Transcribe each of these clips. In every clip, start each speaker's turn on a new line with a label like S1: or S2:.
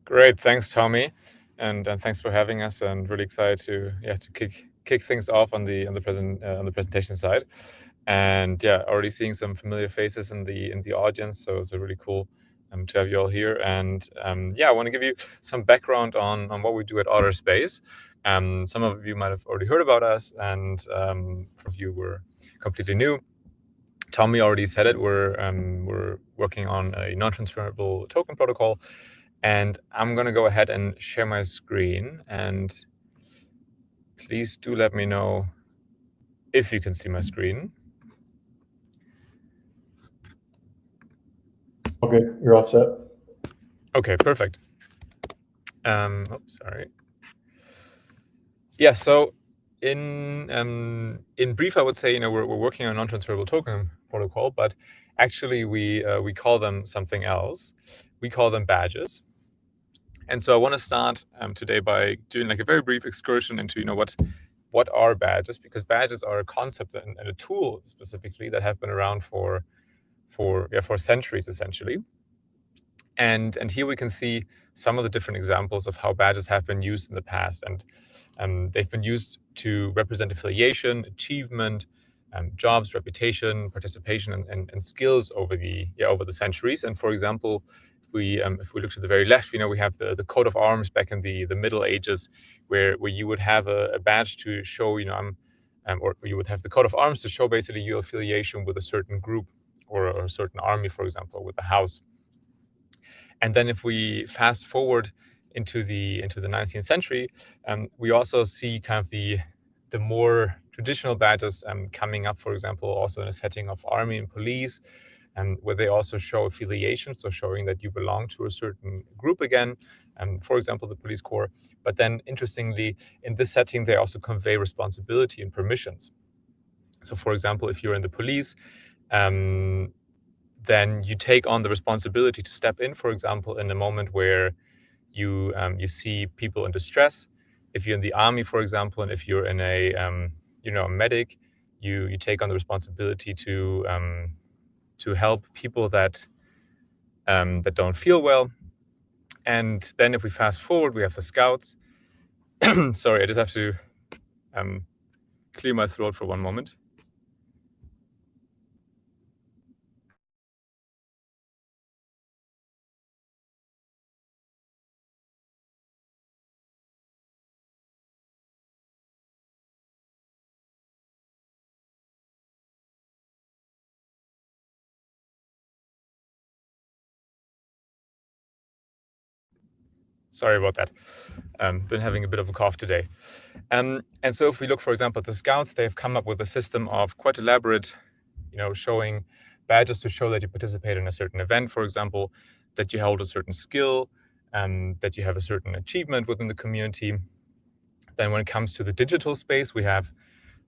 S1: Great, thanks, Tommy, and thanks for having us. And really excited to kick things off on the presentation side. And already seeing some familiar faces in the audience, so it's really cool to have you all here. And I want to give you some background on what we do at Otterspace. Some of you might have already heard about us, and some of you were completely new. Tommy already said it. We're working on a non-transferable token protocol. And I'm going to go ahead and share my screen, and please do let me know if you can see my screen.
S2: Okay, you're all set.
S1: Okay, perfect. Sorry. Yeah, so in brief, I would say we're working on a non-transferable token protocol, but actually we call them something else. We call them badges. And so I want to start today by doing like a very brief excursion into what are badges, because badges are a concept and a tool specifically that have been around for centuries essentially. And here we can see some of the different examples of how badges have been used in the past, and they've been used to represent affiliation, achievement, jobs, reputation, participation, and skills over the centuries. And for example, if we look to the very left, we have the coat of arms back in the Middle Ages, where you would have a badge to show, or you would have the coat of arms to show basically your affiliation with a certain group or a certain army, for example, with the house. And then if we fast forward into the 19th century, we also see kind of the more traditional badges coming up, for example, also in a setting of army and police, where they also show affiliation, so showing that you belong to a certain group again, for example, the police corps. But then interestingly, in this setting, they also convey responsibility and permissions. So for example, if you're in the police, then you take on the responsibility to step in, for example, in a moment where you see people in distress. If you're in the army, for example, and if you're in a medic, you take on the responsibility to help people that don't feel well. And then if we fast forward, we have the scouts. Sorry, I just have to clear my throat for one moment. Sorry about that. Been having a bit of a cough today. And so if we look, for example, at the scouts, they've come up with a system of quite elaborate, showing badges to show that you participate in a certain event, for example, that you hold a certain skill, that you have a certain achievement within the community. Then when it comes to the digital space, we have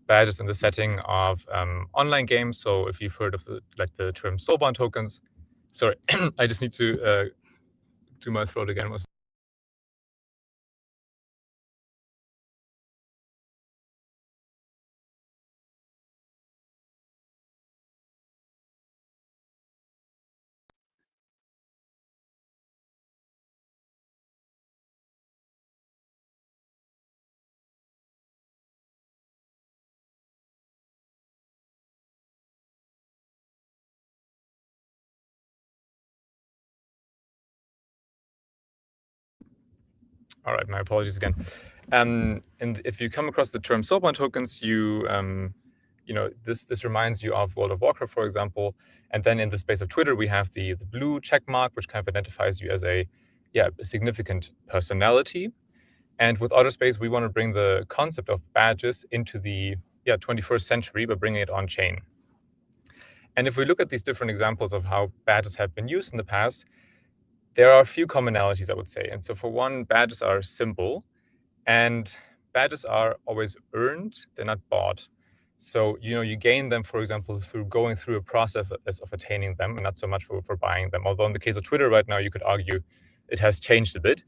S1: badges in the setting of online games. So if you've heard of the term soulbound tokens, sorry, I just need to do my throat again. All right, my apologies again. And if you come across the term soulbound tokens, this reminds you of World of Warcraft, for example. And then in the space of Twitter, we have the blue check mark, which kind of identifies you as a significant personality. And with Otterspace, we want to bring the concept of badges into the 21st century by bringing it on chain. And if we look at these different examples of how badges have been used in the past, there are a few commonalities, I would say. And so for one, badges are simple, and badges are always earned, they're not bought. So, you gain them, for example, through going through a process of attaining them, and not so much for buying them. Although in the case of Twitter right now, you could argue it has changed a bit.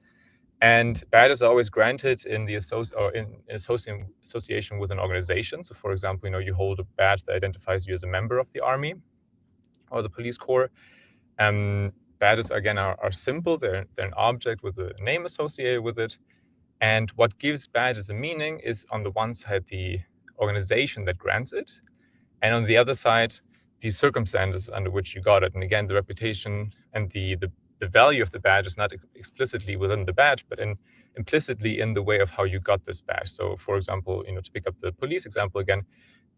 S1: And badges are always granted in the association with an organization. So, for example, you hold a badge that identifies you as a member of the army or the police corps. badges, again, are simple. They're an object with a name associated with it. And what gives badges a meaning is, on the one side, the organization that grants it, and on the other side, the circumstances under which you got it. And again, the reputation and the value of the badge is not explicitly within the badge, but implicitly in the way of how you got this badge. So, for example, to pick up the police example again,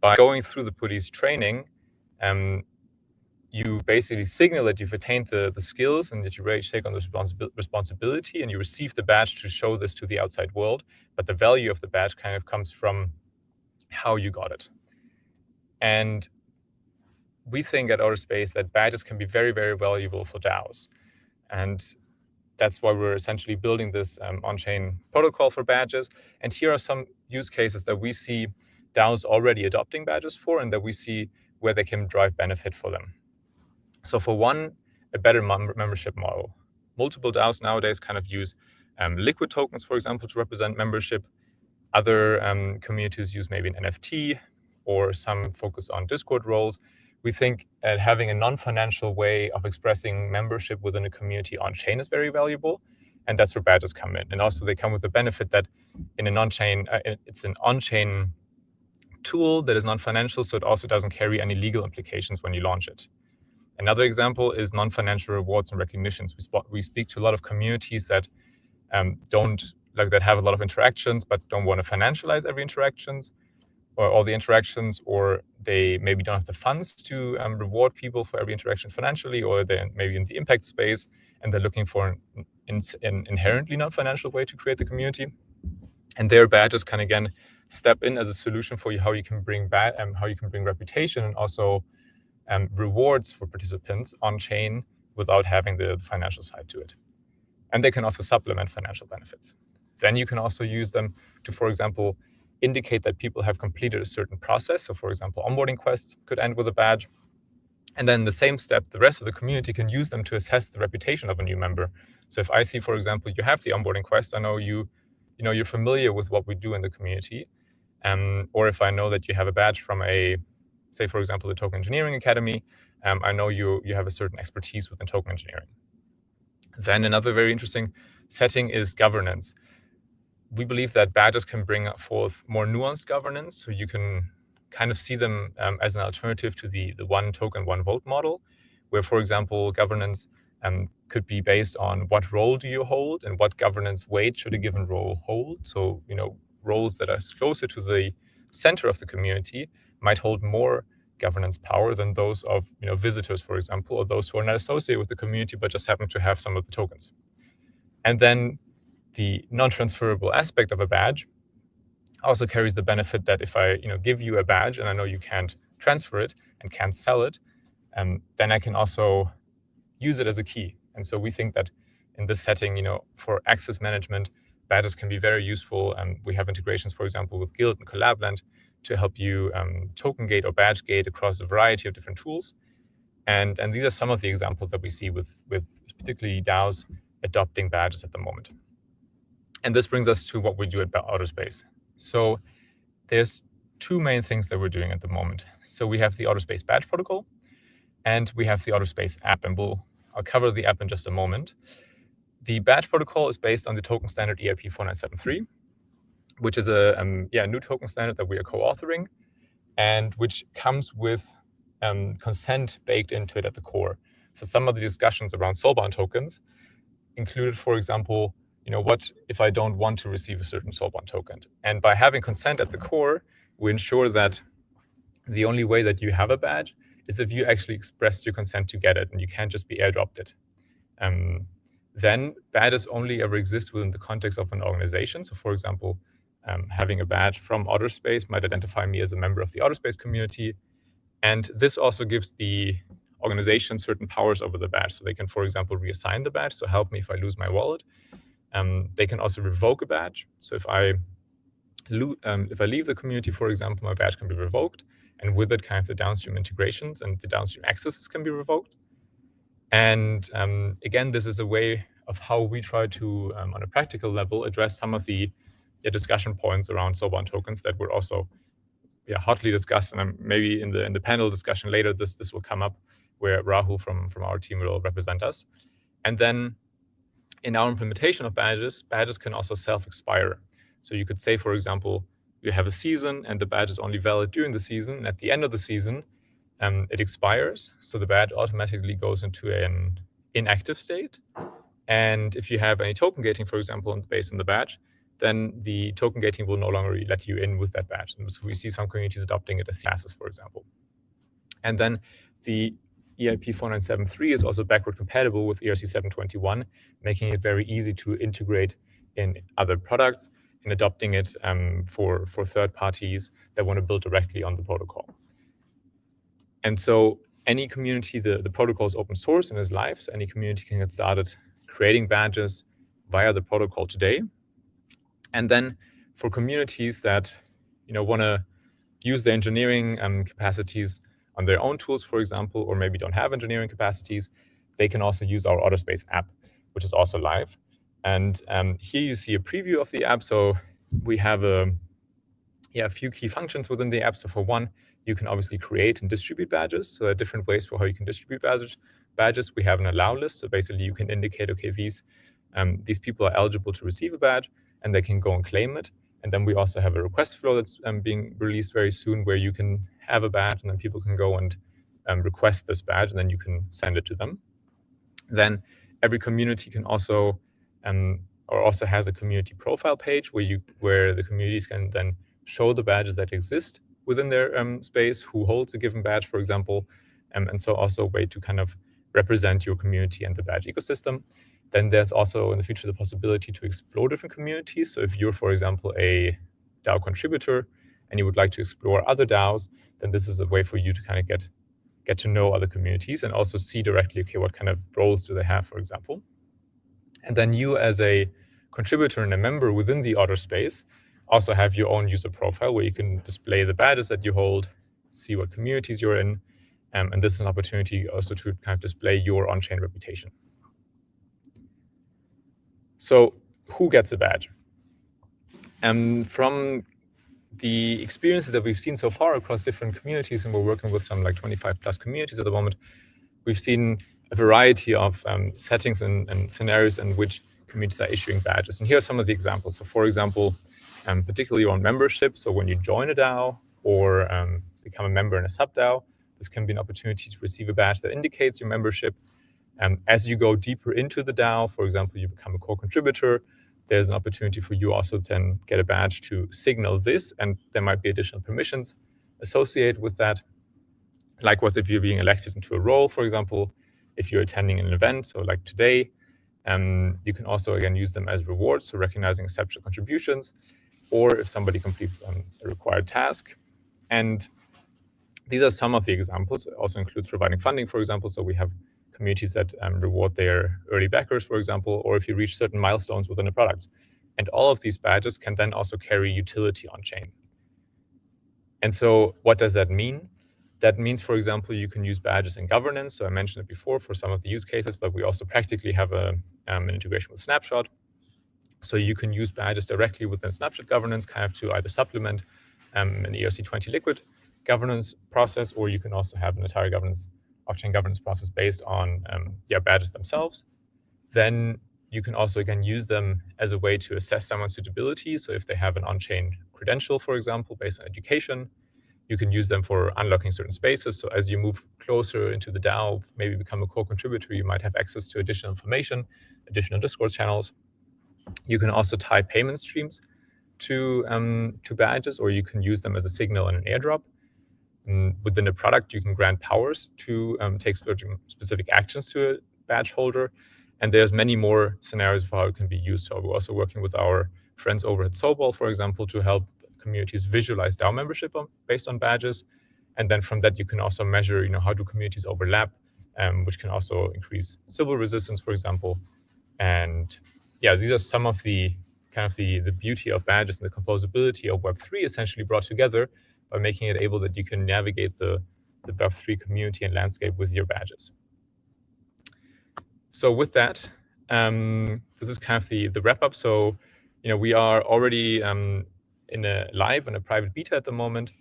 S1: by going through the police training, you basically signal that you've attained the skills and that you really take on the responsibility, and you receive the badge to show this to the outside world. But the value of the badge kind of comes from how you got it. And we think at Otterspace that badges can be very, very valuable for DAOs. And that's why we're essentially building this on-chain protocol for badges. And here are some use cases that we see DAOs already adopting badges for, and that we see where they can drive benefit for them. So for one, a better membership model. Multiple DAOs nowadays kind of use liquid tokens, for example, to represent membership. Other communities use maybe an NFT, or some focus on Discord roles. We think having a non-financial way of expressing membership within a community on-chain is very valuable, and that's where badges come in. And also they come with the benefit that in an on-chain, it's an on-chain tool that is non-financial, so it also doesn't carry any legal implications when you launch it. Another example is non-financial rewards and recognitions. We speak to a lot of communities that that have a lot of interactions, but don't want to financialize every interactions, or all the interactions, or they maybe don't have the funds to reward people for every interaction financially, or they're maybe in the impact space and they're looking for an inherently non-financial way to create the community. And their badges can again step in as a solution for you, how you can bring reputation and also rewards for participants on chain without having the financial side to it. And they can also supplement financial benefits. Then you can also use them to, for example, indicate that people have completed a certain process. So, for example, onboarding quests could end with a badge. And then the same step, the rest of the community can use them to assess the reputation of a new member. So if I see, for example, you have the onboarding quest, I know you're familiar with what we do in the community. Or if I know that you have a badge from say, for example, the Token Engineering Academy, I know you have a certain expertise within token engineering. Then another very interesting setting is governance. We believe that badges can bring forth more nuanced governance, so you can kind of see them as an alternative to the one token, one vote model, where, for example, governance could be based on what role do you hold and what governance weight should a given role hold. So, roles that are closer to the center of the community might hold more governance power than those of visitors, for example, or those who are not associated with the community but just happen to have some of the tokens. And then the non-transferable aspect of a badge also carries the benefit that if I give you a badge and I know you can't transfer it and can't sell it, then I can also use it as a key. And so we think that in this setting, for access management, badges can be very useful. And we have integrations, for example, with Guild and Collabland to help you token gate or badge gate across a variety of different tools. And these are some of the examples that we see with particularly DAOs adopting badges at the moment. And this brings us to what we do at Otterspace. So there's two main things that we're doing at the moment. So we have the Otterspace badge protocol, and we have the Otterspace app, and I'll cover the app in just a moment. The badge protocol is based on the token standard EIP 4973, which is a new token standard that we are co-authoring, and which comes with consent baked into it at the core. So some of the discussions around soulbound tokens included, for example, what if I don't want to receive a certain soulbound token? And by having consent at the core, we ensure that the only way that you have a badge is if you actually expressed your consent to get it, and you can't just be airdropped it. Then badges only ever exist within the context of an organization. So, for example, having a badge from Otterspace might identify me as a member of the Otterspace community. And this also gives the organization certain powers over the badge. So they can, for example, reassign the badge, so help me if I lose my wallet. They can also revoke a badge. So if I leave the community, for example, my badge can be revoked, and with it, kind of the downstream integrations and the downstream accesses can be revoked. And again, this is a way of how we try to, on a practical level, address some of the discussion points around soulbound tokens that were also hotly discussed. And maybe in the panel discussion later, this will come up, where Rahul from our team will represent us. And then in our implementation of badges, badges can also self-expire. So you could say, for example, you have a season and the badge is only valid during the season. And at the end of the season, it expires. So the badge automatically goes into an inactive state. And if you have any token gating, for example, based on the badge, then the token gating will no longer let you in with that badge. And so we see some communities adopting it as classes, for example. And then the EIP 4973 is also backward compatible with ERC 721, making it very easy to integrate in other products and adopting it for third parties that want to build directly on the protocol. And so any community, the protocol is open source and is live, so any community can get started creating badges via the protocol today. And then for communities that want to use the engineering capacities on their own tools, for example, or maybe don't have engineering capacities, they can also use our Otterspace app, which is also live. And here you see a preview of the app. So we have a few key functions within the app. So for one, you can obviously create and distribute badges. So there are different ways for how you can distribute badges. We have an allow list. So basically you can indicate, okay, these people are eligible to receive a badge and they can go and claim it. And then we also have a request flow that's being released very soon where you can have a badge and then people can go and request this badge and then you can send it to them. Then every community can also has a community profile page where the communities can then show the badges that exist within their space, who holds a given badge, for example, and so also a way to kind of represent your community and the badge ecosystem. Then there's also in the future the possibility to explore different communities. So if you're, for example, a DAO contributor and you would like to explore other DAOs, then this is a way for you to kind of get to know other communities and also see directly, okay, what kind of roles do they have, for example. And then you as a contributor and a member within the Otterspace also have your own user profile where you can display the badges that you hold, see what communities you're in, and this is an opportunity also to kind of display your on-chain reputation. So who gets a badge? From the experiences that we've seen so far across different communities, and we're working with some like 25 plus communities at the moment, we've seen a variety of settings and scenarios in which communities are issuing badges. And here are some of the examples. So for example, particularly on membership. So when you join a DAO or become a member in a sub-DAO, this can be an opportunity to receive a badge that indicates your membership. As you go deeper into the DAO, for example, you become a core contributor, there's an opportunity for you also to then get a badge to signal this, and there might be additional permissions associated with that. Likewise, if you're being elected into a role, for example, if you're attending an event, so like today, you can also, again, use them as rewards, so recognizing exceptional contributions, or if somebody completes a required task. And these are some of the examples. It also includes providing funding, for example, so we have communities that reward their early backers, for example, or if you reach certain milestones within a product. And all of these badges can then also carry utility on chain. And so what does that mean? That means, for example, you can use badges in governance. So I mentioned it before for some of the use cases, but we also practically have an integration with Snapshot. So you can use badges directly within Snapshot governance, kind of to either supplement an ERC20 liquid governance process, or you can also have an entire off-chain governance process based on badges themselves. Then you can also, again, use them as a way to assess someone's suitability. So if they have an on-chain credential, for example, based on education, you can use them for unlocking certain spaces. So as you move closer into the DAO, maybe become a core contributor, you might have access to additional information, additional Discord channels. You can also tie payment streams to badges, or you can use them as a signal in an airdrop. Within a product, you can grant powers to take specific actions to a badge holder. And there's many more scenarios for how it can be used. So we're also working with our friends over at Sobol, for example, to help communities visualize DAO membership based on badges. And then from that, you can also measure, how do communities overlap, which can also increase Sybil resistance, for example. And these are some of the kind of the beauty of badges and the composability of Web3 essentially brought together by making it able that you can navigate the Web3 community and landscape with your badges. So with that, this is kind of the wrap up. So, we are already live in a private beta at the moment,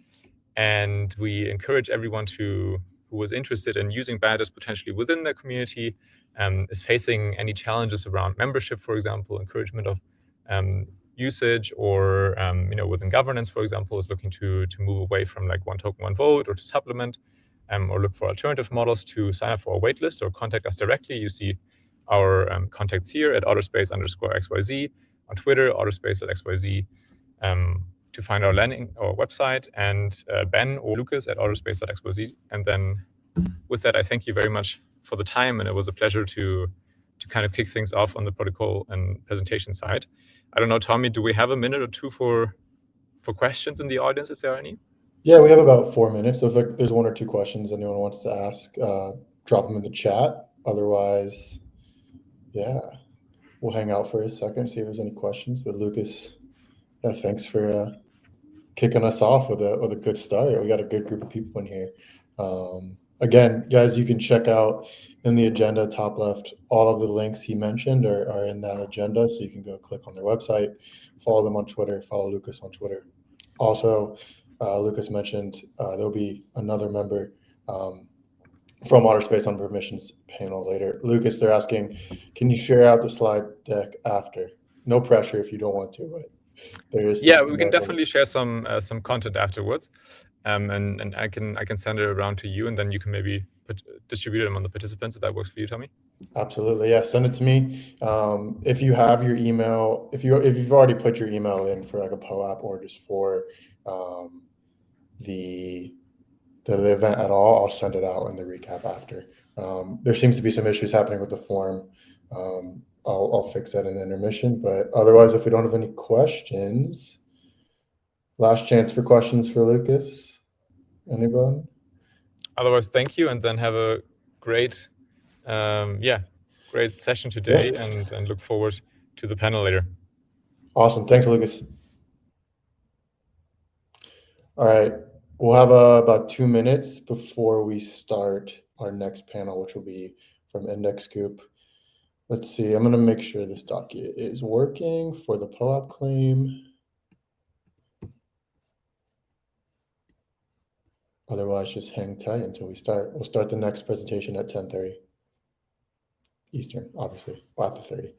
S1: and we encourage everyone to who is interested in using badges potentially within their community, is facing any challenges around membership, for example, encouragement of usage, or within governance, for example, is looking to move away from like one token, one vote, or to supplement, or look for alternative models, to sign up for our waitlist or contact us directly. You see our contacts here at Otterspace_XYZ, on Twitter, Otterspace@XYZ, to find our landing or website, and Ben or Lucas at Otterspace.xyz. And then with that, I thank you very much for the time, and it was a pleasure to kind of kick things off on the protocol and presentation side. I don't know, Tommy, do we have a minute or two for questions in the audience, if there are any?
S2: Yeah, we have about 4 minutes. So if there's one or two questions anyone wants to ask, drop them in the chat. Otherwise, yeah, we'll hang out for a second, see if there's any questions. But Lucas, yeah, thanks for kicking us off with a good start. We got a good group of people in here. Again, guys, you can check out in the agenda, top left, all of the links he mentioned are in that agenda. So you can go click on their website, follow them on Twitter, follow Lucas on Twitter. Also, Lucas mentioned there'll be another member from Otterspace on permissions panel later. Lucas, they're asking, can you share out the slide deck after? No pressure if you don't want to, but there is.
S1: Yeah, we can definitely share some content afterwards, and I can send it around to you, and then you can maybe distribute them on the participants, if that works for you, Tommy.
S2: Absolutely, yeah. Send it to me. If you have your email, if you've already put your email in for like a POAP or just for the event at all, I'll send it out in the recap after. There seems to be some issues happening with the form. I'll fix that in the intermission, but otherwise, if we don't have any questions, last chance for questions for Lucas. Anyone?
S1: Otherwise, thank you, and then have a great, great session today, and look forward to the panel later.
S2: Awesome. Thanks, Lucas. All right. We'll have about 2 minutes before we start our next panel, which will be from Index Coop. Let's see. I'm going to make sure this docket is working for the POAP claim. Otherwise, just hang tight until we start. We'll start the next presentation at 10:30 Eastern, obviously, or after 30.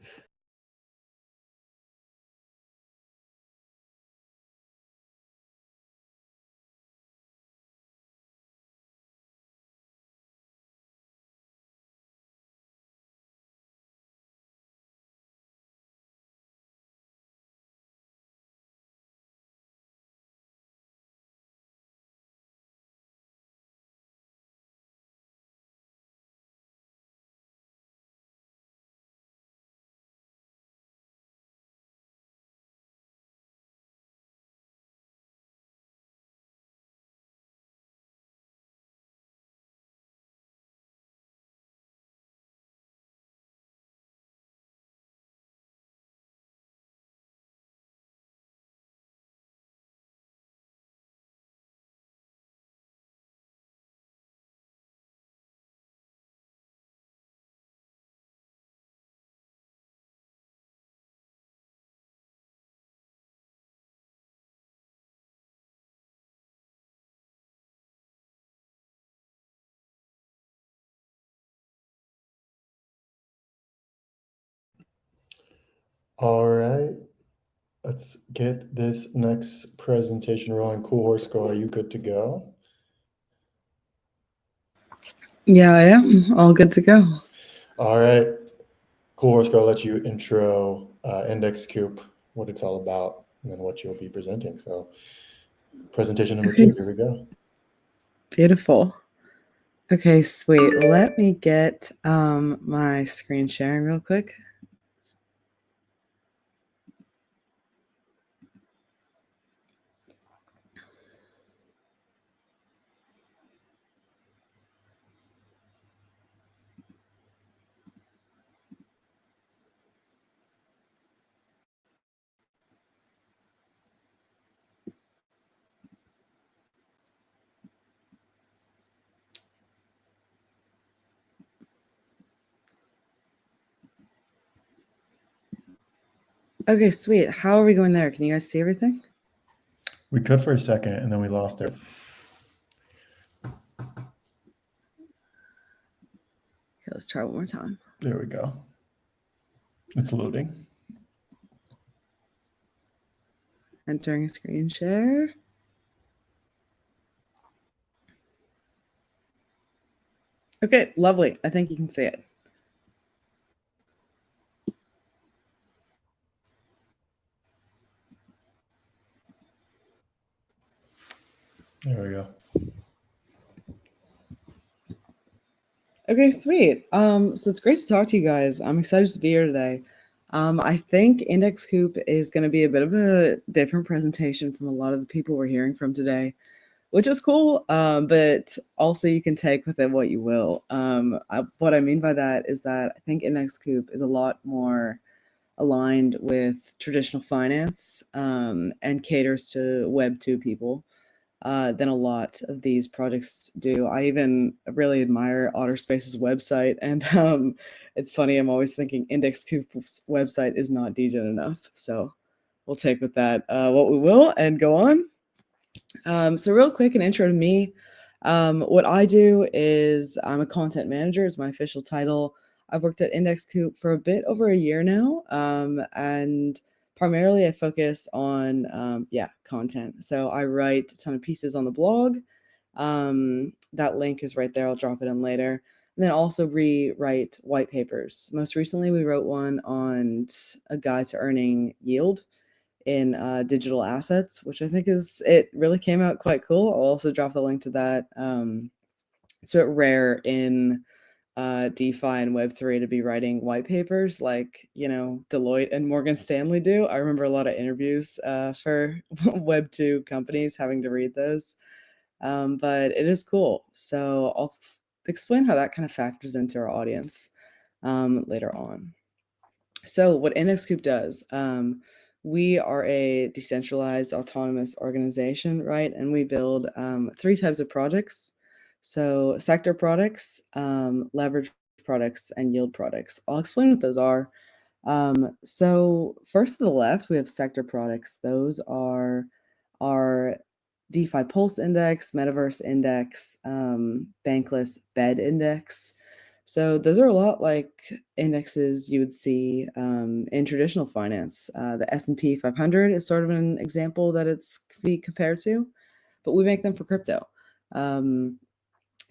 S2: All right. Let's get this next presentation rolling. Cool Horse Girl, are you good to go?
S3: Yeah, I am. All good to go.
S2: All right. Cool Horse Girl, I'll let you intro Index Coop, what it's all about, and then what you'll be presenting. So presentation number 2, here we go.
S3: Beautiful. Okay, sweet. Let me get my screen sharing real quick. Okay, sweet. How are we going there? Can you guys see everything?
S2: We could for a second, and then we lost it.
S3: Let's try one more time.
S2: There we go. It's loading.
S3: Entering screen share. Okay, lovely. I think you can see it.
S2: There we go.
S3: Okay, sweet. So it's great to talk to you guys. I'm excited to be here today. I think Index Coop is going to be a bit of a different presentation from a lot of the people we're hearing from today, which is cool, but also you can take with it what you will. What I mean by that is that I think Index Coop is a lot more aligned with traditional finance and caters to Web 2 people than a lot of these projects do. I even really admire Otterspace's website, and it's funny, I'm always thinking Index Coop's website is not degen enough. So we'll take with that what we will and go on. So real quick, an intro to me. What I do is I'm a content manager is my official title. I've worked at Index Coop for a bit over a year now, and primarily I focus on content. So I write a ton of pieces on the blog. That link is right there. I'll drop it in later. And then also rewrite white papers. Most recently, we wrote one on a guide to earning yield in digital assets, which I think it really came out quite cool. I'll also drop the link to that. It's a bit rare in DeFi and Web3 to be writing white papers like, Deloitte and Morgan Stanley do. I remember a lot of interviews for Web2 companies having to read those, but it is cool. So I'll explain how that kind of factors into our audience later on. So what Index Coop does, we are a decentralized autonomous organization, right? And we build 3 types of projects. So sector products, leverage products, and yield products. I'll explain what those are. So first to the left, we have sector products. Those are our DeFi Pulse Index, Metaverse Index, Bankless Bed Index. So those are a lot like indexes you would see in traditional finance. The S&P 500 is sort of an example that it's be compared to, but we make them for crypto.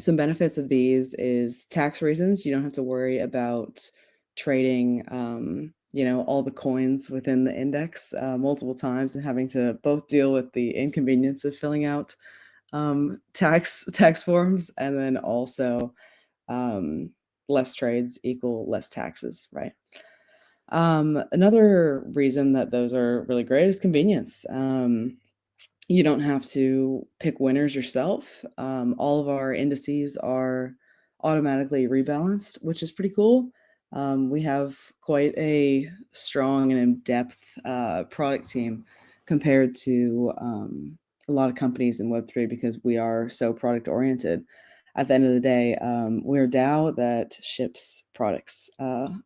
S3: Some benefits of these is tax reasons. You don't have to worry about trading, all the coins within the index multiple times and having to both deal with the inconvenience of filling out tax forms, and then also less trades equal less taxes, right? Another reason that those are really great is convenience. You don't have to pick winners yourself. All of our indices are automatically rebalanced, which is pretty cool. We have quite a strong and in-depth product team compared to a lot of companies in Web3 because we are so product-oriented. At the end of the day, we're a DAO that ships products,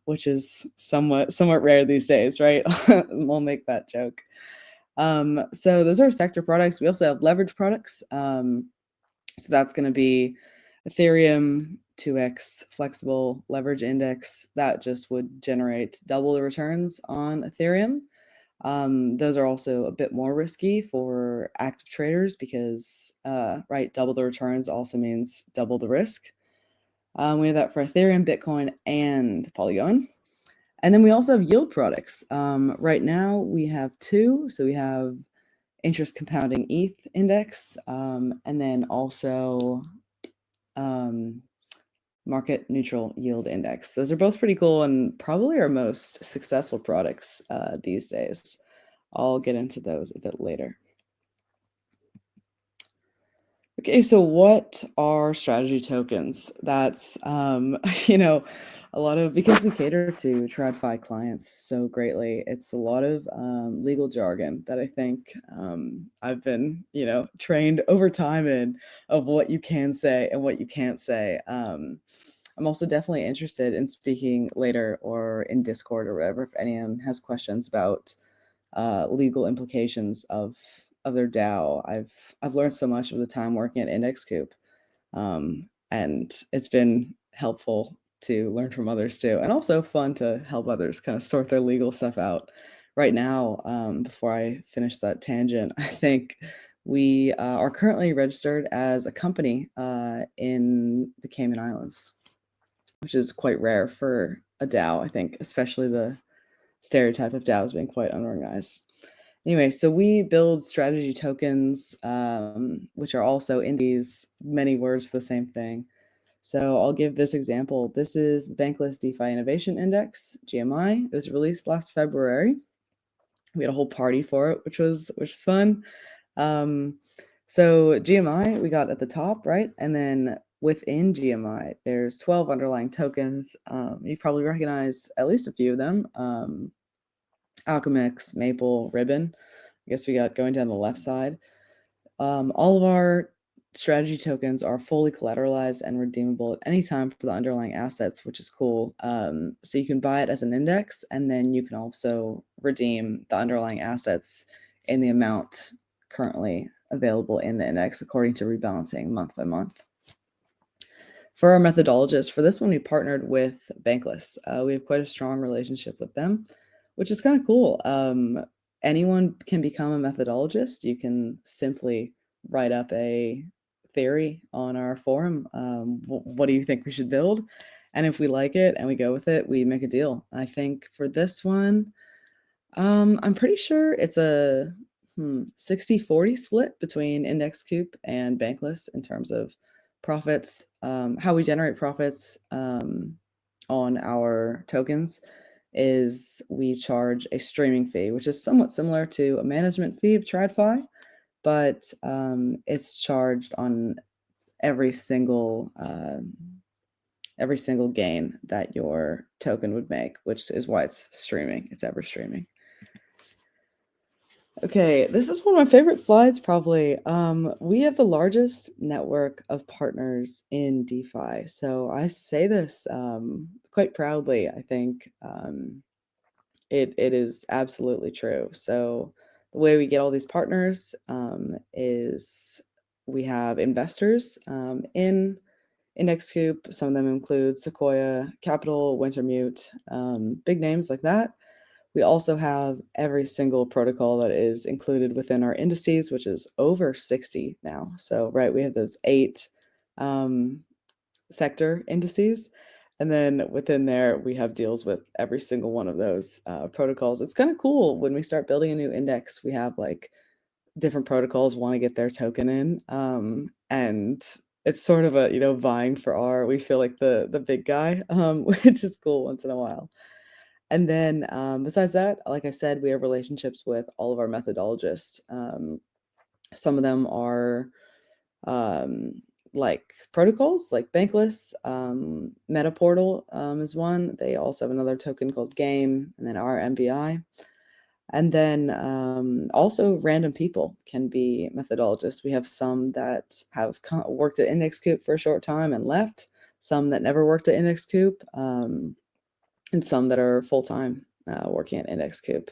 S3: which is somewhat rare these days, right? We'll make that joke. So those are sector products. We also have leverage products. So that's going to be Ethereum 2x flexible leverage index that just would generate double the returns on Ethereum. Those are also a bit more risky for active traders because, double the returns also means double the risk. We have that for Ethereum, Bitcoin, and Polygon. And then we also have yield products. Right now we have 2. So we have interest compounding ETH index, and then also market neutral yield index. Those are both pretty cool and probably our most successful products these days. I'll get into those a bit later. Okay, so what are strategy tokens? That's, a lot of, because we cater to TradFi clients so greatly, it's a lot of legal jargon that I think I've been, trained over time in of what you can say and what you can't say. I'm also definitely interested in speaking later or in Discord or whatever, if anyone has questions about legal implications of their DAO. I've learned so much of the time working at Index Coop, and it's been helpful to learn from others too, and also fun to help others kind of sort their legal stuff out. Right now, before I finish that tangent, I think we are currently registered as a company in the Cayman Islands, which is quite rare for a DAO, I think, especially the stereotype of DAOs being quite unorganized. Anyway, so we build strategy tokens, which are also indies, many words for the same thing. So I'll give this example. This is the Bankless DeFi Innovation Index, GMI. It was released last February. We had a whole party for it, which was fun. So GMI, we got at the top, right? And then within GMI, there's 12 underlying tokens. You probably recognize at least a few of them. Alchemix, Maple, Ribbon. I guess we got going down the left side. All of our strategy tokens are fully collateralized and redeemable at any time for the underlying assets, which is cool. So you can buy it as an index, and then you can also redeem the underlying assets in the amount currently available in the index according to rebalancing month by month. For our methodologists, for this one, we partnered with Bankless. We have quite a strong relationship with them, which is kind of cool. Anyone can become a methodologist. You can simply write up a theory on our forum. What do you think we should build? And if we like it and we go with it, we make a deal. I think for this one, I'm pretty sure it's a 60-40 split between Index Coop and Bankless in terms of profits, how we generate profits on our tokens is we charge a streaming fee, which is somewhat similar to a management fee of TradFi, but it's charged on every single gain that your token would make, which is why it's streaming. It's ever streaming. Okay, this is one of my favorite slides, probably. We have the largest network of partners in DeFi. So I say this quite proudly. I think it is absolutely true. So the way we get all these partners is we have investors in Index Coop. Some of them include Sequoia Capital, Wintermute, big names like that. We also have every single protocol that is included within our indices, which is over 60 now. So, right, we have those 8 sector indices. And then within there, we have deals with every single one of those protocols. It's kind of cool when we start building a new index. We have like different protocols want to get their token in. And it's sort of a, vying for we feel like the big guy, which is cool once in a while. And then besides that, like I said, we have relationships with all of our methodologists. Some of them are like protocols, like Bankless. Metaportal is one. They also have another token called Game, and then our MBI. And then also random people can be methodologists. We have some that have worked at Index Coop for a short time and left, some that never worked at Index Coop, and some that are full-time working at Index Coop.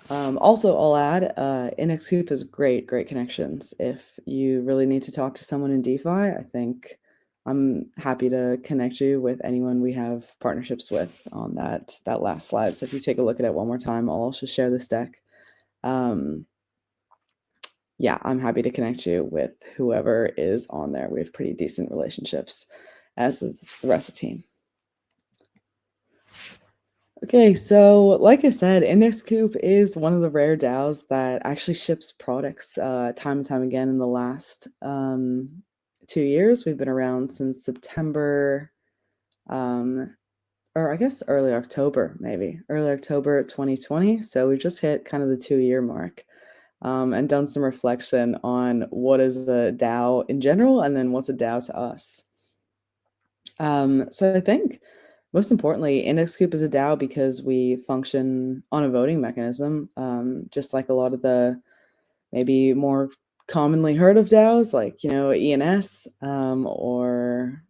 S3: Also, I'll add, Index Coop has great connections. If you really need to talk to someone in DeFi, I think I'm happy to connect you with anyone we have partnerships with on that last slide. So if you take a look at it one more time, I'll also share this deck. Yeah, I'm happy to connect you with whoever is on there. We have pretty decent relationships, as is the rest of the team. Okay, so like I said, Index Coop is one of the rare DAOs that actually ships products time and time again in the last 2 years. We've been around since September, or I guess early October 2020. So we just hit kind of the 2-year mark and done some reflection on what is the DAO in general and then what's a DAO to us. So I think most importantly, Index Coop is a DAO because we function on a voting mechanism, just like a lot of the maybe more commonly heard of DAOs, like ENS or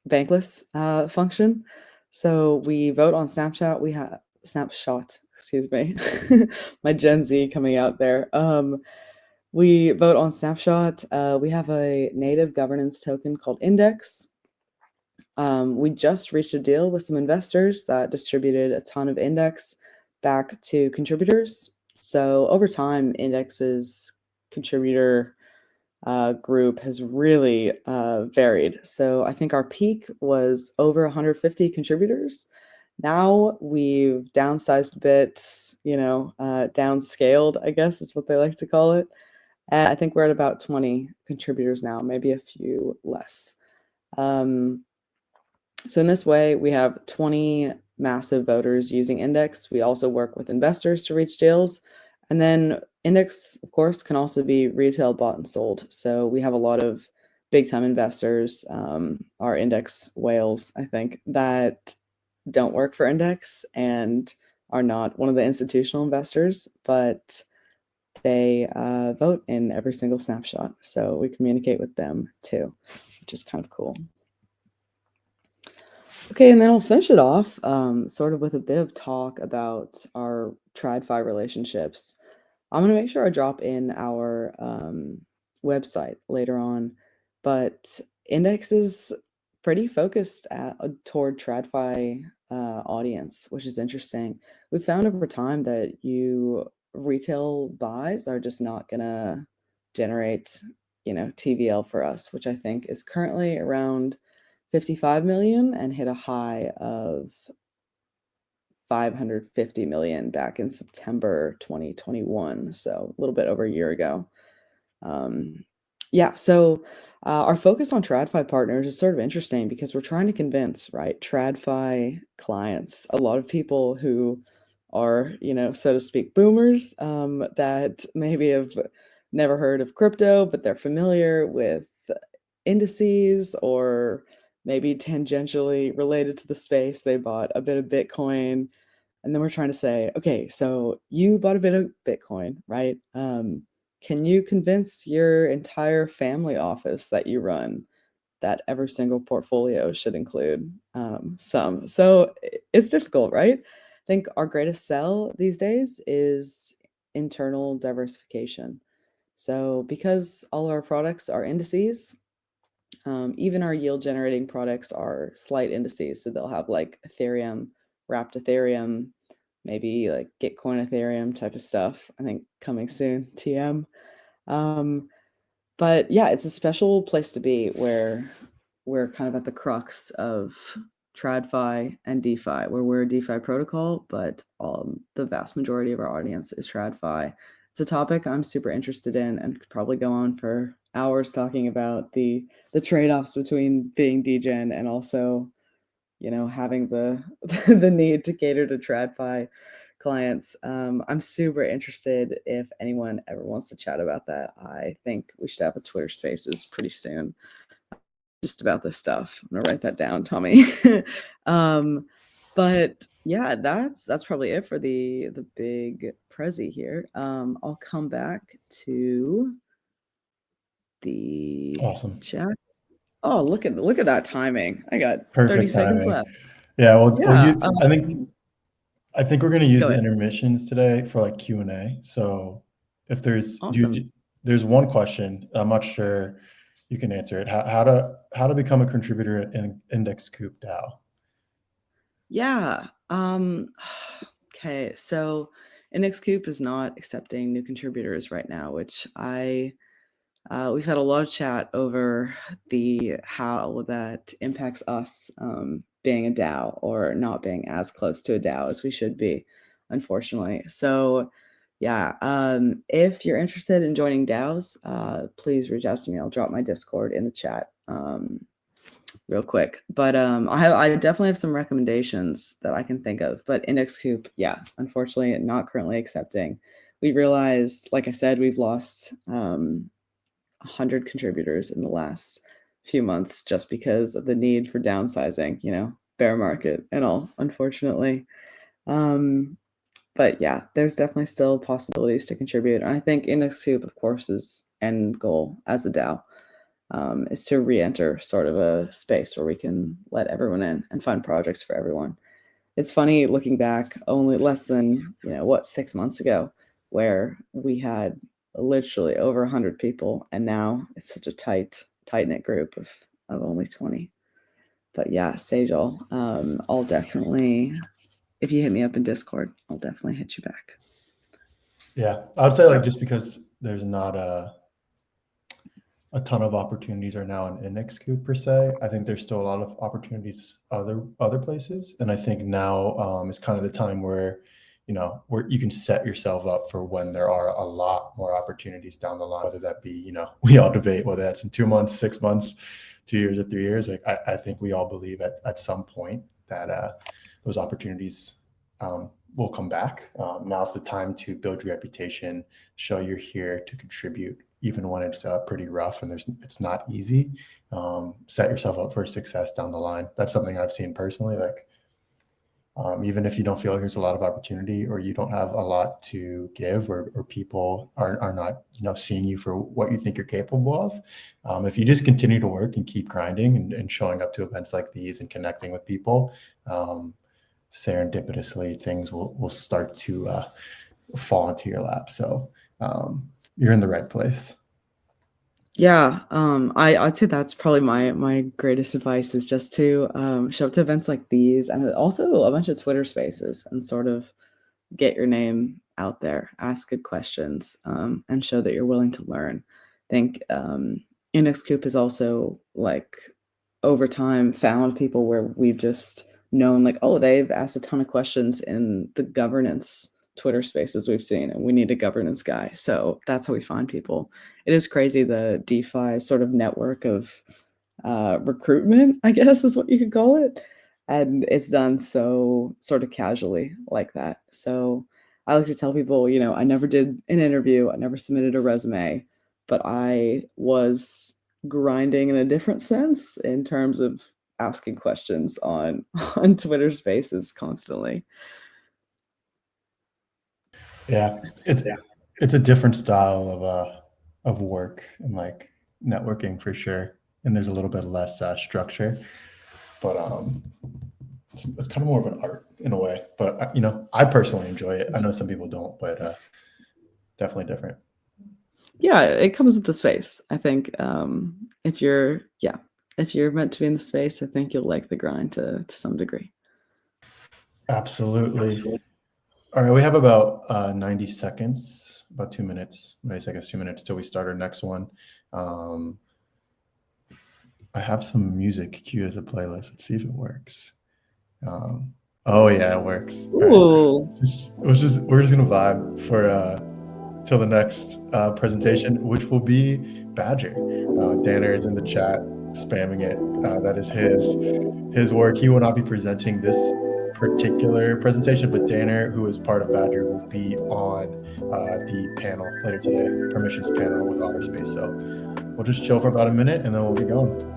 S3: Bankless function. So we vote on Snapshot. We have Snapshot. Excuse me, my Gen Z coming out there. We vote on Snapshot. We have a native governance token called Index. We just reached a deal with some investors that distributed a ton of index back to contributors. So over time, Index's contributor group has really varied. So I think our peak was over 150 contributors. Now we've downsized a bit, downscaled, I guess is what they like to call it. And I think we're at about 20 contributors now, maybe a few less. So in this way, we have 20 massive voters using Index. We also work with investors to reach deals. And then Index, of course, can also be retail bought and sold. So we have a lot of big time investors, our Index whales, I think, that don't work for Index and are not one of the institutional investors, but they vote in every single snapshot. So we communicate with them too, which is kind of cool. Okay, and then I'll finish it off sort of with a bit of talk about our TradFi relationships. I'm going to make sure I drop in our website later on, but Index is pretty focused toward TradFi audience, which is interesting. We found over time that retail buys are just not going to generate, TVL for us, which I think is currently around 55 million and hit a high of 550 million back in September 2021. So a little bit over a year ago. So our focus on TradFi partners is sort of interesting because we're trying to convince, right, TradFi clients, a lot of people who are, so to speak, boomers that maybe have never heard of crypto, but they're familiar with indices or maybe tangentially related to the space. They bought a bit of Bitcoin. And then we're trying to say, okay, so you bought a bit of Bitcoin, right? Can you convince your entire family office that you run that every single portfolio should include some? So it's difficult, right? I think our greatest sell these days is internal diversification. So because all of our products are indices, even our yield generating products are slight indices. So they'll have like Ethereum, wrapped Ethereum, maybe like Gitcoin Ethereum type of stuff. I think coming soon, TM. But yeah, it's a special place to be where we're kind of at the crux of TradFi and DeFi, where we're a DeFi protocol, but the vast majority of our audience is TradFi. It's a topic I'm super interested in and could probably go on for hours talking about the trade-offs between being degen and also, having the the need to cater to TradFi clients. I'm super interested if anyone ever wants to chat about that. I think we should have a Twitter Spaces pretty soon just about this stuff. I'm gonna write that down, Tommy. But yeah, that's probably it for the big Prezi here. I'll come back to the
S2: Awesome.
S3: chat. Oh, look at that timing. I got
S2: Perfect
S3: 30 seconds
S2: timing.
S3: left.
S2: Yeah, we'll
S3: Yeah,
S2: use, I think we're going to use
S3: go
S2: the
S3: ahead.
S2: intermissions today for like Q&A. So if there's
S3: Awesome.
S2: there's one question, I'm not sure you can answer it. How to become a contributor in Index Coop DAO?
S3: Yeah. Okay. So Index Coop is not accepting new contributors right now, which we've had a lot of chat over how that impacts us being a DAO or not being as close to a DAO as we should be, unfortunately. So yeah, if you're interested in joining DAOs, please reach out to me. I'll drop my Discord in the chat real quick. But I definitely have some recommendations that I can think of. But Index Coop, yeah, unfortunately not currently accepting. We realized, like I said, we've lost 100 contributors in the last few months just because of the need for downsizing, bear market and all, unfortunately. But yeah, there's definitely still possibilities to contribute. And I think Index Coop, of course, is end goal as a DAO is to re-enter sort of a space where we can let everyone in and find projects for everyone. It's funny looking back only less than, 6 months ago, where we had literally over 100 people, and now it's such a tight-knit group of only 20. But yeah, Sejal, I'll definitely, if you hit me up in Discord, I'll definitely hit you back.
S2: Yeah, I would say like just because there's not a ton of opportunities are now in Index Coop per se. I think there's still a lot of opportunities other places, and I think now is kind of the time where where you can set yourself up for when there are a lot more opportunities down the line. Whether that be we all debate whether that's in 2 months, 6 months, 2 years, or 3 years. Like I think we all believe at some point that those opportunities will come back. Now's the time to build your reputation, show you're here to contribute, even when it's pretty rough and it's not easy. Set yourself up for success down the line. That's something I've seen personally. Like even if you don't feel like there's a lot of opportunity or you don't have a lot to give, or people are not seeing you for what you think you're capable of, if you just continue to work and keep grinding and showing up to events like these and connecting with people, serendipitously things will start to fall into your lap. So you're in the right place.
S3: Yeah, I'd say that's probably my greatest advice is just to show up to events like these, and also a bunch of Twitter spaces, and sort of get your name out there, ask good questions, and show that you're willing to learn. I think Index Coop has also, like, over time found people where we've just known, like, oh, they've asked a ton of questions in the governance Twitter spaces we've seen, and we need a governance guy. So that's how we find people. It is crazy, the DeFi sort of network of recruitment, I guess is what you could call it. And it's done so sort of casually like that. So I like to tell people, I never did an interview, I never submitted a resume, but I was grinding in a different sense in terms of asking questions on Twitter spaces constantly.
S2: Yeah, it's a different style of work and like networking for sure, and there's a little bit less structure, but it's kind of more of an art in a way. But I personally enjoy it. I know some people don't, but definitely different.
S3: Yeah, it comes with the space. I think if you're meant to be in the space, I think you'll like the grind to some degree.
S2: Absolutely. All right, we have about 90 seconds, about 2 minutes, 90 seconds, 2 minutes till we start our next one. I have some music queued as a playlist. Let's see if it works. Oh yeah, it works.
S3: Ooh.
S2: We're just gonna vibe for till the next presentation, which will be Badger. Danner is in the chat spamming it. That is his work. He will not be presenting this particular presentation, but Danner, who is part of Badger, will be on the panel later today, permissions panel with Otterspace. So we'll just chill for about a minute and then we'll get going.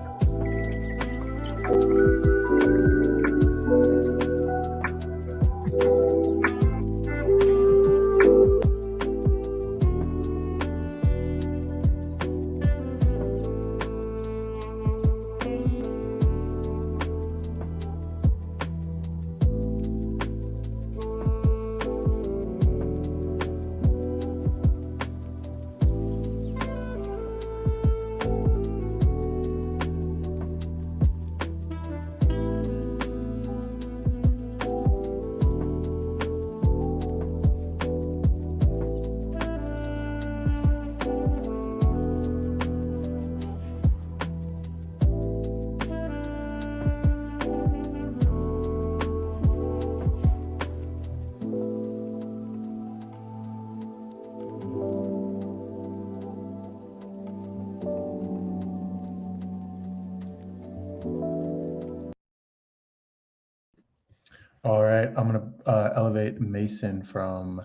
S2: All right, I'm going to elevate Mason from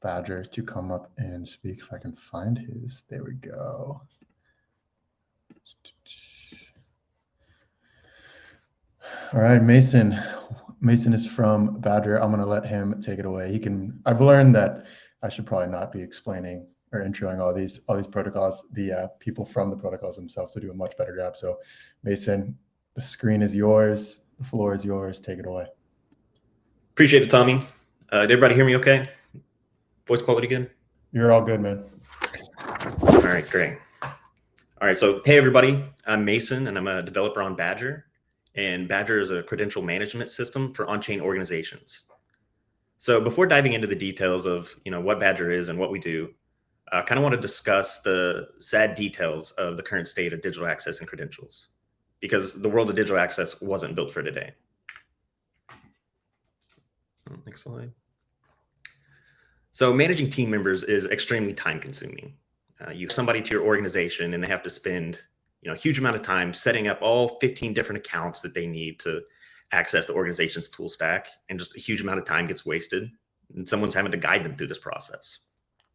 S2: Badger to come up and speak if I can find his. There we go. All right, Mason. Mason is from Badger. I'm going to let him take it away. I've learned that I should probably not be explaining or introing all these protocols. The people from the protocols themselves to do a much better job. So Mason, the screen is yours. The floor is yours. Take it away.
S4: Appreciate it, Tommy. Did everybody hear me okay? Voice quality good?
S2: You're all good, man.
S4: All right, great. All right, so hey, everybody. I'm Mason, and I'm a developer on Badger. and Badger is a credential management system for on-chain organizations. So before diving into the details of what Badger is and what we do, I kind of want to discuss the sad details of the current state of digital access and credentials, because the world of digital access wasn't built for today. Next slide. So managing team members is extremely time consuming. You have somebody to your organization and they have to spend a huge amount of time setting up all 15 different accounts that they need to access the organization's tool stack, and just a huge amount of time gets wasted and someone's having to guide them through this process.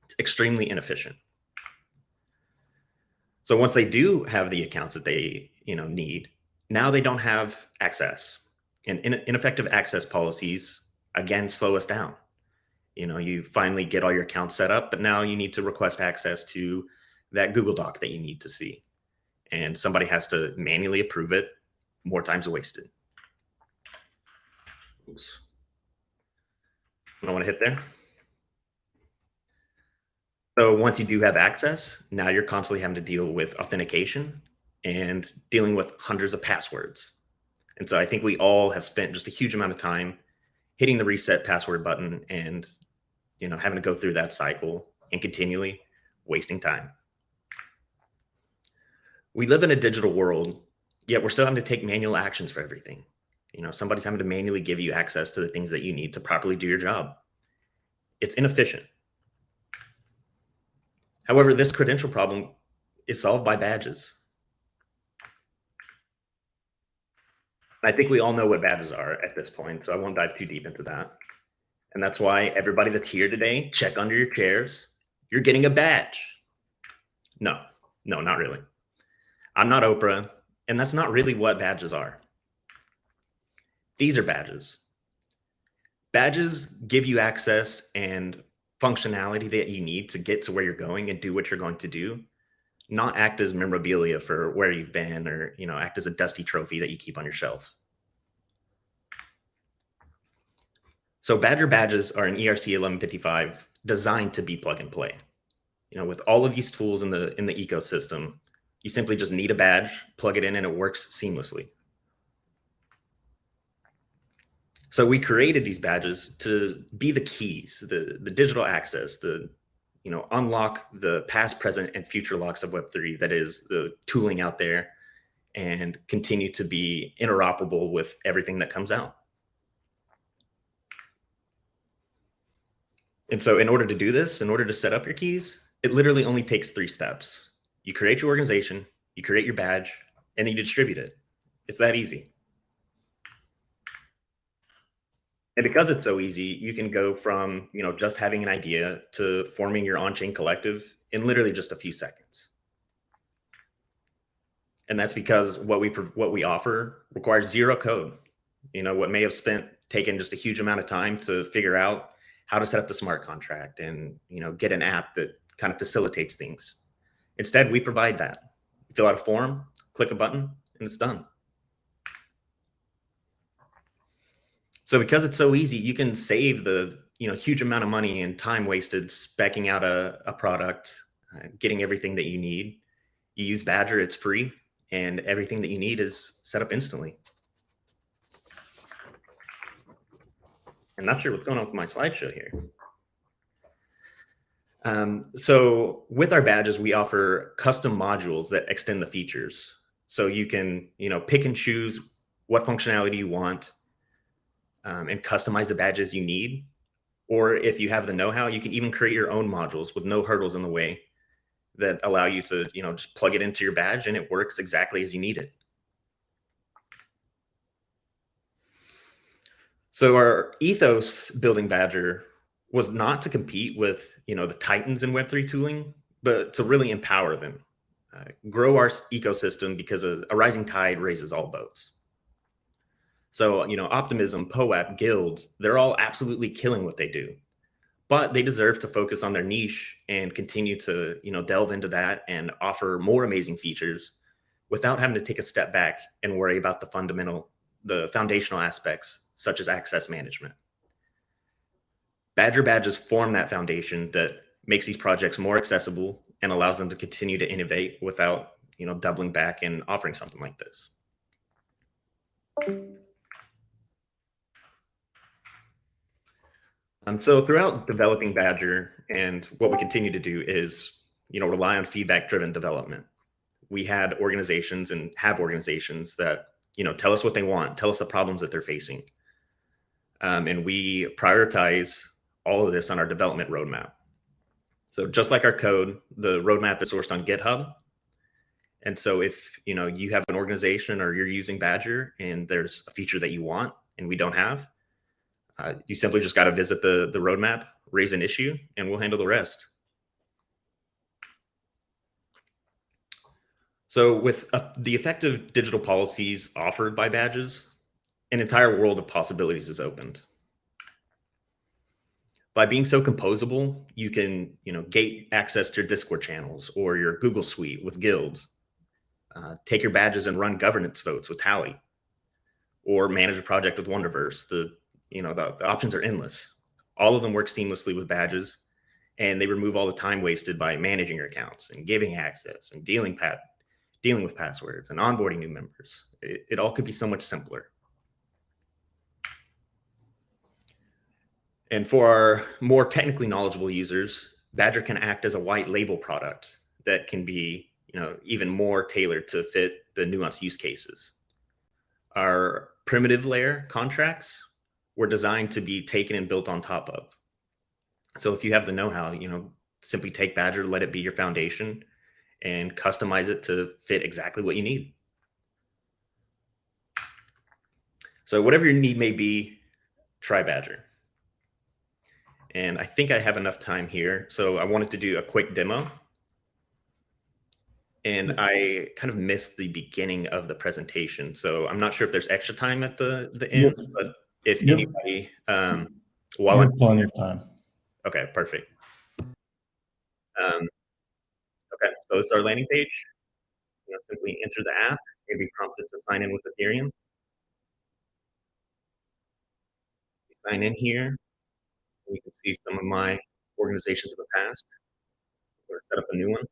S4: It's extremely inefficient. So once they do have the accounts that they need, now they don't have access, and ineffective access policies again slow us down. You finally get all your accounts set up, but now you need to request access to that Google Doc that you need to see, and somebody has to manually approve it. More times wasted. Oops. I don't want to hit there. So once you do have access, now you're constantly having to deal with authentication and dealing with hundreds of passwords. And so I think we all have spent just a huge amount of time hitting the reset password button and having to go through that cycle and continually wasting time. We live in a digital world, yet we're still having to take manual actions for everything. Somebody's having to manually give you access to the things that you need to properly do your job. It's inefficient. However, this credential problem is solved by badges. I think we all know what badges are at this point, so I won't dive too deep into that. And that's why everybody that's here today, check under your chairs. You're getting a badge. No, not really. I'm not Oprah, and that's not really what badges are. These are badges. Badges give you access and functionality that you need to get to where you're going and do what you're going to do, not act as memorabilia for where you've been, or act as a dusty trophy that you keep on your shelf. So Badger badges are an ERC 1155 designed to be plug and play. With all of these tools in the ecosystem, you simply just need a badge, plug it in, and it works seamlessly. So we created these badges to be the keys, the digital access, unlock the past, present, and future locks of Web3, that is the tooling out there, and continue to be interoperable with everything that comes out. And so in order to do this, in order to set up your keys, it literally only takes 3 steps. You create your organization, you create your badge, and then you distribute it. It's that easy. And because it's so easy, you can go from just having an idea to forming your on-chain collective in literally just a few seconds. And that's because what we offer requires 0 code. What may have taken just a huge amount of time to figure out how to set up the smart contract and get an app that kind of facilitates things. Instead, we provide that. You fill out a form, click a button, and it's done. So because it's so easy, you can save the huge amount of money and time wasted speccing out a product, getting everything that you need. You use Badger, it's free, and everything that you need is set up instantly. I'm not sure what's going on with my slideshow here. So with our badges, we offer custom modules that extend the features. So you can pick and choose what functionality you want, and customize the badges you need. Or if you have the know-how, you can even create your own modules with no hurdles in the way that allow you to just plug it into your badge and it works exactly as you need it. So our ethos building Badger was not to compete with the titans in Web3 tooling, but to really empower them, grow our ecosystem, because a rising tide raises all boats. So, Optimism, POAP, Guild, they're all absolutely killing what they do, but they deserve to focus on their niche and continue to, delve into that and offer more amazing features without having to take a step back and worry about the foundational aspects, such as access management. Badger badges form that foundation that makes these projects more accessible and allows them to continue to innovate without, doubling back and offering something like this. So throughout developing Badger, and what we continue to do is, rely on feedback-driven development. We had organizations and have organizations that, tell us what they want, tell us the problems that they're facing. And we prioritize all of this on our development roadmap. So just like our code, the roadmap is sourced on GitHub. And so if you have an organization or you're using Badger and there's a feature that you want and we don't have, you simply just got to visit the roadmap, raise an issue, and we'll handle the rest. So with the effective digital policies offered by badges, an entire world of possibilities is opened. By being so composable, you can gate access to your Discord channels or your Google Suite with guilds. Take your badges and run governance votes with Tally, or manage a project with Wonderverse. The options are endless. All of them work seamlessly with badges, and they remove all the time wasted by managing your accounts and giving access and dealing with passwords and onboarding new members. It all could be so much simpler. And for our more technically knowledgeable users, Badger can act as a white label product that can be even more tailored to fit the nuanced use cases. Our primitive layer contracts were designed to be taken and built on top of. So if you have the know-how, simply take Badger, let it be your foundation, and customize it to fit exactly what you need. So whatever your need may be, try Badger. And I think I have enough time here, so I wanted to do a quick demo. And I kind of missed the beginning of the presentation, so I'm not sure if there's extra time at the end,
S2: Yes.
S4: but if
S2: Yep.
S4: anybody,
S2: You have plenty of time.
S4: Okay, perfect. Okay, so this is our landing page. Simply enter the app, you'll be prompted to sign in with Ethereum. You sign in here, you can see some of my organizations of the past. We're gonna set up a new one.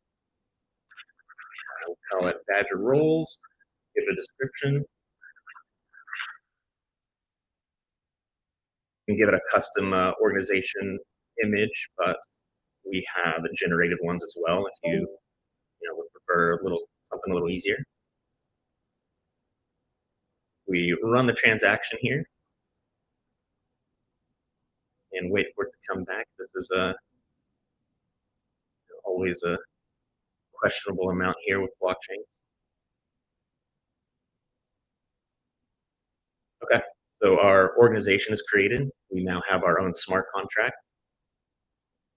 S4: I'll call it Badger Roles, give it a description. You can give it a custom organization image, but we have generated ones as well if you would prefer something a little easier. We run the transaction here and wait for it to come back. This is always a questionable amount here with blockchain. Okay, so our organization is created. We now have our own smart contract,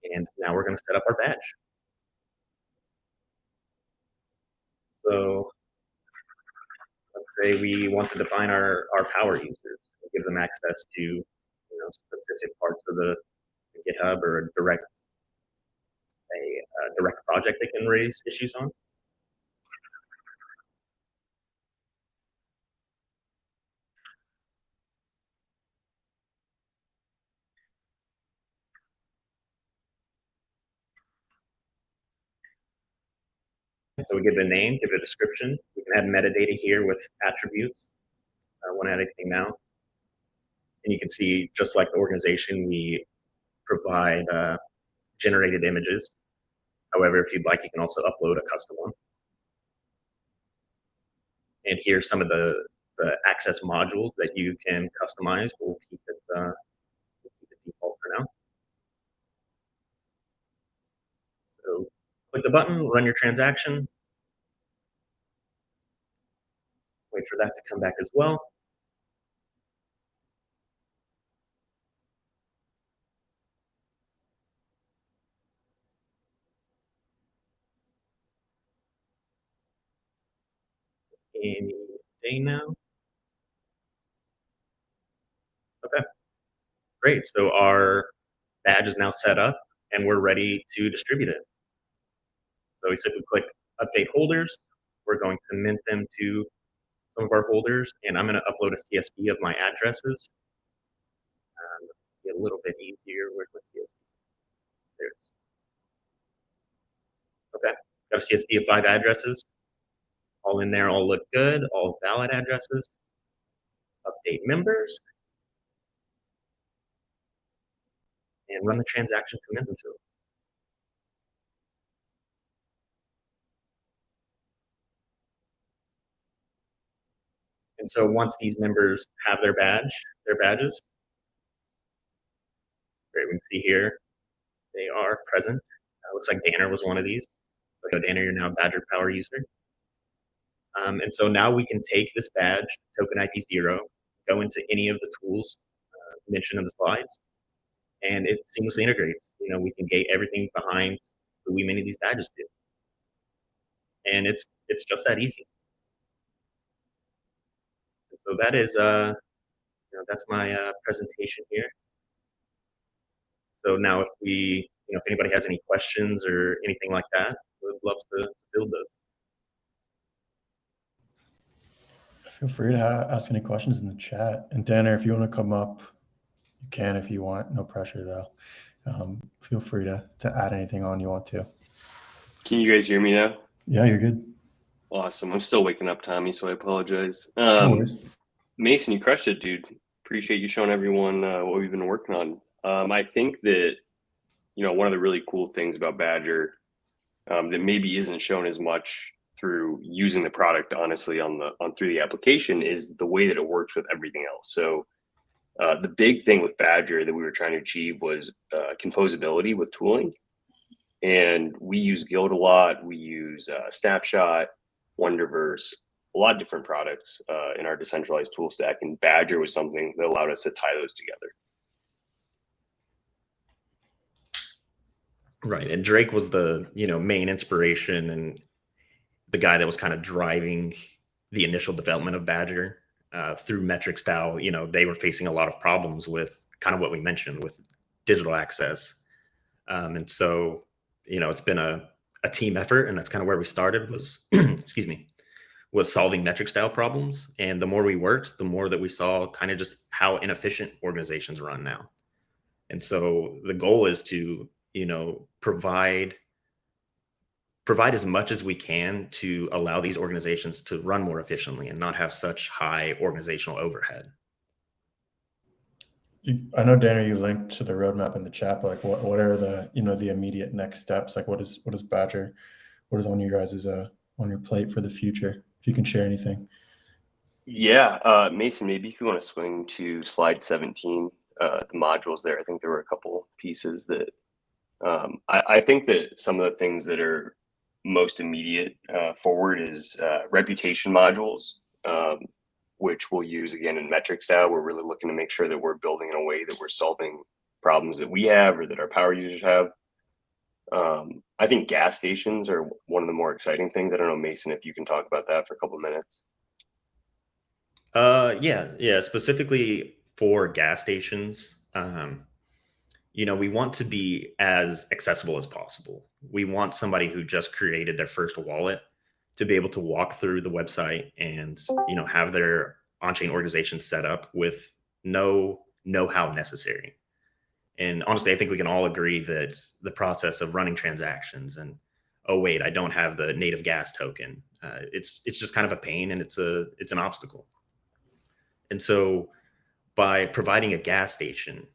S4: and now we're going to set up our badge. So let's say we want to define our power users, give them access to specific parts of the GitHub or a direct project they can raise issues on. So we give it a name, give it a description. We can add metadata here with attributes. I won't add anything now. And you can see, just like the organization, we provide generated images. However, if you'd like, you can also upload a custom one. And here's some of the access modules that you can customize. We'll keep it default for now. So click the button, run your transaction. Wait for that to come back as well. Any day now. Okay, great. So our badge is now set up and we're ready to distribute it. So we simply click update holders. We're going to mint them to some of our holders, and I'm going to upload a CSV of my addresses. Be a little bit easier. Where's my CSV? There it is. Okay, got a CSV of 5 addresses. All in there, all look good, all valid addresses. update members, and run the transaction commitment to it. And so once these members have their badges, right, we can see here, they are present. Looks like Danner was one of these. So Danner, you're now a Badger Power user. And so now we can take this badge, token ID 0, go into any of the tools mentioned in the slides, and it seamlessly integrates. We can gate everything behind who we many of these badges do. And it's just that easy. So that is, that's my presentation here. So now if anybody has any questions or anything like that, we'd love to build those.
S2: Feel free to ask any questions in the chat. And Danner, if you want to come up, you can if you want. No pressure though. Feel free to add anything on you want to.
S5: Can you guys hear me now?
S2: Yeah, you're good.
S5: Awesome. I'm still waking up, Tommy, so I apologize.
S2: No worries.
S5: Mason, you crushed it, dude. Appreciate you showing everyone what we've been working on. I think that, one of the really cool things about Badger that maybe isn't shown as much through using the product, honestly, through the application is the way that it works with everything else. So the big thing with Badger that we were trying to achieve was composability with tooling. And we use Guild a lot. We use Snapshot, Wonderverse, a lot of different products in our decentralized tool stack. And Badger was something that allowed us to tie those together.
S4: Right. And Drake was the, main inspiration and the guy that was kind of driving the initial development of Badger through metrics DAO. They were facing a lot of problems with kind of what we mentioned with digital access. And so, it's been a team effort, and that's kind of where we started was, was solving metric style problems. And the more we worked, the more that we saw kind of just how inefficient organizations run now. And so the goal is to, provide as much as we can to allow these organizations to run more efficiently and not have such high organizational overhead.
S2: I know, Danner, you linked to the roadmap in the chat, but like what are the, the immediate next steps? Like what is Badger, what is on you guys' on your plate for the future? If you can share anything.
S5: Yeah, Mason, maybe if you want to swing to slide 17, the modules there, I think there were a couple pieces that I think that some of the things that are most immediate forward is reputation modules, which we'll use again in metrics DAO. We're really looking to make sure that we're building in a way that we're solving problems that we have or that our power users have. I think gas stations are one of the more exciting things. I don't know, Mason, if you can talk about that for a couple of minutes.
S4: Yeah. Specifically for gas stations, we want to be as accessible as possible. We want somebody who just created their first wallet to be able to walk through the website and, have their on-chain organization set up with no know-how necessary. And honestly, I think we can all agree that the process of running transactions and, oh wait, I don't have the native gas token. It's just kind of a pain, and it's an obstacle. And so by providing a gas station,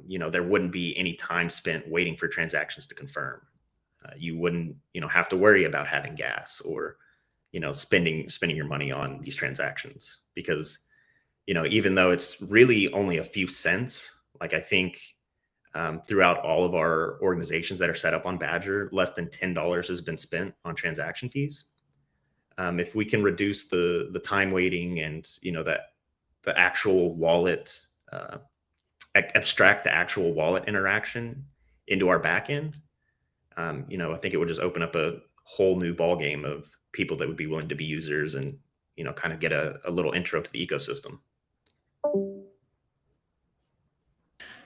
S4: there wouldn't be any time spent waiting for transactions to confirm. You wouldn't, have to worry about having gas or, spending your money on these transactions because, even though it's really only a few cents, like I think throughout all of our organizations that are set up on Badger, less than $10 has been spent on transaction fees. If we can reduce the time waiting and, that the actual wallet, abstract the actual wallet interaction into our backend, I think it would just open up a whole new ballgame of people that would be willing to be users and, kind of get a little intro to the ecosystem.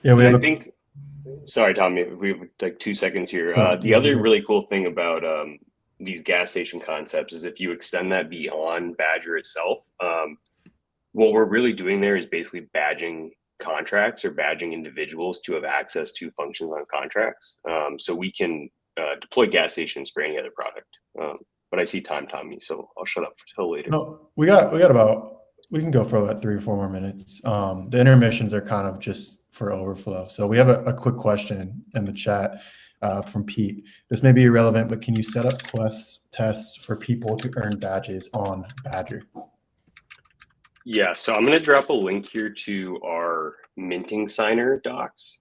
S2: Yeah,
S5: Sorry, Tommy, we have like 2 seconds here. The other really cool thing about these gas station concepts is if you extend that beyond Badger itself, what we're really doing there is basically badging contracts or badging individuals to have access to functions on contracts. So we can deploy gas stations for any other product. But I see time, Tommy, so I'll shut up until later.
S2: No, we got about We can go for about 3 or 4 more minutes. The intermissions are kind of just for overflow. So we have a quick question in the chat from Pete. This may be irrelevant, but can you set up quest tests for people to earn badges on Badger?
S5: Yeah, so I'm going to drop a link here to our minting signer docs.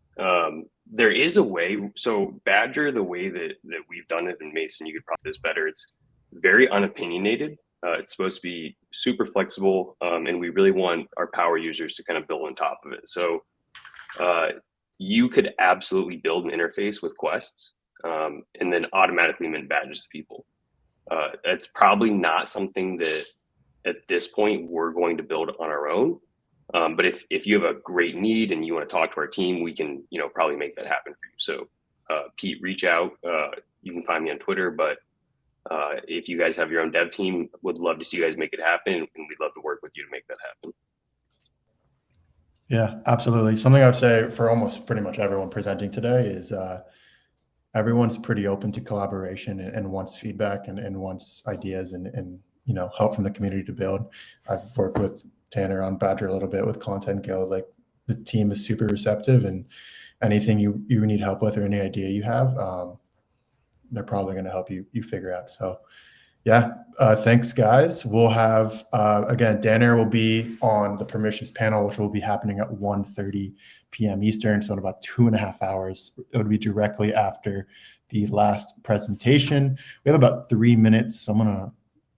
S5: There is a way. So Badger, the way that we've done it, and Mason, you could probably do this better. It's very unopinionated. It's supposed to be super flexible, and we really want our power users to kind of build on top of it. So you could absolutely build an interface with quests and then automatically mint badges to people. It's probably not something that at this point we're going to build on our own. But if you have a great need and you want to talk to our team, we can, probably make that happen for you. So Pete, reach out. You can find me on Twitter, but if you guys have your own dev team, would love to see you guys make it happen, and we'd love to work with you to make that happen.
S2: Yeah, absolutely. Something I would say for almost pretty much everyone presenting today is everyone's pretty open to collaboration and wants feedback and wants ideas and help from the community to build. I've worked with Tanner on Badger a little bit with Content Guild. Like, the team is super receptive, and anything you need help with or any idea you have, they're probably going to help you figure out. So yeah, thanks guys. We'll have, again, Tanner will be on the permissions panel, which will be happening at 1:30 p.m. Eastern. So in about 2.5 hours, it would be directly after the last presentation. We have about 3 minutes. So I'm going to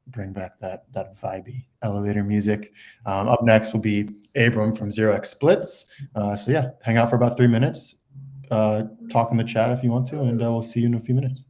S2: bring back that vibey elevator music. Up next will be Abram from 0x Splits. So yeah, hang out for about 3 minutes. Talk in the chat if you want to, and we'll see you in a few minutes.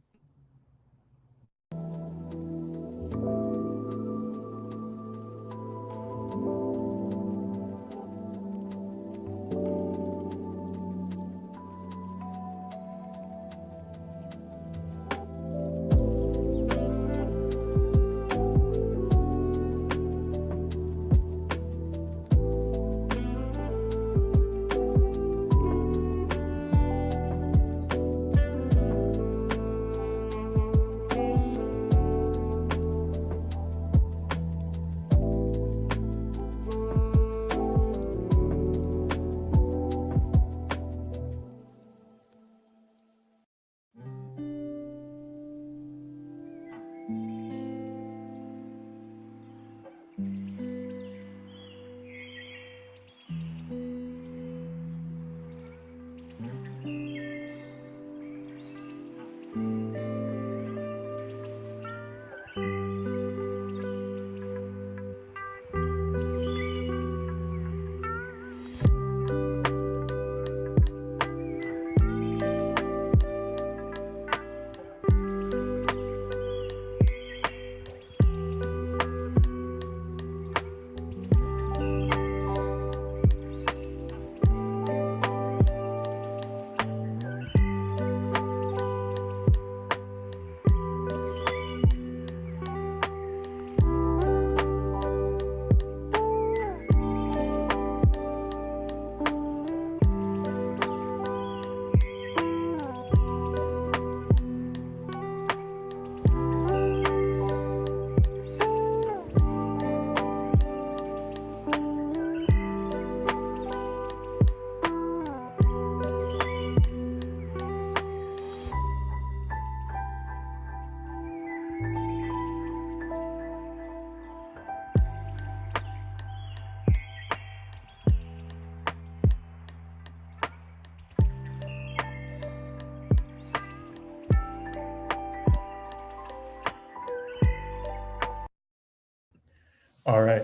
S2: All right,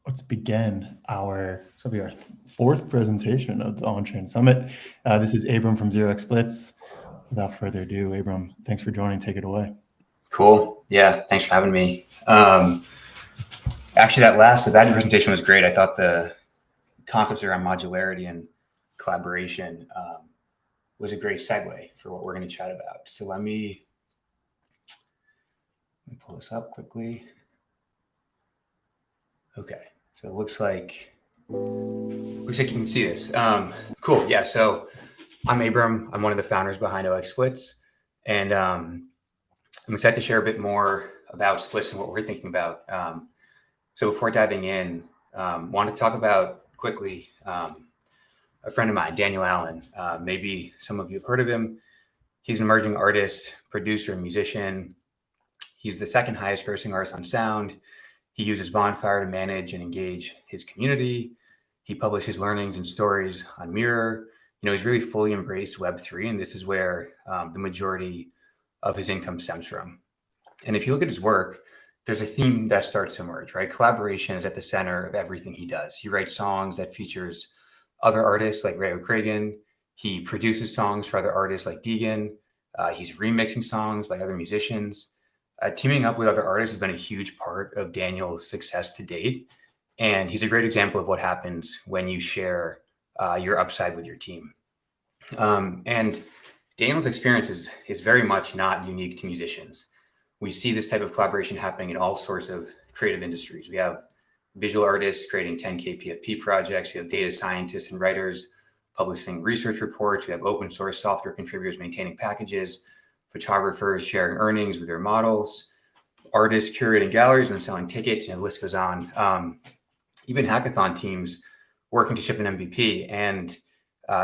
S2: let's begin this will be our fourth presentation of the On-Chain Summit. This is Abram from 0x Splits. Without further ado, Abram, thanks for joining. Take it away.
S6: Cool. Yeah, thanks for having me. Actually, the Badger presentation was great. I thought the concepts around modularity and collaboration was a great segue for what we're going to chat about. So let me pull this up quickly. Okay, so it looks like you can see this. Cool. Yeah. So I'm Abram. I'm one of the founders behind 0x Splits, and I'm excited to share a bit more about Splits and what we're thinking about. So before diving in, Want to talk about quickly a friend of mine, Daniel Allen. Maybe some of you have heard of him. He's an emerging artist, producer, and musician. He's the second highest grossing artist on Sound. He uses Bonfire to manage and engage his community. He publishes learnings and stories on Mirror. He's really fully embraced Web3, and this is where the majority of his income stems from. And if you look at his work, there's a theme that starts to emerge, right? Collaboration is at the center of everything he does. He writes songs that features other artists like Ray O'Cragen. He produces songs for other artists like Deegan. He's remixing songs by other musicians. Teaming up with other artists has been a huge part of Daniel's success to date. And he's a great example of what happens when you share your upside with your team. And Daniel's experience is very much not unique to musicians. We see this type of collaboration happening in all sorts of creative industries. We have visual artists creating 10K PFP projects. We have data scientists and writers publishing research reports. We have open source software contributors maintaining packages, photographers sharing earnings with their models, artists curating galleries and selling tickets, and the list goes on. Even hackathon teams working to ship an MVP. And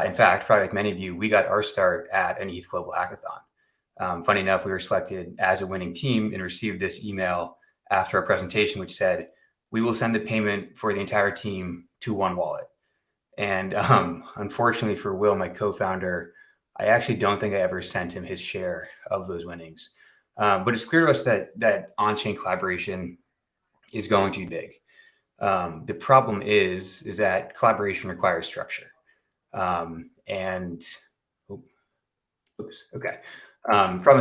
S6: in fact, probably like many of you, we got our start at an ETH Global Hackathon. Funny enough, we were selected as a winning team and received this email after our presentation, which said, "We will send the payment for the entire team to one wallet." And unfortunately for Will, my co-founder, I actually don't think I ever sent him his share of those winnings. But it's clear to us that on-chain collaboration is going to be big. The problem is that collaboration requires structure. Problem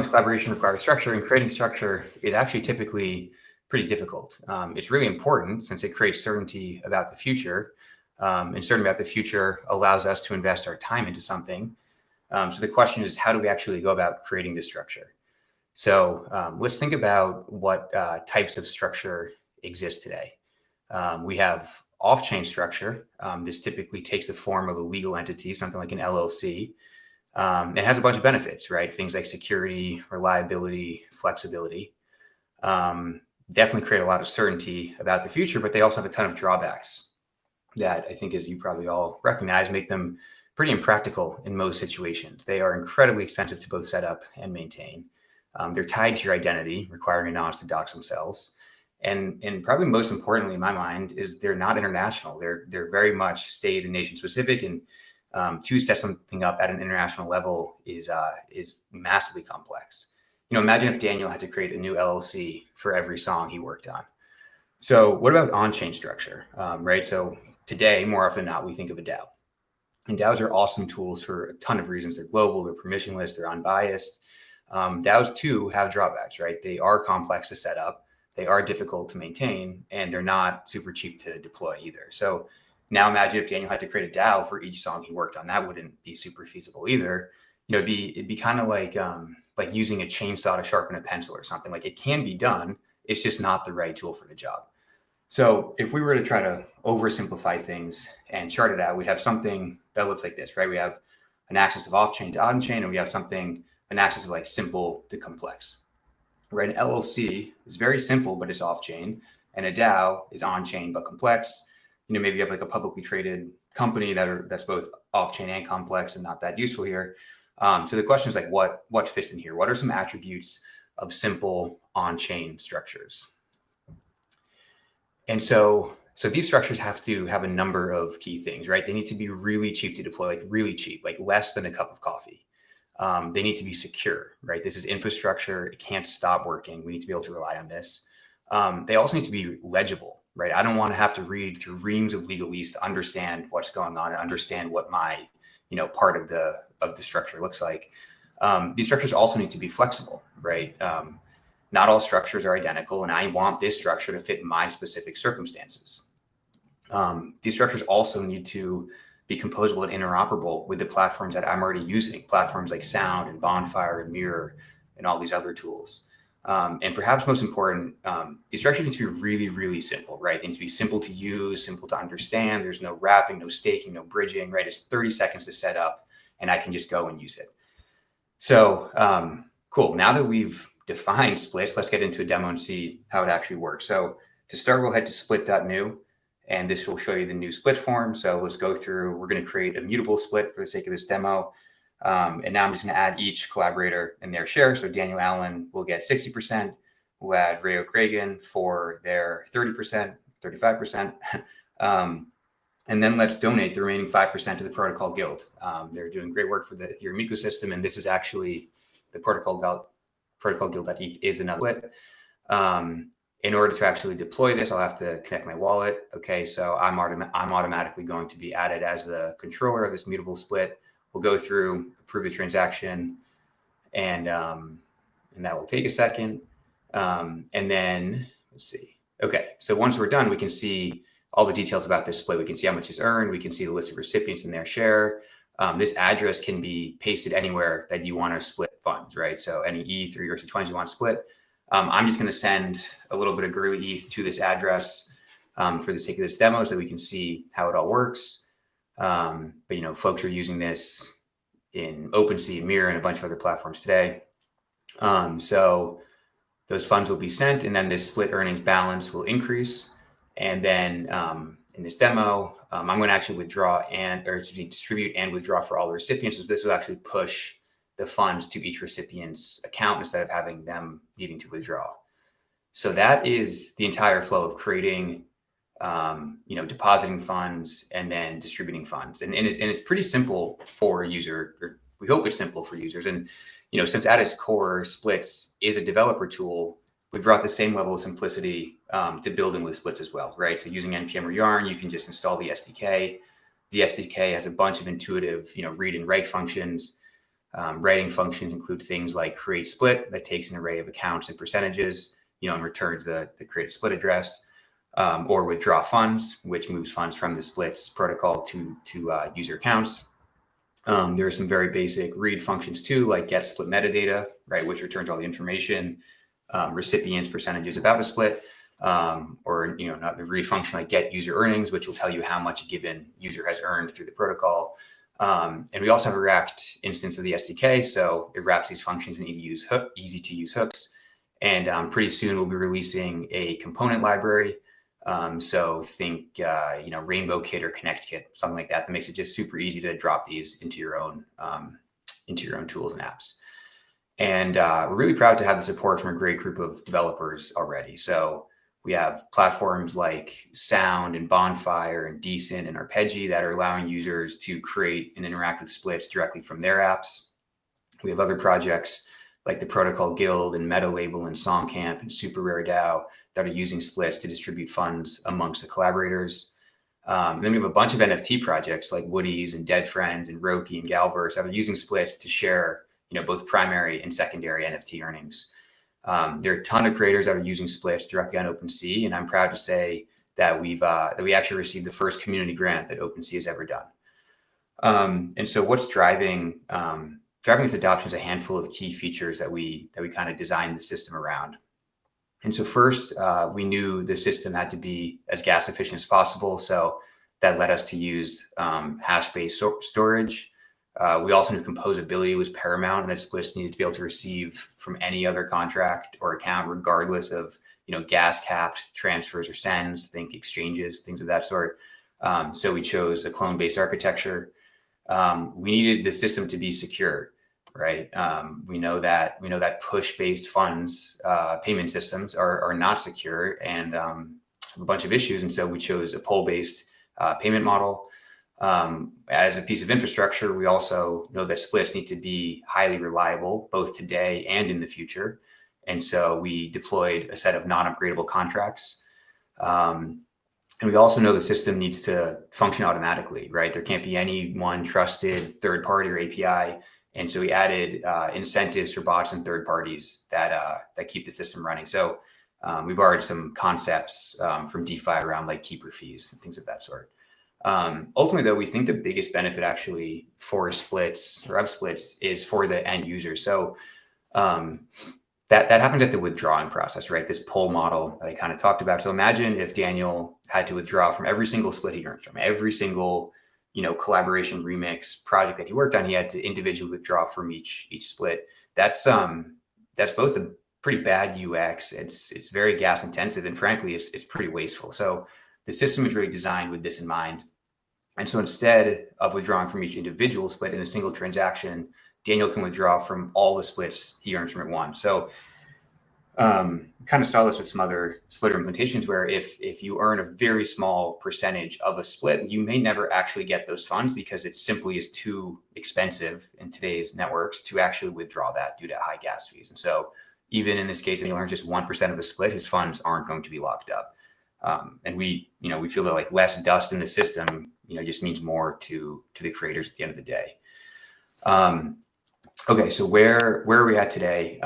S6: is collaboration requires structure, and creating structure is actually typically pretty difficult. It's really important since it creates certainty about the future, and certainty about the future allows us to invest our time into something. So the question is, how do we actually go about creating this structure? So let's think about what types of structure exist today. We have off-chain structure. This typically takes the form of a legal entity, something like an LLC. It has a bunch of benefits, right? Things like security, reliability, flexibility. Definitely create a lot of certainty about the future, but they also have a ton of drawbacks that I think, as you probably all recognize, make them pretty impractical in most situations. They are incredibly expensive to both set up and maintain. They're tied to your identity, requiring anons to dox themselves. And probably most importantly, in my mind, is they're not international. They're very much state and nation specific, and to set something up at an international level is massively complex. Imagine if Daniel had to create a new LLC for every song he worked on. So what about on-chain structure, right? So today, more often than not, we think of a DAO. And DAOs are awesome tools for a ton of reasons. They're global, they're permissionless, they're unbiased. DAOs too have drawbacks, right? They are complex to set up, they are difficult to maintain, and they're not super cheap to deploy either. So now imagine if Daniel had to create a DAO for each song he worked on. That wouldn't be super feasible either. It'd be kind of like using a chainsaw to sharpen a pencil or something. Like, it can be done, it's just not the right tool for the job. So if we were to try to oversimplify things and chart it out, we'd have something that looks like this, right? We have an axis of off-chain to on-chain, and we have an axis of like simple to complex, right? An LLC is very simple, but it's off-chain, and a DAO is on-chain but complex. Maybe you have like a publicly traded company that's both off-chain and complex and not that useful here. So the question is like, what fits in here? What are some attributes of simple on-chain structures? And so these structures have to have a number of key things, right? They need to be really cheap to deploy, like really cheap, like less than a cup of coffee. They need to be secure, right? This is infrastructure. It can't stop working. We need to be able to rely on this. They also need to be legible, right? I don't want to have to read through reams of legalese to understand what's going on and understand what my, part of the structure looks like. These structures also need to be flexible, right? Not all structures are identical, and I want this structure to fit my specific circumstances. These structures also need to be composable and interoperable with the platforms that I'm already using, platforms like Sound and Bonfire and Mirror and all these other tools. And perhaps most important, these structures need to be really, really simple, right? They need to be simple to use, simple to understand. There's no wrapping, no staking, no bridging, right? It's 30 seconds to set up, and I can just go and use it. So cool. Now that we've defined splits, let's get into a demo and see how it actually works. So to start, we'll head to split.new, and this will show you the new split form. So let's go through, we're going to create a mutable split for the sake of this demo. And now I'm just going to add each collaborator in their share. So Daniel Allen will get 60%. We'll add Ray O'Cragen for their 30%, 35%. And then let's donate the remaining 5% to the Protocol Guild. They're doing great work for the Ethereum ecosystem. And this is actually the Protocol Guild.eth is another split. In order to actually deploy this, I'll have to connect my wallet. Okay, so I'm automatically going to be added as the controller of this mutable split. We'll go through, approve the transaction, and that will take a second. And then let's see. Okay, so once we're done, we can see all the details about this split. We can see how much is earned. We can see the list of recipients and their share. This address can be pasted anywhere that you want to split funds, right? So any ETH or ERC20s you want to split. I'm just going to send a little bit of Gurley ETH to this address for the sake of this demo so that we can see how it all works. But, you know, folks are using this in OpenSea, Mirror, and a bunch of other platforms today. So those funds will be sent, and then this split earnings balance will increase. And then in this demo, I'm going to actually distribute and withdraw for all the recipients. So this will actually push the funds to each recipient's account instead of having them needing to withdraw. So that is the entire flow of creating, depositing funds and then distributing funds. And it's pretty simple for a user, or we hope it's simple for users. And, you know, since at its core, Splits is a developer tool, we brought the same level of simplicity to building with Splits as well, right? So using NPM or Yarn, you can just install the SDK. The SDK has a bunch of intuitive, read and write functions. Writing functions include things like create split that takes an array of accounts and percentages, and returns the create split address, or withdraw funds, which moves funds from the splits protocol to user accounts. There are some very basic read functions too, like get split metadata, right, which returns all the information, recipients, percentages about a split, or not the read function like get user earnings, which will tell you how much a given user has earned through the protocol. And we also have a React instance of the SDK, so it wraps these functions in easy to use hooks. And pretty soon we'll be releasing a component library. So think Rainbow Kit or Connect Kit, something like that makes it just super easy to drop these into your own tools and apps. And we're really proud to have the support from a great group of developers already. So we have platforms like Sound and Bonfire and Decent and Arpeggi that are allowing users to create and interact with splits directly from their apps. We have other projects like the Protocol Guild and Meta Label and Songcamp and Super Rare DAO that are using splits to distribute funds amongst the collaborators. And then we have a bunch of NFT projects like Woody's and Dead Friends and Roki and Galverse that are using splits to share, both primary and secondary NFT earnings. There are a ton of creators that are using splits directly on OpenSea, and I'm proud to say that we actually received the first community grant that OpenSea has ever done. And so what's driving this adoption is a handful of key features that we kind of designed the system around. And so first, we knew the system had to be as gas efficient as possible, so that led us to use hash-based storage. We also knew composability was paramount, and that splits needed to be able to receive from any other contract or account, regardless of gas capped transfers or sends, think exchanges, things of that sort. So we chose a clone-based architecture. We needed the system to be secure, right? We know that push-based funds payment systems are not secure and have a bunch of issues, and so we chose a poll-based payment model. As a piece of infrastructure, we also know that splits need to be highly reliable, both today and in the future. And so we deployed a set of non-upgradable contracts. And we also know the system needs to function automatically, right? There can't be any one trusted third party or API. And so we added incentives for bots and third parties that keep the system running. So we borrowed some concepts from DeFi around like keeper fees and things of that sort. Ultimately, though, we think the biggest benefit actually for splits or of splits is for the end user. So that happens at the withdrawing process, right? This poll model that I kind of talked about. So imagine if Daniel had to withdraw from every single split he earns, from every single collaboration remix project that he worked on. He had to individually withdraw from each split. That's both a pretty bad UX. It's very gas intensive, and frankly, it's pretty wasteful. So the system is really designed with this in mind. And so instead of withdrawing from each individual split in a single transaction, Daniel can withdraw from all the splits he earns from it once. So kind of saw this with some other splitter implementations where if you earn a very small percentage of a split, you may never actually get those funds because it simply is too expensive in today's networks to actually withdraw that due to high gas fees. And so even in this case, if he earns just 1% of the split, his funds aren't going to be locked up. And we feel that like less dust in the system, just means more to the creators at the end of the day. Okay, so where are we at today?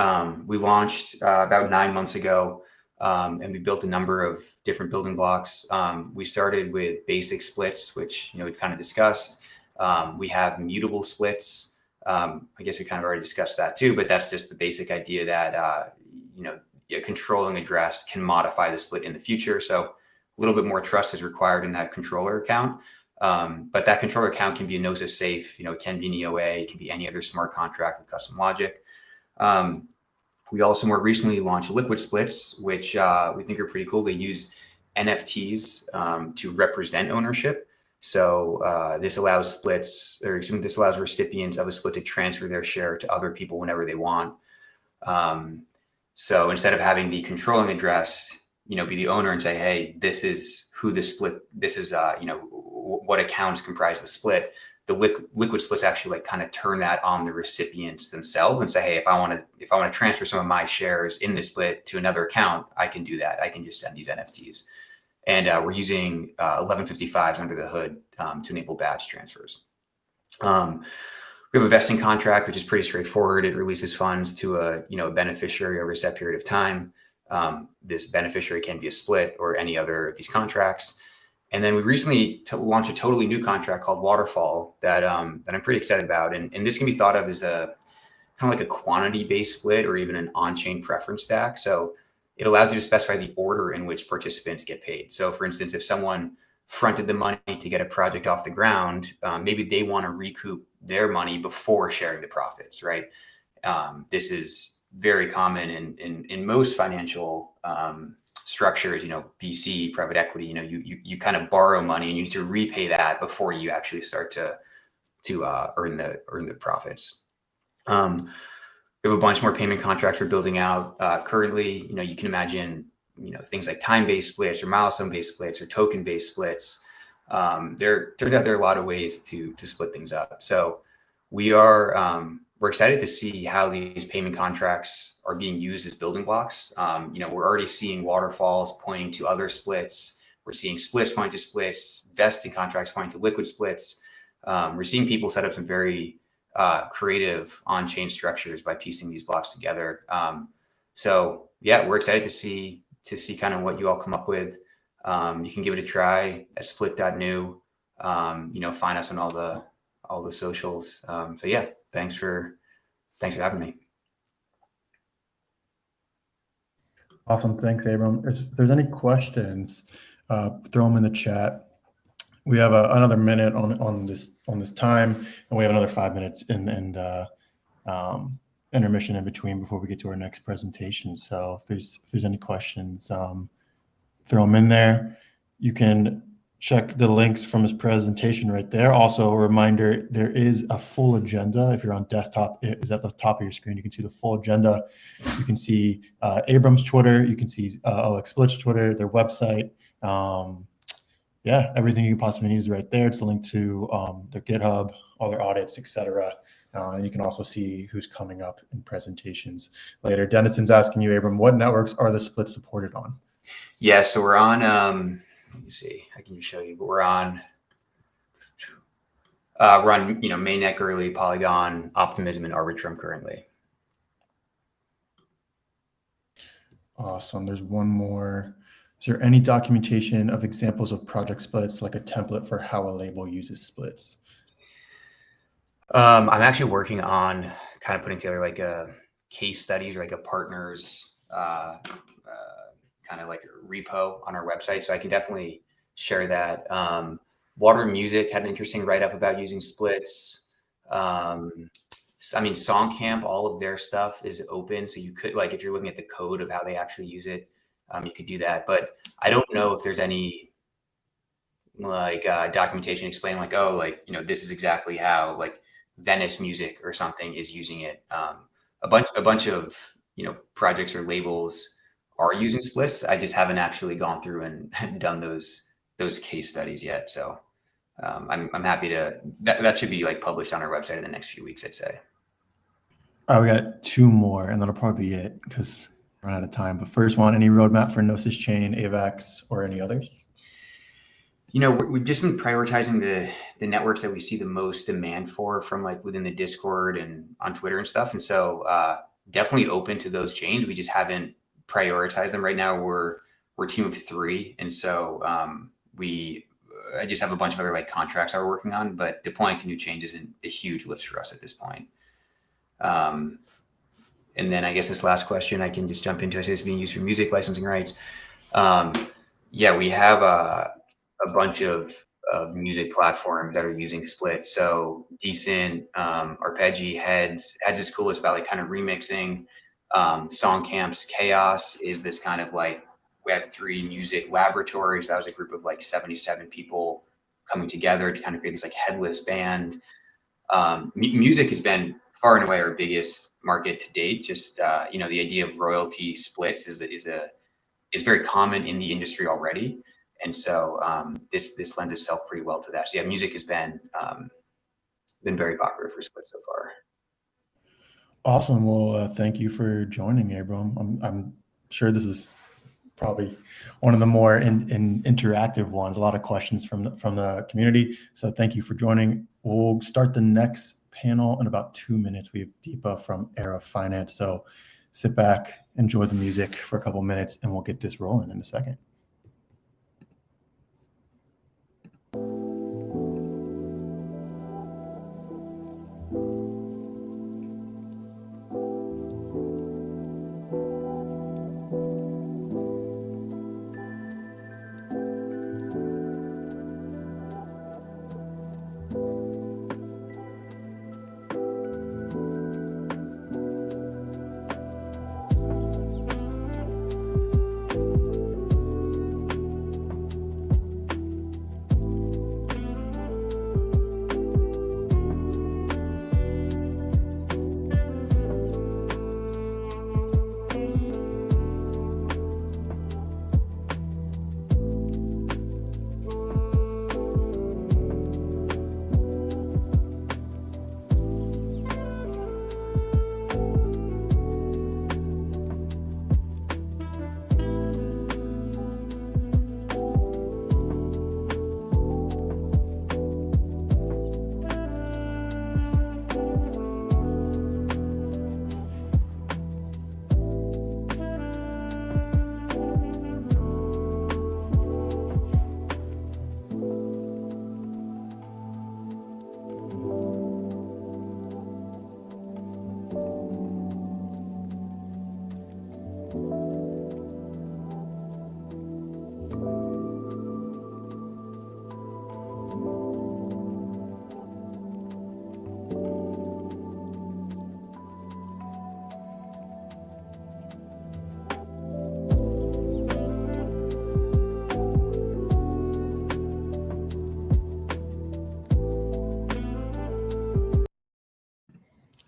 S6: We launched about 9 months ago, and we built a number of different building blocks. We started with basic splits, which we've kind of discussed. We have mutable splits. I guess we kind of already discussed that too, but that's just the basic idea that a controlling address can modify the split in the future. So a little bit more trust is required in that controller account. But that controller account can be a Gnosis safe, it can be an EOA, it can be any other smart contract with custom logic. We also more recently launched liquid splits, which we think are pretty cool. They use NFTs to represent ownership. So this allows this allows recipients of a split to transfer their share to other people whenever they want. So instead of having the controlling address, be the owner and say, hey, this is who the split, this is, what accounts comprise the split, the liquid splits actually kind of turn that on the recipients themselves and say, hey, if I want to transfer some of my shares in this split to another account, I can do that. I can just send these NFTs. And we're using 1155s under the hood to enable batch transfers. We have a vesting contract, which is pretty straightforward. It releases funds to a beneficiary over a set period of time. This beneficiary can be a split or any other of these contracts. And then we recently launched a totally new contract called Waterfall that I'm pretty excited about. And this can be thought of as a kind of like a quantity-based split or even an on-chain preference stack. So it allows you to specify the order in which participants get paid. So for instance, if someone fronted the money to get a project off the ground, maybe they want to recoup their money before sharing the profits, right? This is very common in most financial structures, VC, private equity, you kind of borrow money and you need to repay that before you actually start to earn the profits. We have a bunch more payment contracts we're building out currently. You can imagine, things like time-based splits or milestone-based splits or token-based splits. There turns out there are a lot of ways to split things up. So we're excited to see how these payment contracts are being used as building blocks. We're already seeing waterfalls pointing to other splits. We're seeing splits pointing to splits, vesting contracts pointing to liquid splits. We're seeing people set up some very creative on-chain structures by piecing these blocks together. So yeah, we're excited to see kind of what you all come up with. You can give it a try at split.new. Find us on all the socials. So yeah, thanks for having me.
S2: Awesome. Thanks, Abram. If there's any questions, throw them in the chat. We have another minute on this time, and we have another 5 minutes in the intermission in between before we get to our next presentation. So if there's any questions, throw them in there. You can check the links from his presentation right there. Also, a reminder, there is a full agenda. If you're on desktop, it is at the top of your screen. You can see the full agenda. You can see Abram's Twitter. You can see OX Split's Twitter, their website. Everything you possibly need is right there. It's a link to their GitHub, all their audits, etc. And you can also see who's coming up in presentations later. Denison's asking you, Abram, what networks are the splits supported on?
S6: Yeah, so we're on, let me see, I can show you, but we're on mainnet, early, Polygon, Optimism, and Arbitrum currently.
S2: Awesome. There's one more. Is there any documentation of examples of project splits, like a template for how a label uses splits?
S6: I'm actually working on kind of putting together like a case studies or like a partner's kind of like a repo on our website. So I can definitely share that. Water Music had an interesting write-up about using splits. Songcamp, all of their stuff is open. So you could, like, if you're looking at the code of how they actually use it, you could do that. But I don't know if there's any like documentation explaining like, oh, like, you know, this is exactly how like Venice Music or something is using it. A bunch of, you know, projects or labels are using splits. I just haven't actually gone through and done those case studies yet. So I'm happy to, that should be like published on our website in the next few weeks, I'd say.
S2: We got two more, and that'll probably be it because we're out of time. But first one, any roadmap for Gnosis Chain, AVAX, or any others?
S6: You know, we've just been prioritizing the networks that we see the most demand for from like within the Discord and on Twitter and stuff. And so definitely open to those chains. We just haven't prioritized them right now. We're a team of 3. And so I just have a bunch of other like contracts that we're working on, but deploying to new chains isn't a huge lift for us at this point. And then I guess this last question I can just jump into. I say it's being used for music licensing rights. Yeah, we have a bunch of music platforms that are using Split. So Decent, Arpeggi, Heads is cool. It's about like kind of remixing. Song Camps, Chaos is this kind of like Web3 music laboratories. That was a group of like 77 people coming together to kind of create this like headless band. Music has been far and away our biggest market to date. Just you know, the idea of royalty splits is very common in the industry already, and so this lends itself pretty well to that. So yeah, music has been very popular for split so far.
S2: Awesome. Well, thank you for joining, Abram. I'm sure this is probably one of the more interactive ones. A lot of questions from the community. So thank you for joining. We'll start the next panel in about 2 minutes. We have Deepa from Aera Finance. So sit back, enjoy the music for a couple minutes, and we'll get this rolling in a second.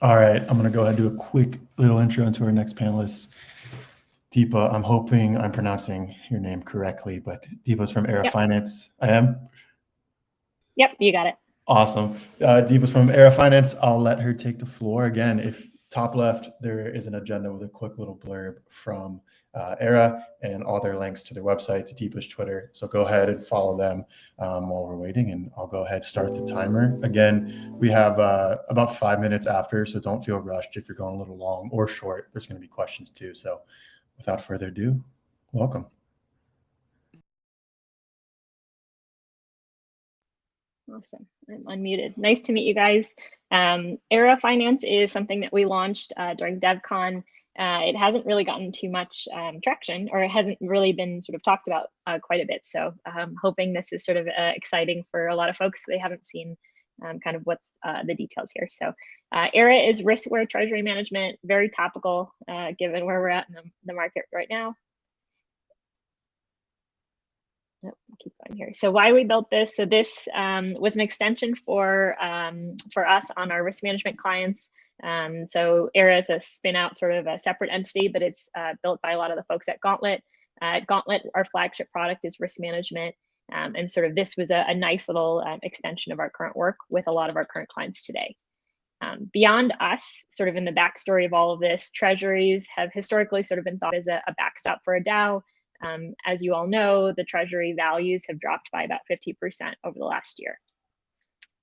S2: All right, I'm going to go ahead and do a quick little intro into our next panelist. Deepa, I'm hoping I'm pronouncing your name correctly, but Deepa's from Aera Finance. I am?
S7: Yep, you got it.
S2: Awesome. Deepa's from Aera Finance. I'll let her take the floor. Again, if top left, there is an agenda with a quick little blurb from Aera and all their links to their website, to Deepa's Twitter. So go ahead and follow them while we're waiting, and I'll go ahead and start the timer. Again, we have about 5 minutes after, so don't feel rushed if you're going a little long or short. There's going to be questions too. So without further ado, welcome.
S7: Awesome. I'm unmuted. Nice to meet you guys. Aera Finance is something that we launched during DevCon. It hasn't really gotten too much traction, or it hasn't really been sort of talked about quite a bit. So I'm hoping this is sort of exciting for a lot of folks. They haven't seen kind of what's the details here. So Aera is risk-aware treasury management, very topical given where we're at in the market right now. keep going here. So why we built this? So this was an extension for us on our risk management clients. So Aera is a spin out, sort of a separate entity, but it's built by a lot of the folks at Gauntlet. Gauntlet, our flagship product is risk management. And sort of this was a nice little extension of our current work with a lot of our current clients today. Beyond us, sort of in the backstory of all of this, treasuries have historically sort of been thought as a backstop for a DAO. As you all know, the treasury values have dropped by about 50% over the last year.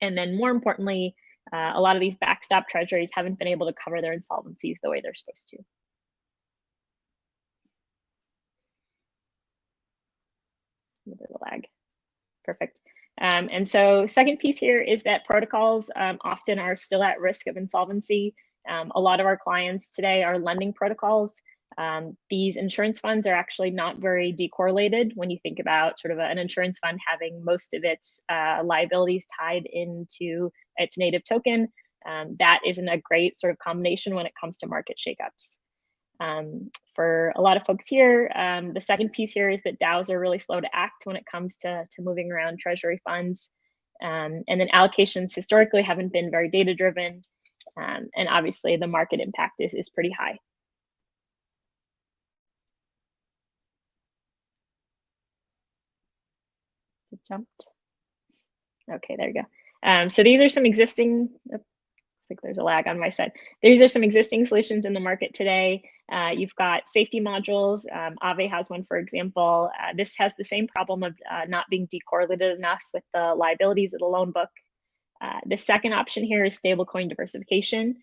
S7: And then more importantly, a lot of these backstop treasuries haven't been able to cover their insolvencies the way they're supposed to. A bit of lag. Perfect. And so second piece here is that protocols often are still at risk of insolvency. A lot of our clients today are lending protocols. These insurance funds are actually not very decorrelated when you think about sort of an insurance fund having most of its liabilities tied into its native token. That isn't a great sort of combination when it comes to market shakeups. For a lot of folks here, the second piece here is that DAOs are really slow to act when it comes to moving around treasury funds. And then allocations historically haven't been very data driven. And obviously the market impact is pretty high. It jumped. Okay, there you go. So these are some existing, looks like there's a lag on my side. These are some existing solutions in the market today. You've got safety modules. Aave has one, for example. This has the same problem of not being decorrelated enough with the liabilities of the loan book. The second option here is stablecoin diversification.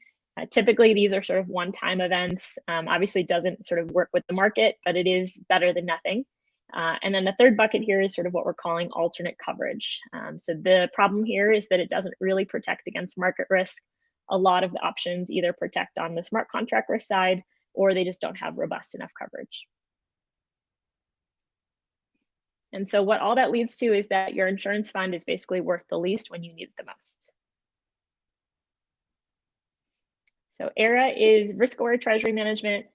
S7: Typically, these are sort of one-time events. Obviously, doesn't sort of work with the market, but it is better than nothing. And then the third bucket here is sort of what we're calling alternate coverage. So the problem here is that it doesn't really protect against market risk. A lot of the options either protect on the smart contract risk side, or they just don't have robust enough coverage. And so what all that leads to is that your insurance fund is basically worth the least when you need it the most. So Aera is risk-aware treasury management.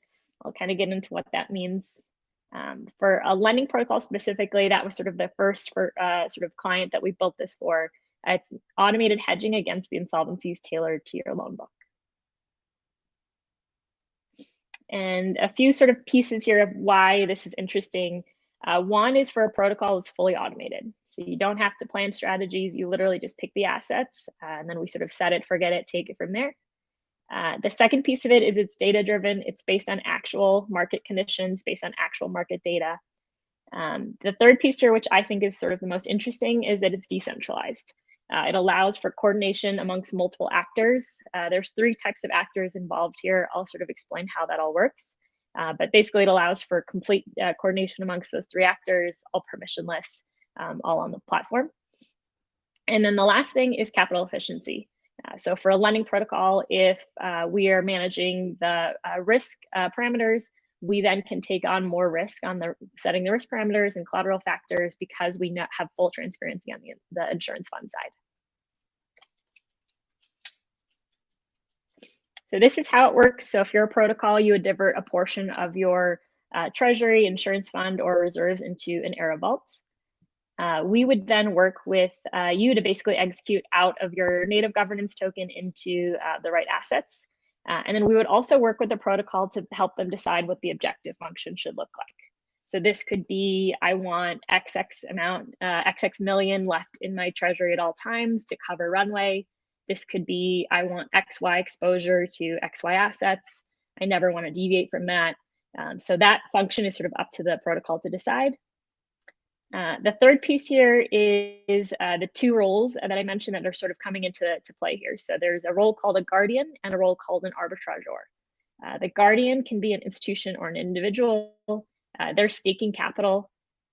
S7: I'll kind of get into what that means. For a lending protocol specifically, that was sort of the first sort of client that we built this for. It's automated hedging against the insolvencies tailored to your loan book. And a few sort of pieces here of why this is interesting. One is for a protocol that's fully automated. So you don't have to plan strategies. You literally just pick the assets and then we sort of set it, forget it, take it from there. The second piece of it is it's data driven. It's based on actual market conditions, based on actual market data. The third piece here, which I think is sort of the most interesting, is that it's decentralized. It allows for coordination amongst multiple actors. There's 3 types of actors involved here. I'll sort of explain how that all works. But basically it allows for complete coordination amongst those 3 actors, all permissionless, all on the platform. And then the last thing is capital efficiency. So for a lending protocol, if we are managing the risk parameters, we then can take on more risk on the setting the risk parameters and collateral factors because we have full transparency on the insurance fund side. So this is how it works. So if you're a protocol, you would divert a portion of your treasury, insurance fund, or reserves into an Aera vault. We would then work with you to basically execute out of your native governance token into the right assets. And then we would also work with the protocol to help them decide what the objective function should look like. So this could be, I want XX amount, XX million left in my treasury at all times to cover runway. This could be, I want XY exposure to XY assets. I never want to deviate from that. So that function is sort of up to the protocol to decide. The third piece here is the 2 roles that I mentioned that are sort of coming into play here. So there's a role called a guardian and a role called an arbitrageur. The guardian can be an institution or an individual. They're staking capital.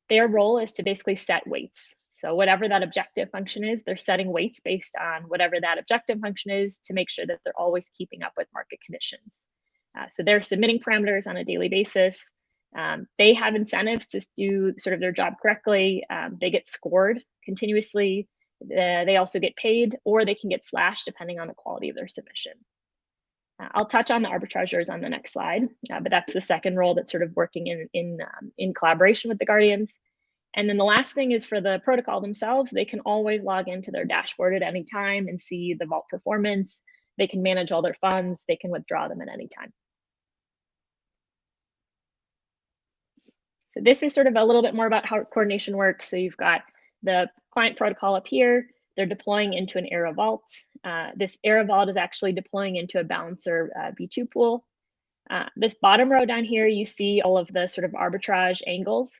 S7: Their role is to basically set weights. So whatever that objective function is, they're setting weights based on whatever that objective function is to make sure that they're always keeping up with market conditions. So they're submitting parameters on a daily basis. They have incentives to do sort of their job correctly. They get scored continuously. They also get paid, or they can get slashed depending on the quality of their submission. I'll touch on the arbitrageurs on the next slide, but that's the second role that's sort of working in collaboration with the guardians. And then the last thing is for the protocol themselves, they can always log into their dashboard at any time and see the vault performance. They can manage all their funds. They can withdraw them at any time. So this is sort of a little bit more about how coordination works. So you've got the client protocol up here. They're deploying into an Aera vault. This Aera vault is actually deploying into a balancer V2 pool. This bottom row down here, you see all of the sort of arbitrage angles.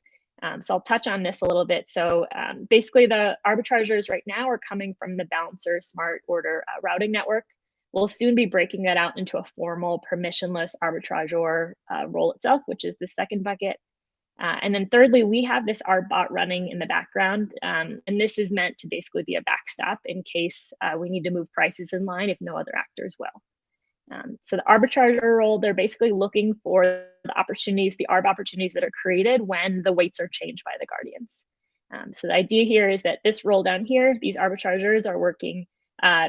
S7: So I'll touch on this a little bit. So basically the arbitrageurs right now are coming from the balancer smart order routing network. We'll soon be breaking that out into a formal permissionless arbitrageur role itself, which is the second bucket. And then thirdly, we have this Arbot running in the background. And this is meant to basically be a backstop in case we need to move prices in line if no other actors will. So the arbitrageur role, they're basically looking for the opportunities, the ARB opportunities that are created when the weights are changed by the guardians. So the idea here is that this role down here, these arbitrageurs are working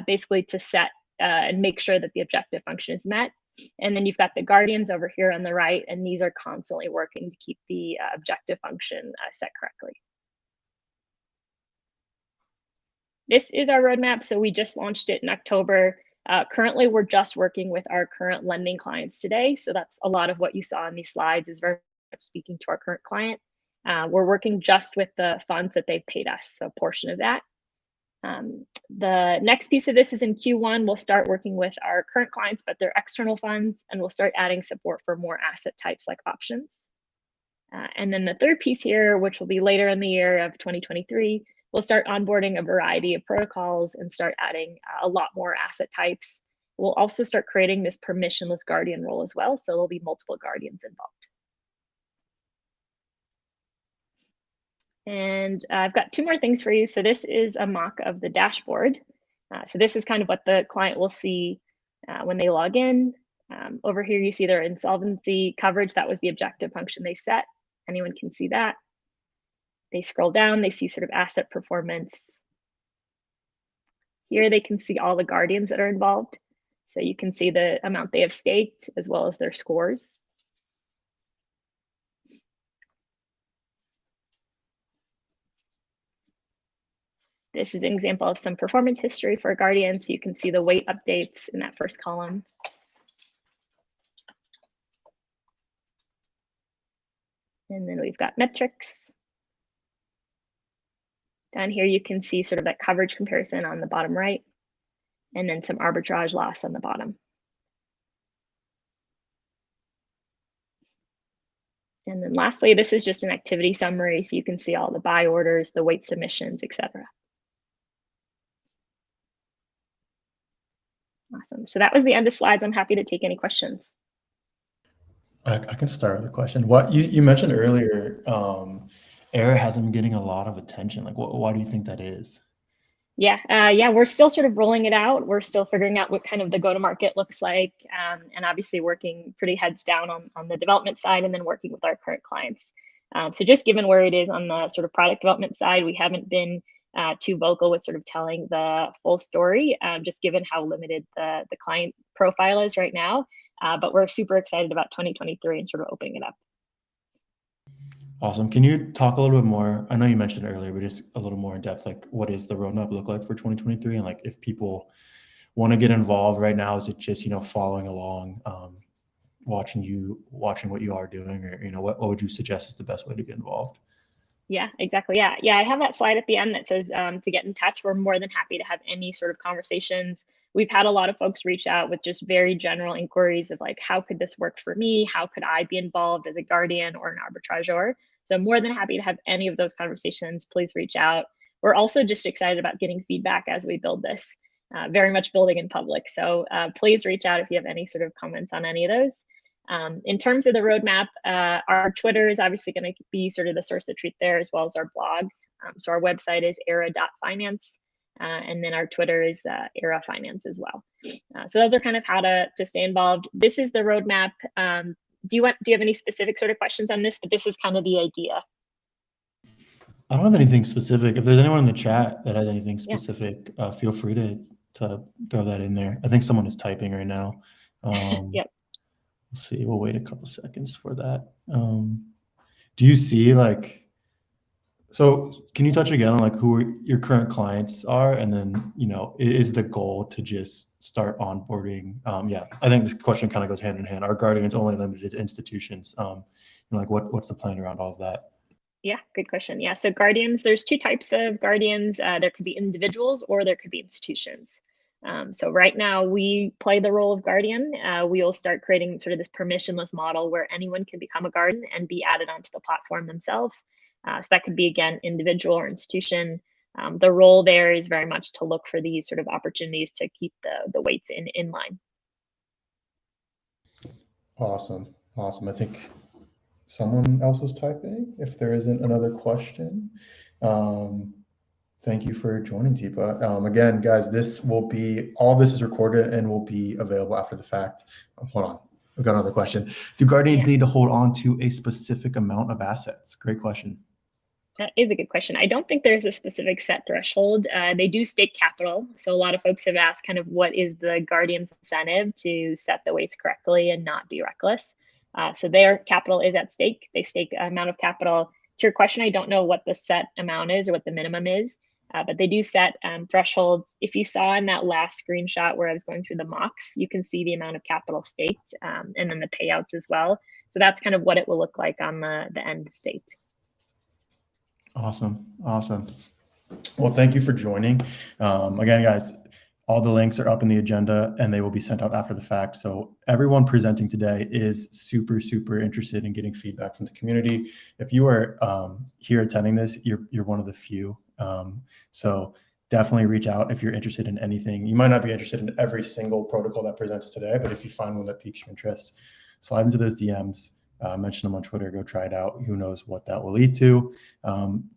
S7: basically to set and make sure that the objective function is met. And then you've got the guardians over here on the right, and these are constantly working to keep the objective function set correctly. This is our roadmap. So we just launched it in October. Currently, we're just working with our current lending clients today. So that's a lot of what you saw on these slides is very much speaking to our current client. We're working just with the funds that they've paid us, so a portion of that. The next piece of this is in Q1, we'll start working with our current clients, but they're external funds, and we'll start adding support for more asset types like options. And then the third piece here, which will be later in the year of 2023, we'll start onboarding a variety of protocols and start adding a lot more asset types. We'll also start creating this permissionless guardian role as well, so there'll be multiple guardians involved. And I've got two more things for you. So this is a mock of the dashboard. So this is kind of what the client will see when they log in. Over here, you see their insolvency coverage. That was the objective function they set. Anyone can see that. They scroll down, they see sort of asset performance. Here they can see all the guardians that are involved. So you can see the amount they have staked as well as their scores. This is an example of some performance history for guardians. So you can see the weight updates in that first column. And then we've got metrics. Down here, you can see sort of that coverage comparison on the bottom right, and then some arbitrage loss on the bottom. And then lastly, this is just an activity summary, so you can see all the buy orders, the weight submissions, etc. Awesome. So that was the end of slides. I'm happy to take any questions.
S2: I can start with a question. What you mentioned earlier, Aera hasn't been getting a lot of attention. Like, why do you think that is?
S7: Yeah, we're still sort of rolling it out. We're still figuring out what kind of the go-to-market looks like, and obviously working pretty heads down on the development side, and then working with our current clients. So just given where it is on the sort of product development side, we haven't been too vocal with sort of telling the full story, just given how limited the client profile is right now. But we're super excited about 2023 and sort of opening it up.
S2: Awesome. Can you talk a little bit more? I know you mentioned earlier, but just a little more in depth, like what does the roadmap look like for 2023? And like if people want to get involved right now, is it just, following along, watching what you are doing, or what would you suggest is the best way to get involved?
S7: Yeah, exactly. Yeah. I have that slide at the end that says to get in touch. We're more than happy to have any sort of conversations. We've had a lot of folks reach out with just very general inquiries of like, how could this work for me? How could I be involved as a guardian or an arbitrageur? So I'm more than happy to have any of those conversations. Please reach out. We're also just excited about getting feedback as we build this, very much building in public. So please reach out if you have any sort of comments on any of those. In terms of the roadmap, our Twitter is obviously going to be sort of the source of truth there, as well as our blog. So our website is aera.finance, and then our Twitter is Aera Finance as well. So those are kind of how to stay involved. This is the roadmap. Do you have any specific sort of questions on this? But this is kind of the idea.
S2: I don't have anything specific. If there's anyone in the chat that has anything specific, feel free to throw that in there. I think someone is typing right now.
S7: Yep.
S2: Let's see. We'll wait a couple seconds for that. Do you see like So can you touch again on like who your current clients are, and then is the goal to just start onboarding? Yeah, I think this question kind of goes hand in hand. Are guardians only limited to institutions? Like what's the plan around all of that?
S7: Yeah, good question. Yeah, so guardians, there's two types of guardians. There could be individuals or there could be institutions. So right now we play the role of guardian. We will start creating sort of this permissionless model where anyone can become a guardian and be added onto the platform themselves. So that could be, again, individual or institution. The role there is very much to look for these sort of opportunities to keep the weights in line.
S2: Awesome. I think someone else was typing. If there isn't another question, thank you for joining, Deepa. Again, guys, all this is recorded and will be available after the fact. Hold on, I've got another question. Do guardians need to hold on to a specific amount of assets? Great question.
S7: That is a good question. I don't think there's a specific set threshold. They do stake capital. So a lot of folks have asked kind of what is the guardian's incentive to set the weights correctly and not be reckless. So their capital is at stake. They stake an amount of capital. To your question, I don't know what the set amount is or what the minimum is, but they do set thresholds. If you saw in that last screenshot where I was going through the mocks, you can see the amount of capital staked and then the payouts as well. So that's kind of what it will look like on the end state.
S2: Awesome. Well, thank you for joining. Again, guys, all the links are up in the agenda and they will be sent out after the fact. So everyone presenting today is super interested in getting feedback from the community. If you are here attending this, you're one of the few. So definitely reach out if you're interested in anything. You might not be interested in every single protocol that presents today, but if you find one that piques your interest, slide into those DMs. Mention them on Twitter, go try it out. Who knows what that will lead to.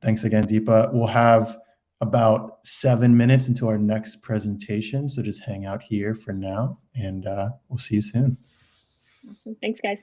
S2: Thanks again, Deepa. We'll have about 7 minutes until our next presentation. So just hang out here for now and we'll see you soon.
S7: Awesome. Thanks, guys.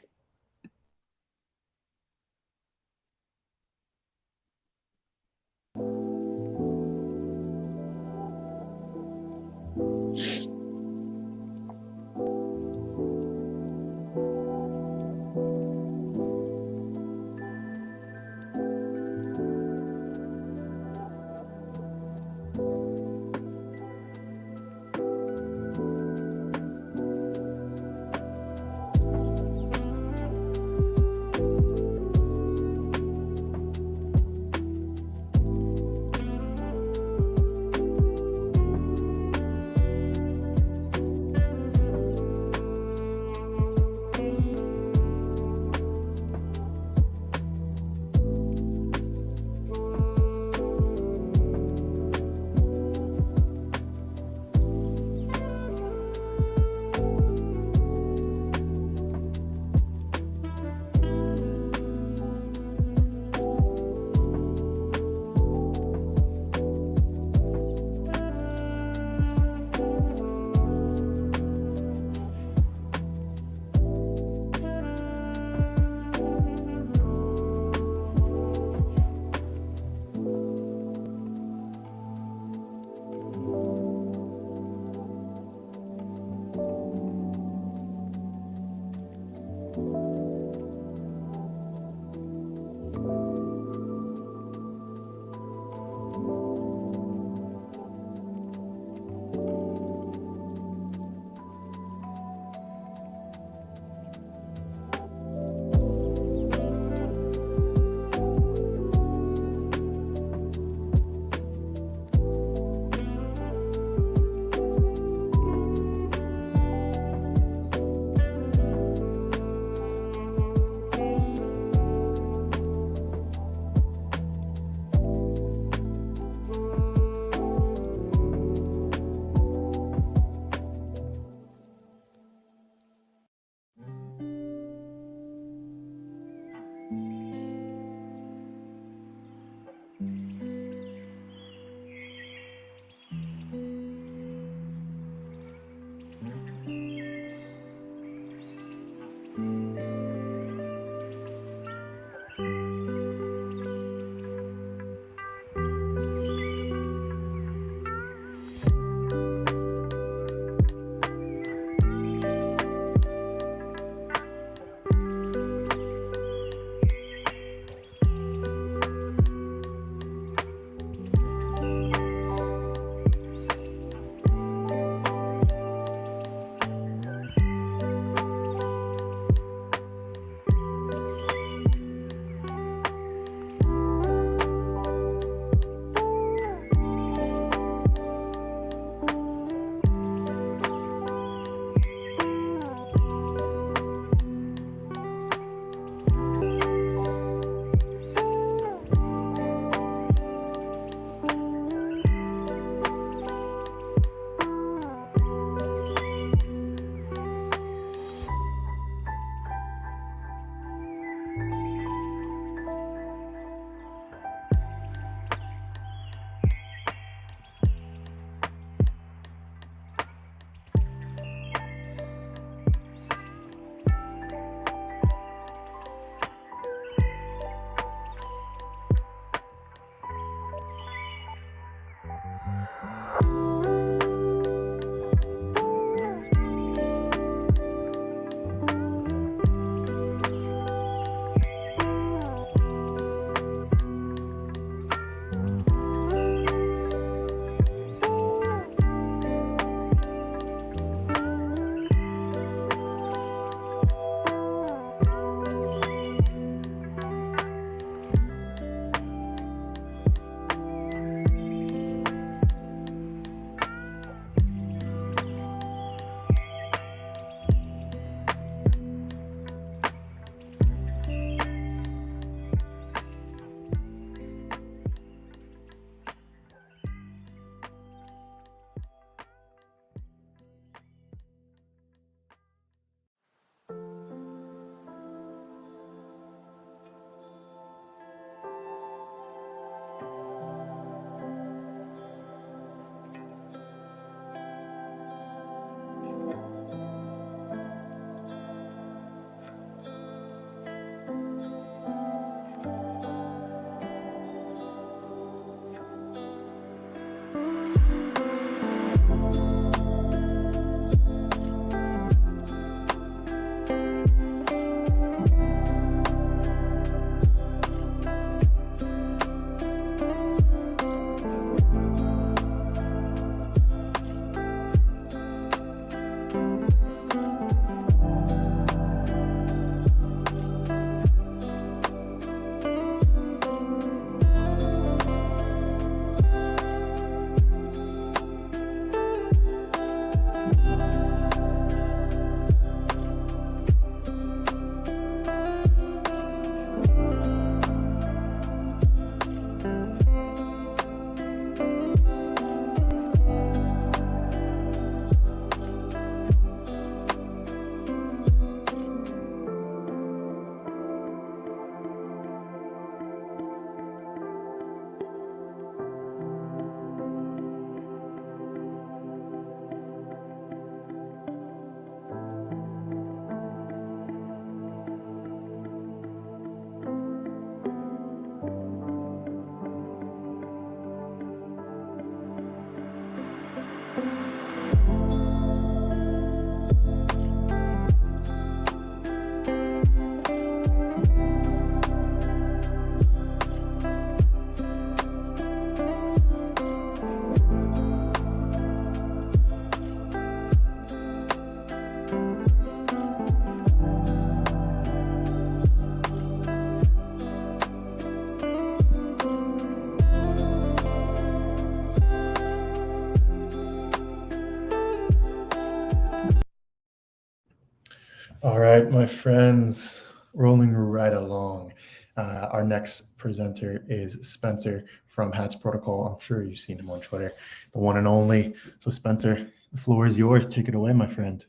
S2: All right, my friends, rolling right along. Our next presenter is Spencer from Hats Protocol. I'm sure you've seen him on Twitter, the one and only. So Spencer, the floor is yours. Take it away, my friend.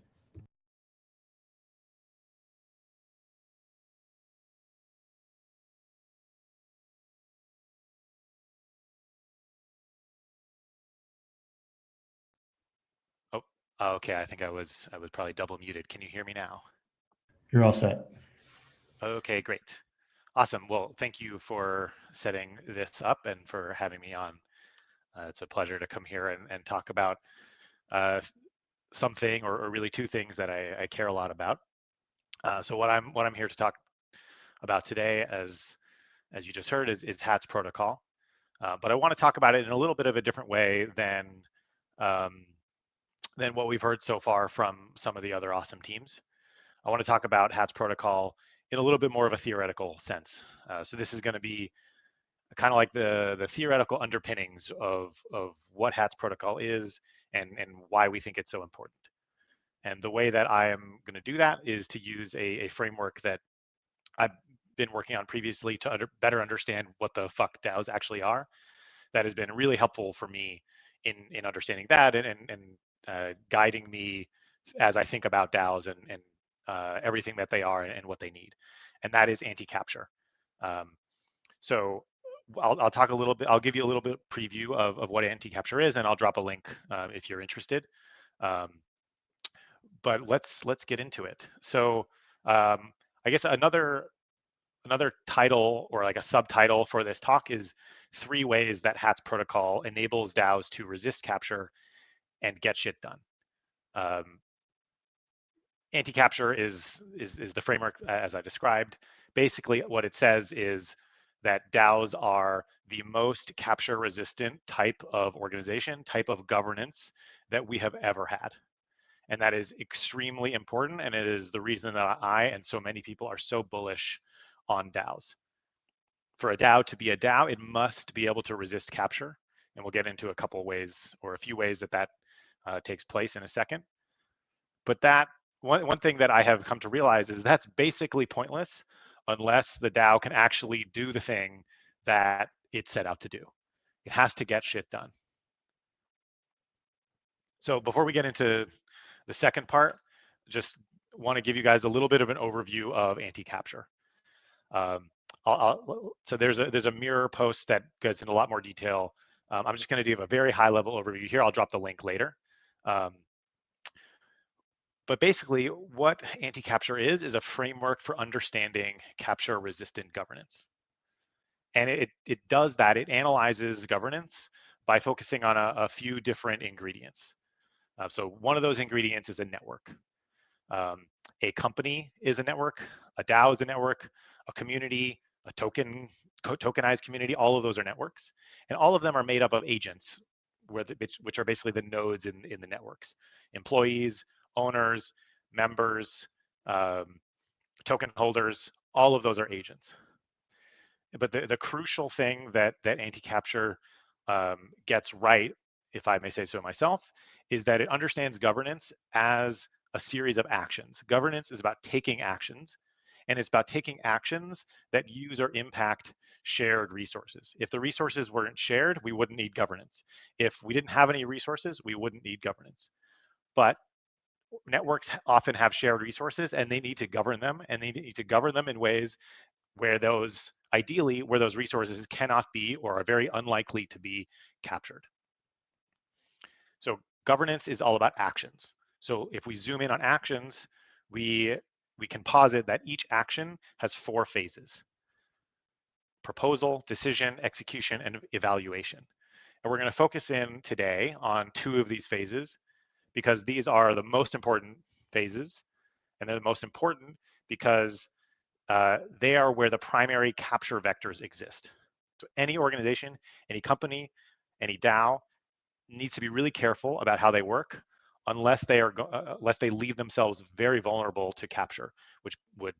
S8: Oh, okay. I think I was probably double muted. Can you hear me now?
S2: You're all set.
S8: Okay, great. Awesome. Well, thank you for setting this up and for having me on. It's a pleasure to come here and talk about something or really two things that I care a lot about. So what I'm here to talk about today, as you just heard, is Hats Protocol. But I want to talk about it in a little bit of a different way um, than what we've heard so far from some of the other awesome teams. I want to talk about Hats Protocol in a little bit more of a theoretical sense. So this is going to be kind of like the theoretical underpinnings of what Hats Protocol is and why we think it's so important. And the way that I am going to do that is to use a framework that I've been working on previously to better understand what the fuck DAOs actually are. That has been really helpful for me in understanding that and guiding me as I think about DAOs and everything that they are and what they need. And that is anti-capture. So I'll talk a little bit, I'll give you a little bit preview of what anti-capture is, and I'll drop a link if you're interested. But let's get into it. So I guess another title or like a subtitle for this talk is 3 ways that Hats Protocol enables DAOs to resist capture and get shit done. Anti-capture is the framework as I described. Basically, what it says is that DAOs are the most capture-resistant type of organization, type of governance that we have ever had. And that is extremely important, and it is the reason that I and so many people are so bullish on DAOs. For a DAO to be a DAO, it must be able to resist capture, and we'll get into a couple ways or a few ways that takes place in a second. But that one thing that I have come to realize is that's basically pointless unless the DAO can actually do the thing that it set out to do. It has to get shit done. So before we get into the second part, just want to give you guys a little bit of an overview of anti-capture. So there's a mirror post that goes into a lot more detail. I'm just going to give a very high level overview here. I'll drop the link later. But basically, what anti-capture is a framework for understanding capture-resistant governance. And it does that. It analyzes governance by focusing on a few different ingredients. So one of those ingredients is a network. A company is a network, a DAO is a network, a community, a tokenized community, all of those are networks. And all of them are made up of agents, which are basically the nodes in the networks. Employees, owners, members, token holders, all of those are agents. But the crucial thing that anti-capture gets right, if I may say so myself, is that it understands governance as a series of actions. Governance is about taking actions, and it's about taking actions that use or impact shared resources. If the resources weren't shared, we wouldn't need governance. If we didn't have any resources, we wouldn't need governance. But networks often have shared resources, and they need to govern them, and they need to govern them in ways where those, ideally, where those resources cannot be or are very unlikely to be captured. So governance is all about actions. So if we zoom in on actions, we can posit that each action has 4 phases: proposal, decision, execution, and evaluation. And we're going to focus in today on 2 of these phases because these are the most important phases, and they're the most important because they are where the primary capture vectors exist. So any organization, any company, any DAO needs to be really careful about how they work unless they leave themselves very vulnerable to capture, which would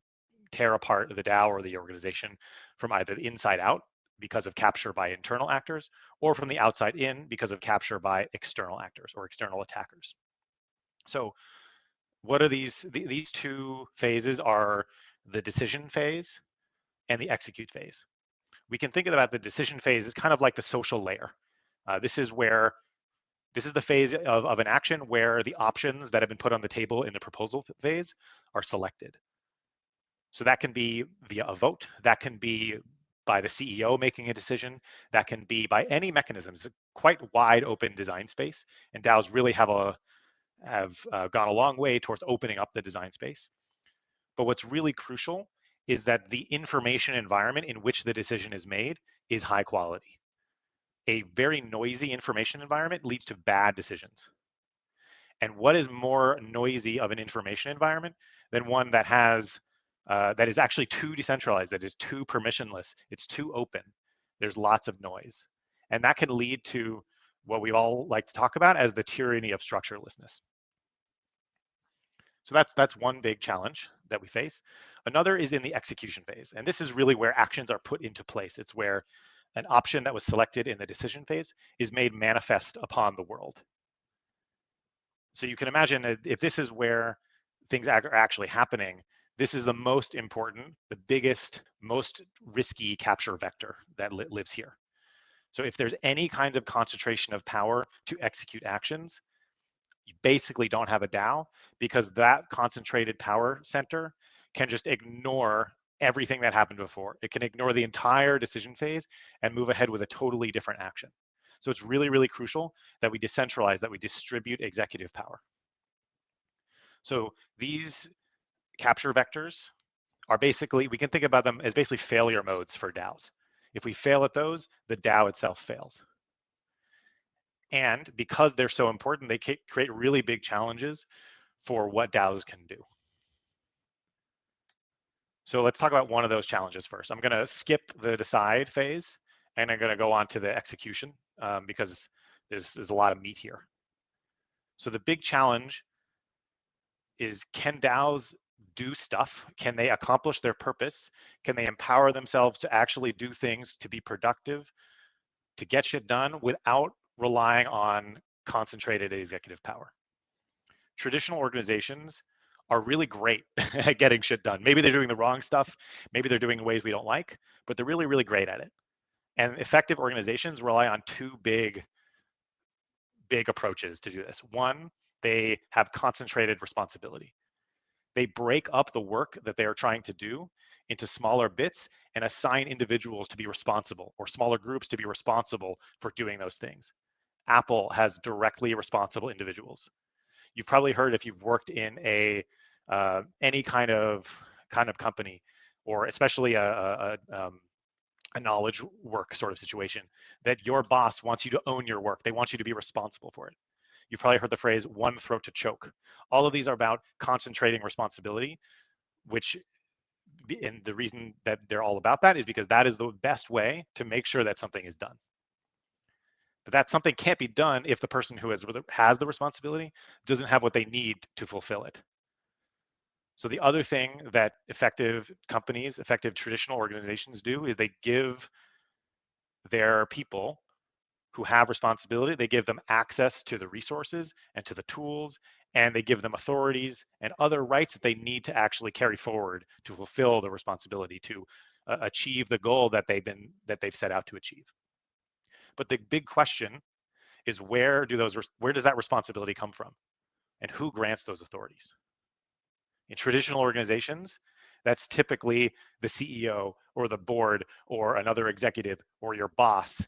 S8: tear apart the DAO or the organization from either the inside out because of capture by internal actors or from the outside in because of capture by external actors or external attackers. So What are these? These two phases are the decision phase and the execute phase. We can think about the decision phase as kind of like the social layer. This is the phase of an action where the options that have been put on the table in the proposal phase are selected. So that can be via a vote, that can be by the CEO making a decision, that can be by any mechanisms. It's a quite wide open design space, and DAOs really have gone a long way towards opening up the design space. But what's really crucial is that the information environment in which the decision is made is high quality. A very noisy information environment leads to bad decisions. And what is more noisy of an information environment than one that has that is actually too decentralized, that is too permissionless, it's too open. There's lots of noise. And that can lead to what we all like to talk about as the tyranny of structurelessness. So that's one big challenge that we face. Another is in the execution phase. And this is really where actions are put into place. It's where an option that was selected in the decision phase is made manifest upon the world. So you can imagine if this is where things are actually happening, this is the most important, the biggest, most risky capture vector that lives here. So if there's any kind of concentration of power to execute actions, you basically don't have a DAO, because that concentrated power center can just ignore everything that happened before. It can ignore the entire decision phase and move ahead with a totally different action. So it's really, really crucial that we decentralize, that we distribute executive power. So these capture vectors are basically, we can think about them as basically failure modes for DAOs. If we fail at those, the DAO itself fails. And because they're so important, they create really big challenges for what DAOs can do. So let's talk about one of those challenges first. I'm going to skip the decide phase, and I'm going to go on to the execution because there's a lot of meat here. So the big challenge is, can DAOs do stuff? Can they accomplish their purpose? Can they empower themselves to actually do things, to be productive, to get shit done without relying on concentrated executive power? Traditional organizations are really great at getting shit done. Maybe they're doing the wrong stuff. Maybe they're doing it in ways we don't like, but they're really, really great at it. And effective organizations rely on two big approaches to do this. One, they have concentrated responsibility. They break up the work that they are trying to do into smaller bits and assign individuals to be responsible, or smaller groups to be responsible for doing those things. Apple has directly responsible individuals. You've probably heard, if you've worked in any kind of company, or especially a knowledge work sort of situation, that your boss wants you to own your work. They want you to be responsible for it. You've probably heard the phrase "one throat to choke." All of these are about concentrating responsibility, and the reason that they're all about that is because that is the best way to make sure that something is done. But that something can't be done if the person who has the responsibility doesn't have what they need to fulfill it. So the other thing that effective companies, effective traditional organizations do is they give their people who have responsibility, they give them access to the resources and to the tools, and they give them authorities and other rights that they need to actually carry forward to fulfill the responsibility, to achieve the goal that they've set out to achieve. But the big question is, where does that responsibility come from, and who grants those authorities? In traditional organizations, that's typically the CEO or the board or another executive or your boss,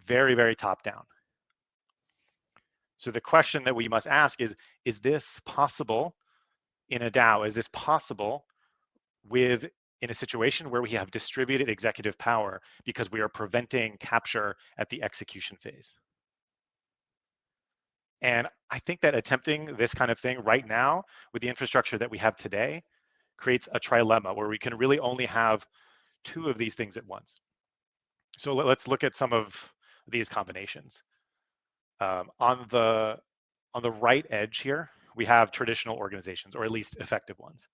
S8: very, very top down. So the question that we must ask is this possible in a DAO? Is this possible in a situation where we have distributed executive power because we are preventing capture at the execution phase? And I think that attempting this kind of thing right now with the infrastructure that we have today creates a trilemma where we can really only have two of these things at once. So let's look at some of these combinations. On the right edge here, we have traditional organizations, or at least effective ones.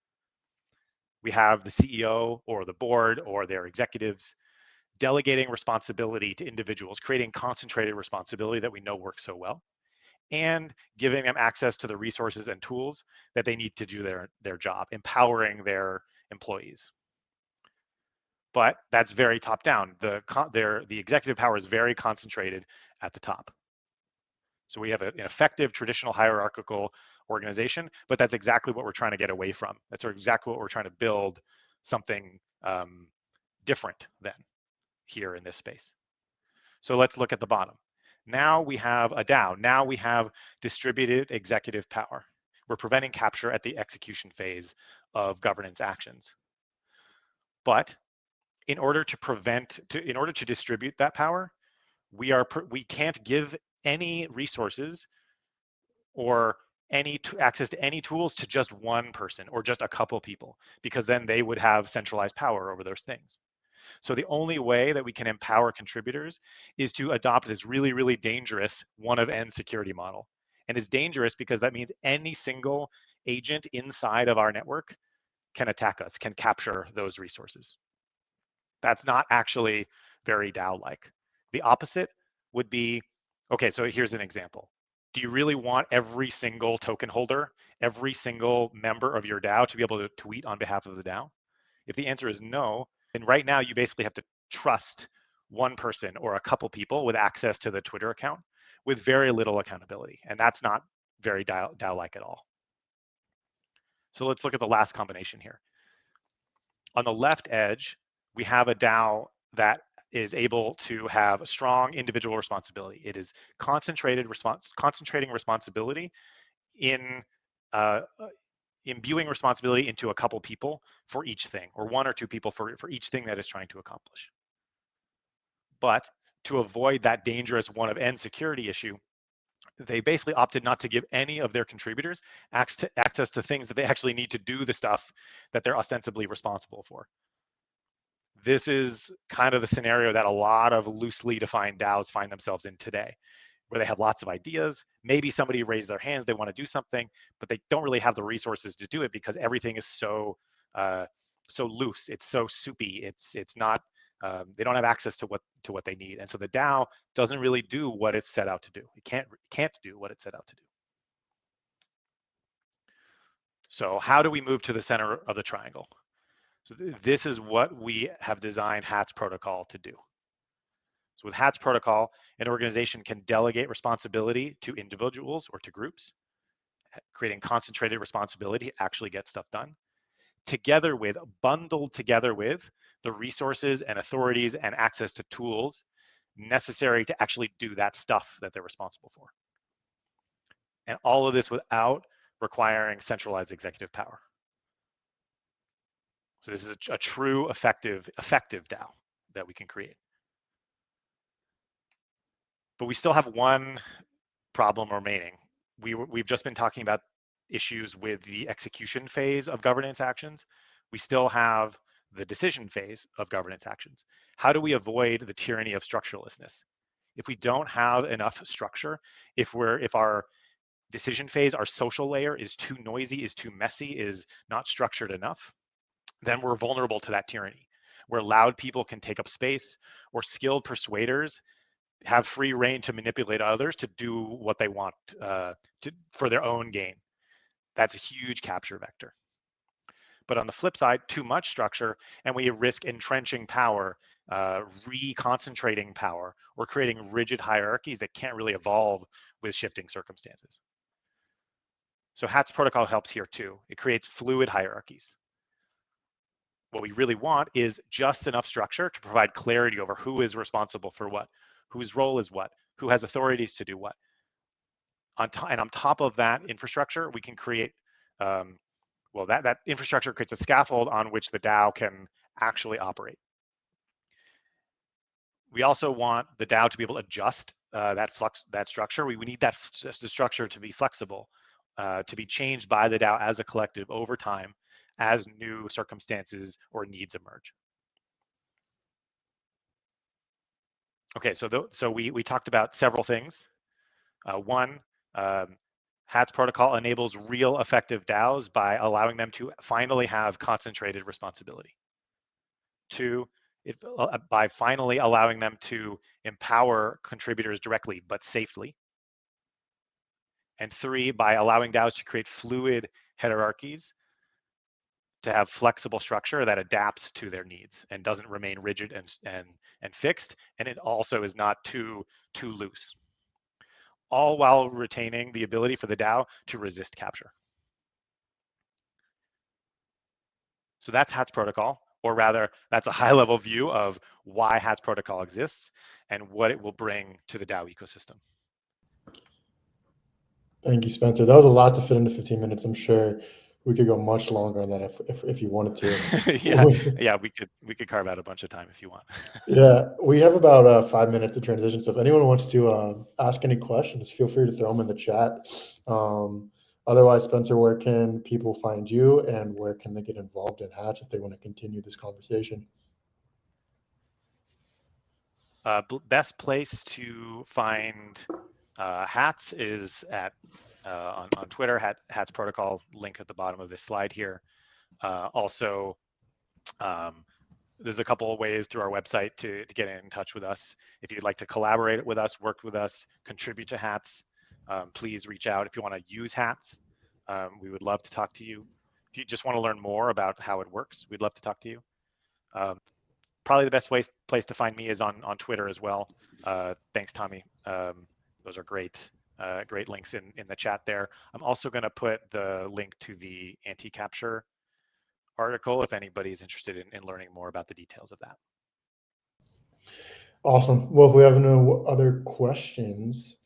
S8: We have the CEO or the board or their executives delegating responsibility to individuals, creating concentrated responsibility that we know works so well. and giving them access to the resources and tools that they need to do their job, empowering their employees. But that's very top down. The executive power is very concentrated at the top. So we have an effective traditional hierarchical organization, but that's exactly what we're trying to get away from. That's exactly what we're trying to build, something different than here in this space. So let's look at the bottom. Now we have a DAO. Now we have distributed executive power. We're preventing capture at the execution phase of governance actions. But in order to distribute that power, we can't give any resources or any access to any tools to just one person or just a couple people, because then they would have centralized power over those things. So the only way that we can empower contributors is to adopt this really, really dangerous one-of-n security model. And it's dangerous because that means any single agent inside of our network can attack us, can capture those resources. That's not actually very DAO-like. The opposite would be, okay, so here's an example. Do you really want every single token holder, every single member of your DAO to be able to tweet on behalf of the DAO? If the answer is no, then right now you basically have to trust one person or a couple people with access to the Twitter account with very little accountability. And that's not very DAO-like at all. So let's look at the last combination here. On the left edge, we have a DAO that is able to have a strong individual responsibility. It is concentrating responsibility in imbuing responsibility into a couple people for each thing, or one or two people for each thing that it's trying to accomplish. But to avoid that dangerous one-of-n security issue, they basically opted not to give any of their contributors access to things that they actually need to do the stuff that they're ostensibly responsible for. This is kind of the scenario that a lot of loosely defined DAOs find themselves in today, where they have lots of ideas. Maybe somebody raised their hands, they want to do something, but they don't really have the resources to do it because everything is so loose. It's so soupy. It's not. They don't have access to what they need, and so the DAO doesn't really do what it's set out to do. It can't do what it set out to do. So how do we move to the center of the triangle? So this is what we have designed HATS protocol to do. So with HATS protocol, an organization can delegate responsibility to individuals or to groups, creating concentrated responsibility to actually get stuff done, bundled together with the resources and authorities and access to tools necessary to actually do that stuff that they're responsible for. And all of this without requiring centralized executive power. So this is a true effective DAO that we can create. But we still have one problem remaining. We've just been talking about issues with the execution phase of governance actions. We still have the decision phase of governance actions. How do we avoid the tyranny of structurelessness? If we don't have enough structure, if our decision phase, our social layer is too noisy, is too messy, is not structured enough, then we're vulnerable to that tyranny, where loud people can take up space, or skilled persuaders have free reign to manipulate others to do what they want for their own gain. That's a huge capture vector. But on the flip side, too much structure, and we risk entrenching power, reconcentrating power, or creating rigid hierarchies that can't really evolve with shifting circumstances. So HATS protocol helps here too. It creates fluid hierarchies. What we really want is just enough structure to provide clarity over who is responsible for what, whose role is what, who has authorities to do what. And on top of that infrastructure, we can create, that infrastructure creates a scaffold on which the DAO can actually operate. We also want the DAO to be able to adjust that structure. We need the structure to be flexible, to be changed by the DAO as a collective over time as new circumstances or needs emerge. Okay, so we talked about several things. One, HATS protocol enables real effective DAOs by allowing them to finally have concentrated responsibility. Two, by finally allowing them to empower contributors directly but safely. And 3, by allowing DAOs to create fluid hierarchies to have flexible structure that adapts to their needs and doesn't remain rigid and fixed. And it also is not too loose, all while retaining the ability for the DAO to resist capture. So that's HATS protocol, or rather, that's a high-level view of why HATS protocol exists and what it will bring to the DAO ecosystem.
S2: Thank you, Spencer. That was a lot to fit into 15 minutes. I'm sure we could go much longer on that if you wanted to.
S8: yeah, we could carve out a bunch of time if you want.
S2: Yeah, we have about 5 minutes to transition. So if anyone wants to ask any questions, feel free to throw them in the chat. Otherwise, Spencer, where can people find you, and where can they get involved in HATS if they want to continue this conversation?
S8: Best place to find HATS is at on Twitter, HATS protocol, link at the bottom of this slide here. Also, there's a couple of ways through our website to get in touch with us. If you'd like to collaborate with us, work with us, contribute to HATS, please reach out. If you want to use HATS, we would love to talk to you. If you just want to learn more about how it works, we'd love to talk to you. Probably the best place to find me is on Twitter as well. Thanks, Tommy. Those are great links in the chat there. I'm also going to put the link to the anti-capture article if anybody's interested in learning more about the details of that.
S2: Awesome. Well, if we have no other questions,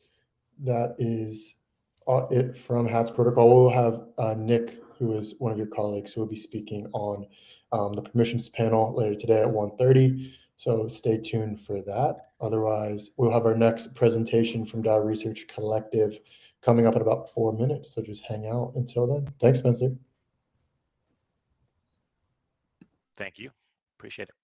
S2: that is it from HATS protocol. We'll have Nick, who is one of your colleagues, who will be speaking on the permissions panel later today at 1:30. So stay tuned for that. Otherwise, we'll have our next presentation from DAO Research Collective coming up in about 4 minutes. So just hang out until then. Thanks, Spencer.
S8: Thank you. Appreciate it.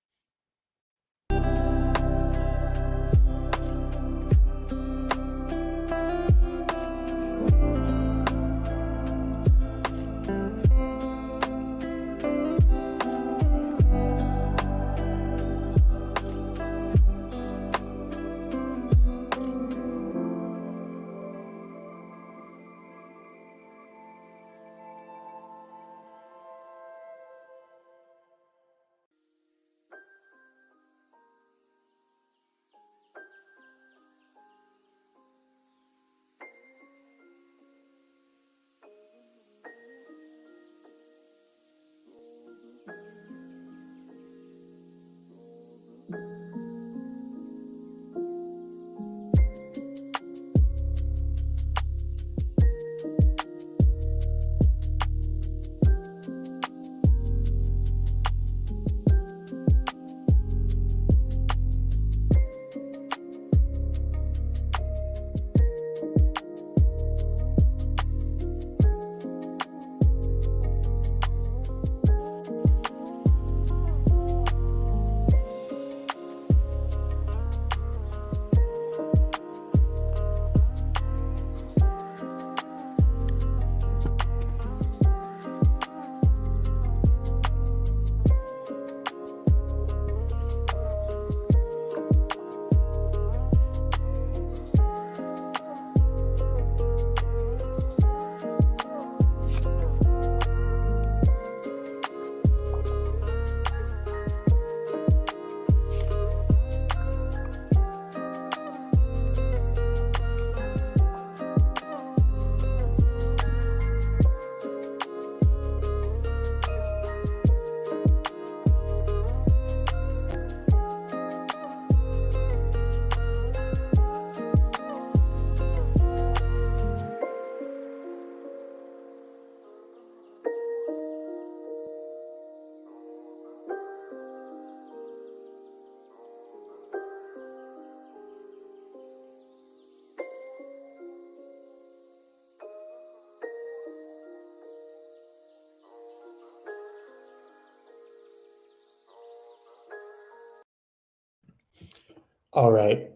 S2: All right.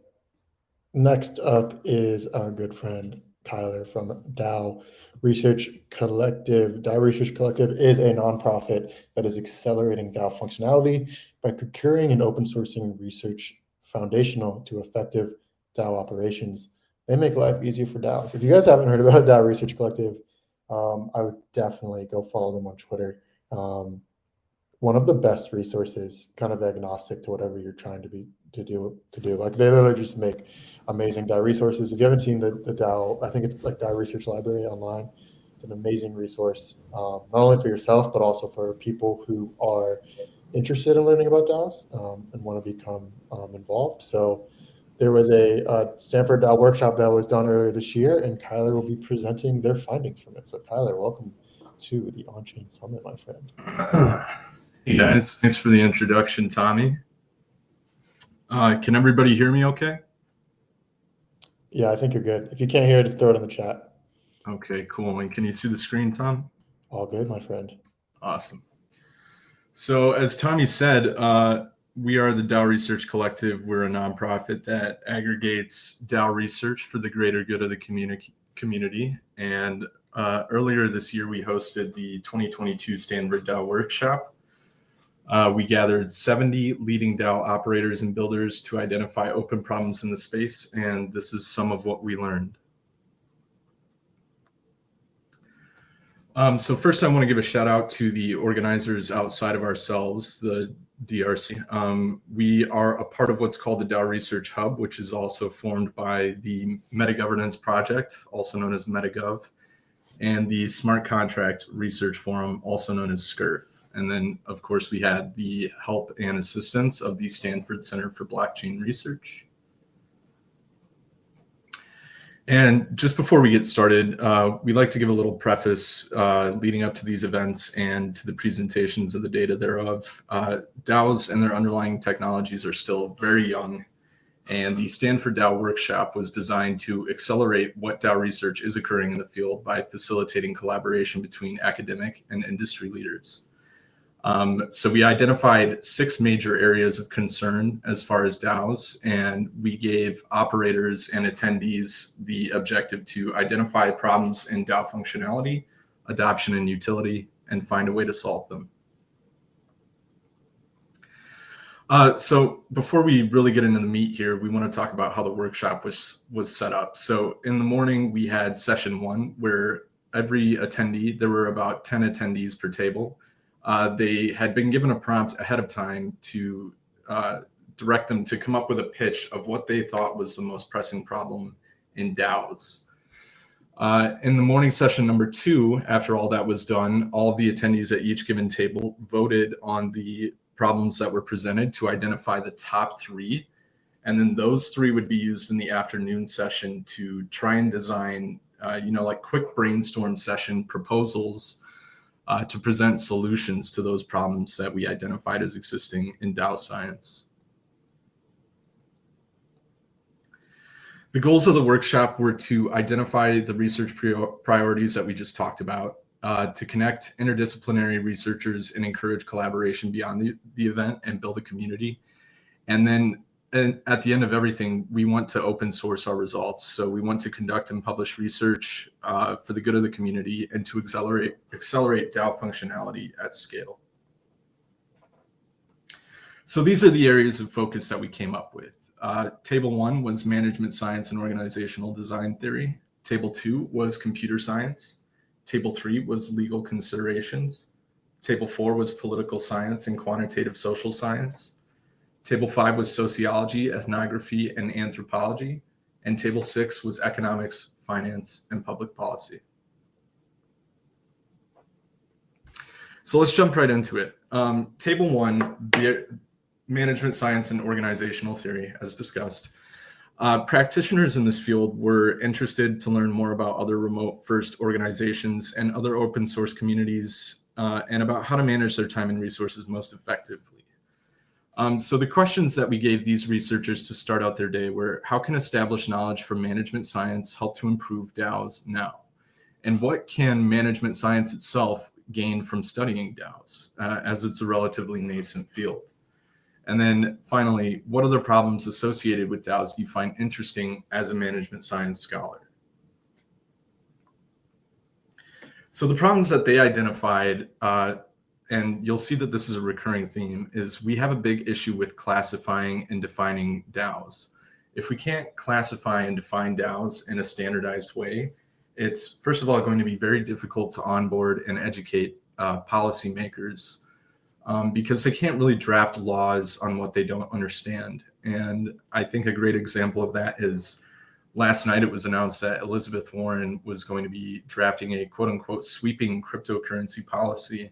S2: Next up is our good friend Tyler from DAO Research Collective. DAO Research Collective is a nonprofit that is accelerating DAO functionality by procuring and open sourcing research foundational to effective DAO operations. They make life easier for DAOs. If you guys haven't heard about DAO Research Collective, I would definitely go follow them on Twitter. One of the best resources, kind of agnostic to whatever you're trying to do. Like they literally just make amazing DAO resources. If you haven't seen the DAO, I think it's like DAO Research Library online. It's an amazing resource, not only for yourself, but also for people who are interested in learning about DAOs and want to become involved. So there was a Stanford DAO workshop that was done earlier this year, and Kyler will be presenting their findings from it. So Kyler, welcome to the On-Chain Summit, my friend.
S9: Hey guys, thanks for the introduction, Tommy. Can everybody hear me okay?
S2: Yeah, I think you're good. If you can't hear it, just throw it in the chat.
S9: Okay, cool. And can you see the screen, Tom?
S2: All good, my friend.
S9: Awesome. So as Tommy said, we are the DAO Research Collective. We're a nonprofit that aggregates DAO research for the greater good of the community. And earlier this year, we hosted the 2022 Stanford DAO Workshop. We gathered 70 leading DAO operators and builders to identify open problems in the space, and this is some of what we learned. So first, I want to give a shout out to the organizers outside of ourselves, the DRC. We are a part of what's called the DAO Research Hub, which is also formed by the Meta Governance Project, also known as MetaGov, and the Smart Contract Research Forum, also known as SCURF. And then, of course, we had the help and assistance of the Stanford Center for Blockchain Research. And just before we get started, we'd like to give a little preface leading up to these events and to the presentations of the data thereof. DAOs and their underlying technologies are still very young, and the Stanford DAO Workshop was designed to accelerate what DAO research is occurring in the field by facilitating collaboration between academic and industry leaders. So we identified 6 major areas of concern as far as DAOs, and we gave operators and attendees the objective to identify problems in DAO functionality, adoption and utility, and find a way to solve them. So before we really get into the meat here, we want to talk about how the workshop was set up. So in the morning, we had session 1, where every attendee, there were about 10 attendees per table. They had been given a prompt ahead of time to direct them to come up with a pitch of what they thought was the most pressing problem in DAOs. In the morning session number 2, after all that was done, all of the attendees at each given table voted on the problems that were presented to identify the top 3. And then those 3 would be used in the afternoon session to try and design, like quick brainstorm session proposals to present solutions to those problems that we identified as existing in DAO science. The goals of the workshop were to identify the research priorities that we just talked about, to connect interdisciplinary researchers and encourage collaboration beyond the event and build a community. And then at the end of everything, we want to open source our results. So we want to conduct and publish research for the good of the community and to accelerate DAO functionality at scale. So these are the areas of focus that we came up with. Table 1 was management science and organizational design theory. Table 2 was computer science. Table 3 was legal considerations. Table 4 was political science and quantitative social science. Table 5 was sociology, ethnography, and anthropology. And table 6 was economics, finance, and public policy. So let's jump right into it. Table 1, the management science and organizational theory, as discussed. Practitioners in this field were interested to learn more about other remote first organizations and other open source communities and about how to manage their time and resources most effectively. So the questions that we gave these researchers to start out their day were, how can established knowledge from management science help to improve DAOs now? And what can management science itself gain from studying DAOs, as it's a relatively nascent field? And then finally, what other problems associated with DAOs do you find interesting as a management science scholar? So the problems that they identified, and you'll see that this is a recurring theme, is we have a big issue with classifying and defining DAOs. if we can't classify and define DAOs in a standardized way, it's first of all going to be very difficult to onboard and educate policymakers because they can't really draft laws on what they don't understand. And I think a great example of that is last night it was announced that Elizabeth Warren was going to be drafting a quote unquote sweeping cryptocurrency policy,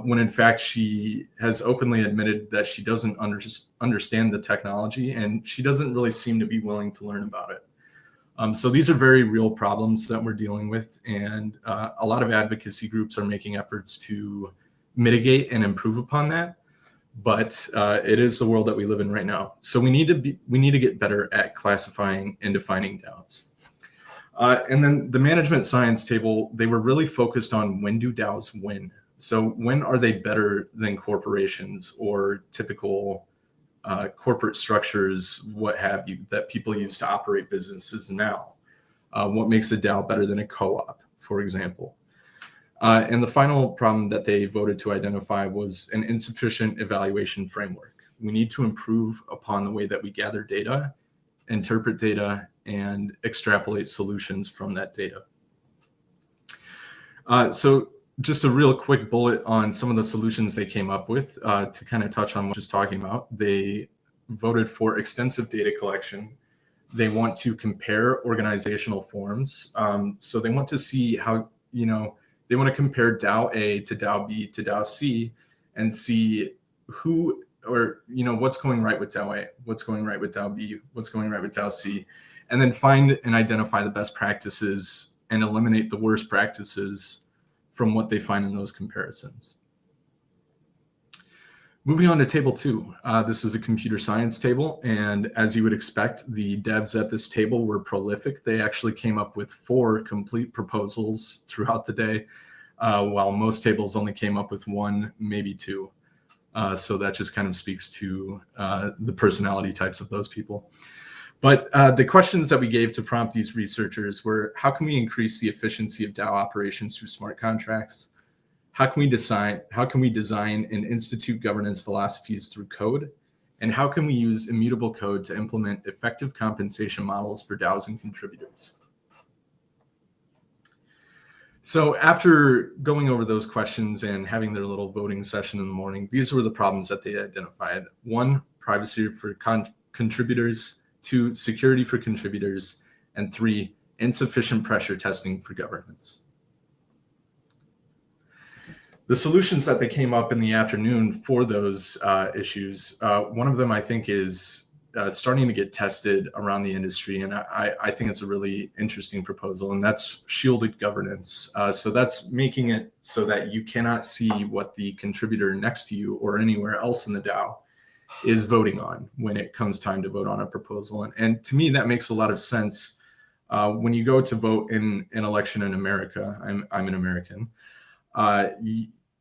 S9: when in fact she has openly admitted that she doesn't understand the technology and she doesn't really seem to be willing to learn about it. So these are very real problems that we're dealing with, and a lot of advocacy groups are making efforts to mitigate and improve upon that. But it is the world that we live in right now. So we need to get better at classifying and defining DAOs. And then the management science table, they were really focused on when do DAOs win. So when are they better than corporations or typical corporate structures, what have you, that people use to operate businesses now? What makes a DAO better than a co-op, for example? And the final problem that they voted to identify was an insufficient evaluation framework. We need to improve upon the way that we gather data, interpret data, and extrapolate solutions from that data. So just a real quick bullet on some of the solutions they came up with to kind of touch on what I was talking about. They voted for extensive data collection. They want to compare organizational forms. So they want to see how, they want to compare DAO A to DAO B to DAO C and see who, or, what's going right with DAO A, what's going right with DAO B, what's going right with DAO C, and then find and identify the best practices and eliminate the worst practices from what they find in those comparisons. Moving on to table 2, this was a computer science table, and as you would expect, the devs at this table were prolific. They actually came up with 4 complete proposals throughout the day, while most tables only came up with 1, maybe 2. So that just kind of speaks to the personality types of those people. But the questions that we gave to prompt these researchers were, how can we increase the efficiency of DAO operations through smart contracts? How can we design and institute governance philosophies through code? And how can we use immutable code to implement effective compensation models for DAOs and contributors? So after going over those questions and having their little voting session in the morning, these were the problems that they identified. 1, privacy for contributors. 2, security for contributors. And 3, insufficient pressure testing for governance. The solutions that they came up in the afternoon for those issues, one of them I think is starting to get tested around the industry, and I think it's a really interesting proposal, and that's shielded governance. So that's making it so that you cannot see what the contributor next to you or anywhere else in the DAO is voting on when it comes time to vote on a proposal. And to me, that makes a lot of sense. When you go to vote in an election in America, I'm an American,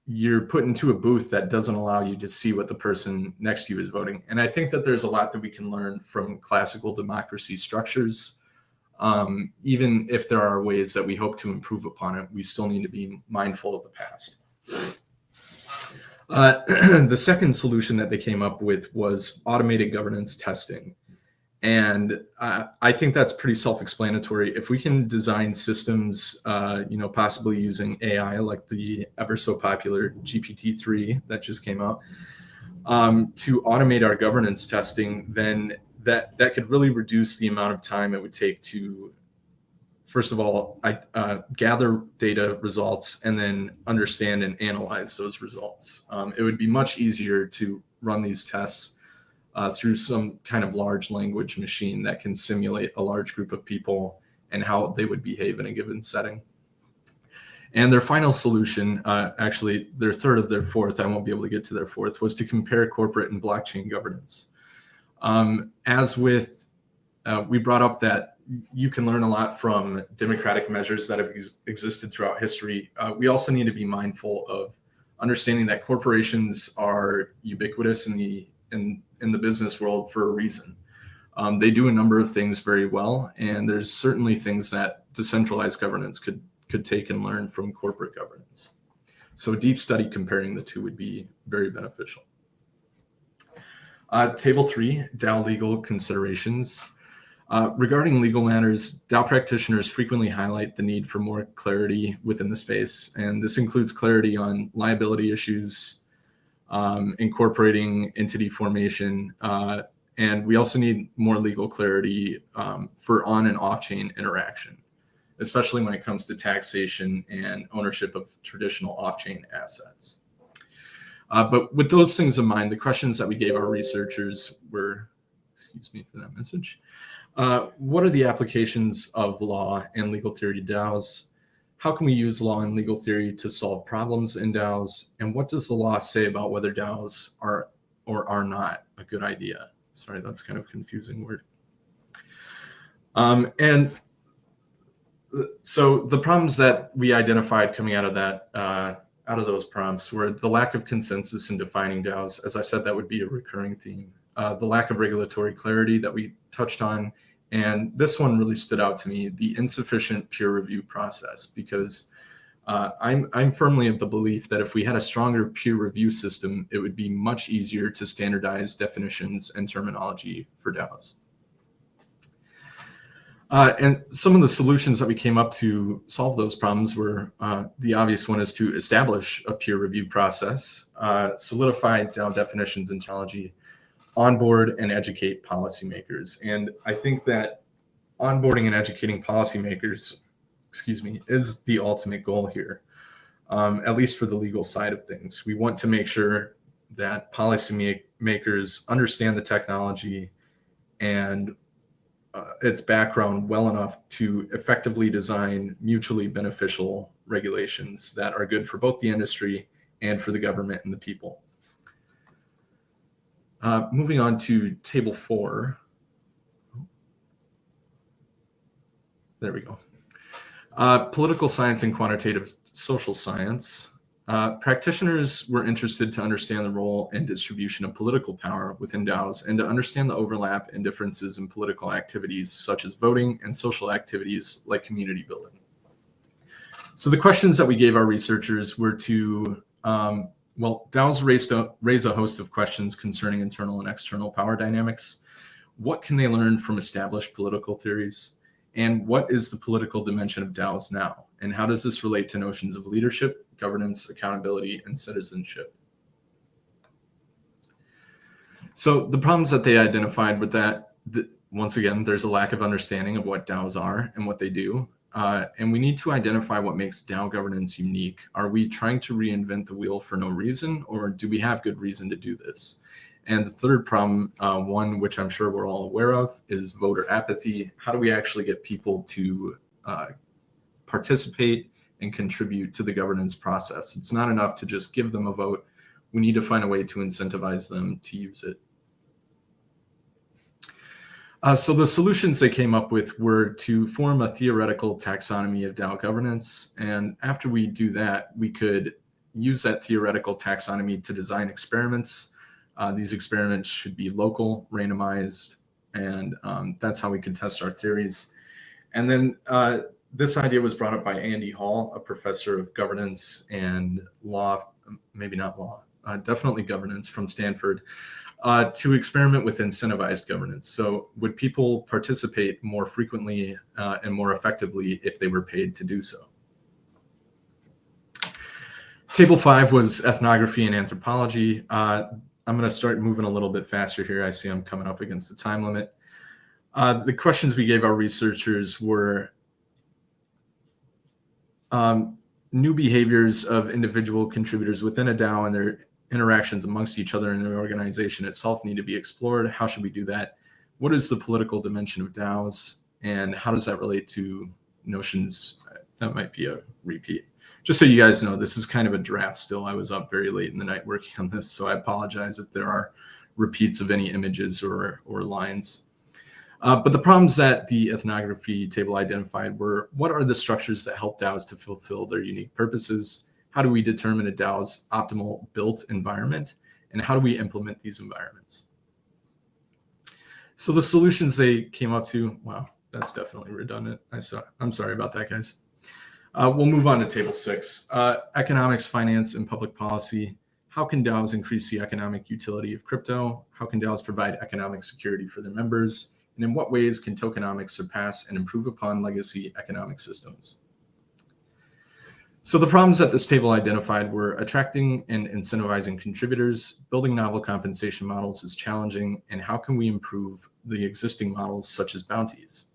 S9: you're put into a booth that doesn't allow you to see what the person next to you is voting. And I think that there's a lot that we can learn from classical democracy structures. Even if there are ways that we hope to improve upon it, we still need to be mindful of the past. The second solution that they came up with was automated governance testing. And I think that's pretty self-explanatory. If we can design systems, possibly using AI, like the ever so popular GPT-3 that just came out, to automate our governance testing, then that could really reduce the amount of time it would take to, first of all, gather data results and then understand and analyze those results. It would be much easier to run these tests through some kind of large language machine that can simulate a large group of people and how they would behave in a given setting. And their final solution, actually their third of their fourth, I won't be able to get to their fourth, was to compare corporate and blockchain governance. As with, we brought up that you can learn a lot from democratic measures that have existed throughout history. We also need to be mindful of understanding that corporations are ubiquitous in the business world for a reason. They do a number of things very well, and there's certainly things that decentralized governance could take and learn from corporate governance. So a deep study comparing the two would be very beneficial. Table 3, DAO legal considerations. Regarding legal matters, DAO practitioners frequently highlight the need for more clarity within the space, and this includes clarity on liability issues, incorporating entity formation, and we also need more legal clarity for on and off-chain interaction, especially when it comes to taxation and ownership of traditional off-chain assets. But with those things in mind, the questions that we gave our researchers were, excuse me for that message, what are the applications of law and legal theory to DAOs? How can we use law and legal theory to solve problems in DAOs? And what does the law say about whether DAOs are or are not a good idea? Sorry, that's kind of a confusing word. And so the problems that we identified coming out of that, out of those prompts, were the lack of consensus in defining DAOs. As I said, that would be a recurring theme. The lack of regulatory clarity that we touched on, and this one really stood out to me: the insufficient peer review process. Because I'm firmly of the belief that if we had a stronger peer review system, it would be much easier to standardize definitions and terminology for DAOs. And some of the solutions that we came up to solve those problems were, the obvious one is to establish a peer review process, solidify DAO definitions and terminology, onboard and educate policymakers. And I think that onboarding and educating policymakers, is the ultimate goal here, at least for the legal side of things. We want to make sure that policymakers understand the technology and its background well enough to effectively design mutually beneficial regulations that are good for both the industry and for the government and the people. Moving on to table 4. There we go. Political science and quantitative social science. Practitioners were interested to understand the role and distribution of political power within DAOs and to understand the overlap and differences in political activities such as voting and social activities like community building. So the questions that we gave our researchers were to, well, DAOs raise a host of questions concerning internal and external power dynamics. What can they learn from established political theories? And what is the political dimension of DAOs now? And how does this relate to notions of leadership, governance, accountability, and citizenship? So the problems that they identified with that, once again, there's a lack of understanding of what DAOs are and what they do. And we need to identify what makes DAO governance unique. Are we trying to reinvent the wheel for no reason, or do we have good reason to do this? And the third problem, one which I'm sure we're all aware of, is voter apathy. How do we actually get people to participate and contribute to the governance process? It's not enough to just give them a vote. We need to find a way to incentivize them to use it. So the solutions they came up with were to form a theoretical taxonomy of DAO governance. And after we do that, we could use that theoretical taxonomy to design experiments. These experiments should be local, randomized, and that's how we can test our theories. And then this idea was brought up by Andy Hall, a professor of governance and law, maybe not law, definitely governance from Stanford, to experiment with incentivized governance. So would people participate more frequently and more effectively if they were paid to do so? Table 5 was ethnography and anthropology. I'm going to start moving a little bit faster here. I see I'm coming up against the time limit. The questions we gave our researchers were new behaviors of individual contributors within a DAO and their interactions amongst each other and the organization itself need to be explored. How should we do that? What is the political dimension of DAOs? And how does that relate to notions? That might be a repeat. Just so you guys know, this is kind of a draft still. I was up very late in the night working on this, so I apologize if there are repeats of any images or lines. But the problems that the ethnography table identified were, what are the structures that help DAOs to fulfill their unique purposes? How do we determine a DAO's optimal built environment? And how do we implement these environments? So the solutions they came up to, wow, that's definitely redundant. I'm sorry about that, guys. We'll move on to table 6. Economics, finance, and public policy. how can DAOs increase the economic utility of crypto? How can DAOs provide economic security for their members? And in what ways can tokenomics surpass and improve upon legacy economic systems? So the problems that this table identified were attracting and incentivizing contributors, building novel compensation models is challenging, and how can we improve the existing models such as bounties?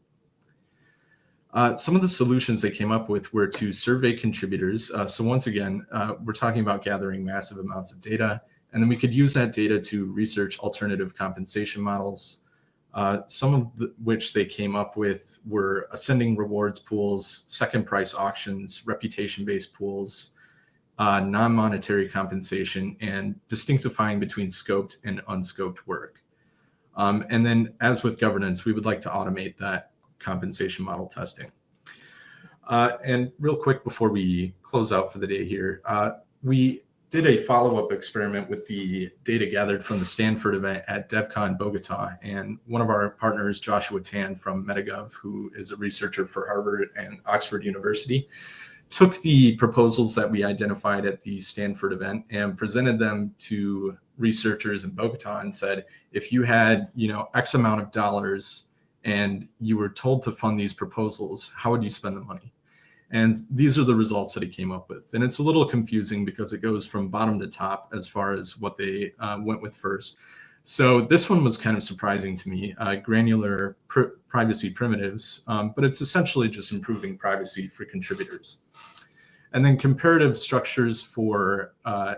S9: Some of the solutions they came up with were to survey contributors. So once again, we're talking about gathering massive amounts of data, and then we could use that data to research alternative compensation models. Some of which they came up with were ascending rewards pools, second price auctions, reputation-based pools, non-monetary compensation, and distinctifying between scoped and unscoped work. And then as with governance, we would like to automate that compensation model testing. And real quick before we close out for the day here, we did a follow-up experiment with the data gathered from the Stanford event at DevCon Bogota. And one of our partners, Joshua Tan from MetaGov, who is a researcher for Harvard and Oxford University, took the proposals that we identified at the Stanford event and presented them to researchers in Bogota and said, if you had, X amount of dollars and you were told to fund these proposals, how would you spend the money? And these are the results that he came up with. And it's a little confusing because it goes from bottom to top as far as what they went with first. So this one was kind of surprising to me, granular privacy primitives, but it's essentially just improving privacy for contributors. And then comparative structures for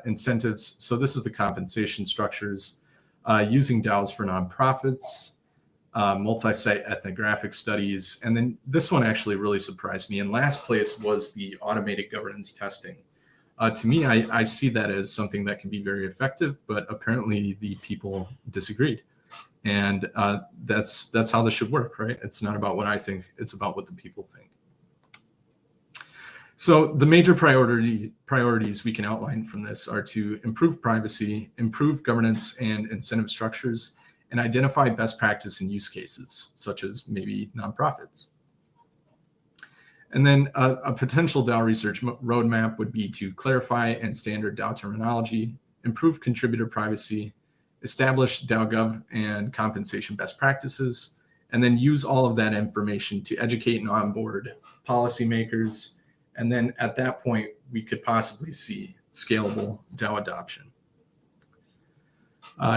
S9: incentives. So this is the compensation structures using DAOs for nonprofits, multi-site ethnographic studies. And then this one actually really surprised me. In last place was the automated governance testing. To me, I see that as something that can be very effective, but apparently the people disagreed. And that's how this should work, right? It's not about what I think, it's about what the people think. So the major priorities we can outline from this are to improve privacy, improve governance and incentive structures, and identify best practice and use cases, such as maybe nonprofits. And then a potential DAO research roadmap would be to clarify and standard DAO terminology, improve contributor privacy, establish DAO Gov and compensation best practices, and then use all of that information to educate and onboard policymakers. And then at that point, we could possibly see scalable DAO adoption.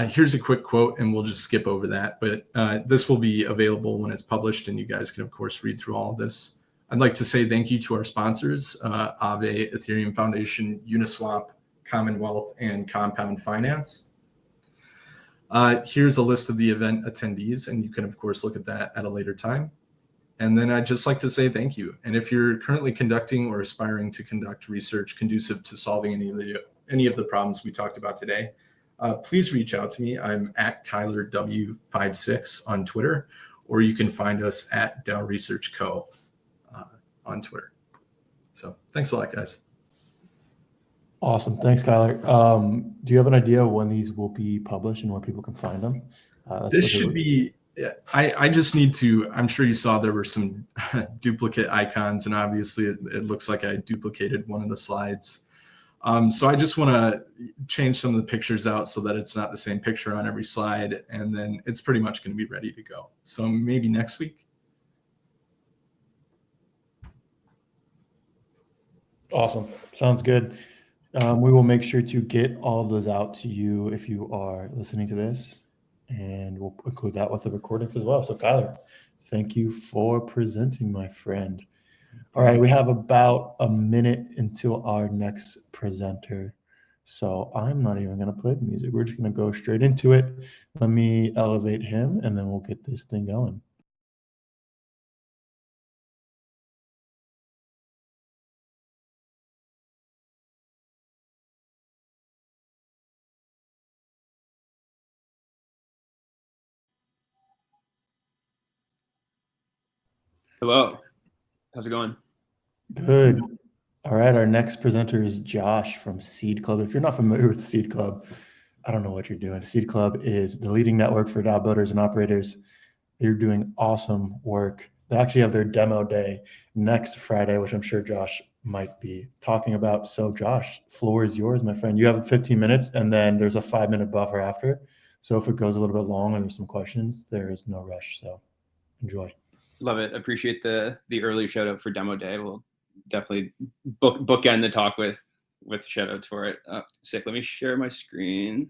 S9: Here's a quick quote, and we'll just skip over that, but this will be available when it's published, and you guys can, of course, read through all of this. I'd like to say thank you to our sponsors, Aave, Ethereum Foundation, Uniswap, Commonwealth, and Compound Finance. Here's a list of the event attendees, and you can, of course, look at that at a later time. And then I'd just like to say thank you. And if you're currently conducting or aspiring to conduct research conducive to solving any of the problems we talked about today, please reach out to me. I'm at KylerW56 on Twitter, or you can find us at DAO Research Co. On Twitter. So thanks a lot, guys.
S2: Awesome. Thanks, Kyler. Do you have an idea when these will be published and where people can find them?
S9: This should be, I just need to, I'm sure you saw there were some duplicate icons, and obviously it looks like I duplicated one of the slides. So I just want to change some of the pictures out so that it's not the same picture on every slide, and then it's pretty much going to be ready to go. So maybe next week.
S2: Awesome. Sounds good. We will make sure to get all of those out to you if you are listening to this, and we'll include that with the recordings as well. So Kyler, thank you for presenting, my friend. All right, we have about a minute until our next presenter. So I'm not even going to play the music. We're just going to go straight into it. Let me elevate him, and then we'll get this thing going.
S10: Hello. How's it going?
S2: Good. All right, our next presenter is Josh from Seed Club. If you're not familiar with Seed Club, I don't know what you're doing. Seed Club is the leading network for DAO builders and operators. They're doing awesome work. They actually have their demo day next Friday, which I'm sure Josh might be talking about. So Josh, floor is yours, my friend. You have 15 minutes and then there's a 5-minute buffer after. So if it goes a little bit long and there's some questions, there is no rush. So enjoy.
S10: Love it. Appreciate the early shout out for demo day. We'll definitely bookend the talk with shout outs for it. Sick. Let me share my screen.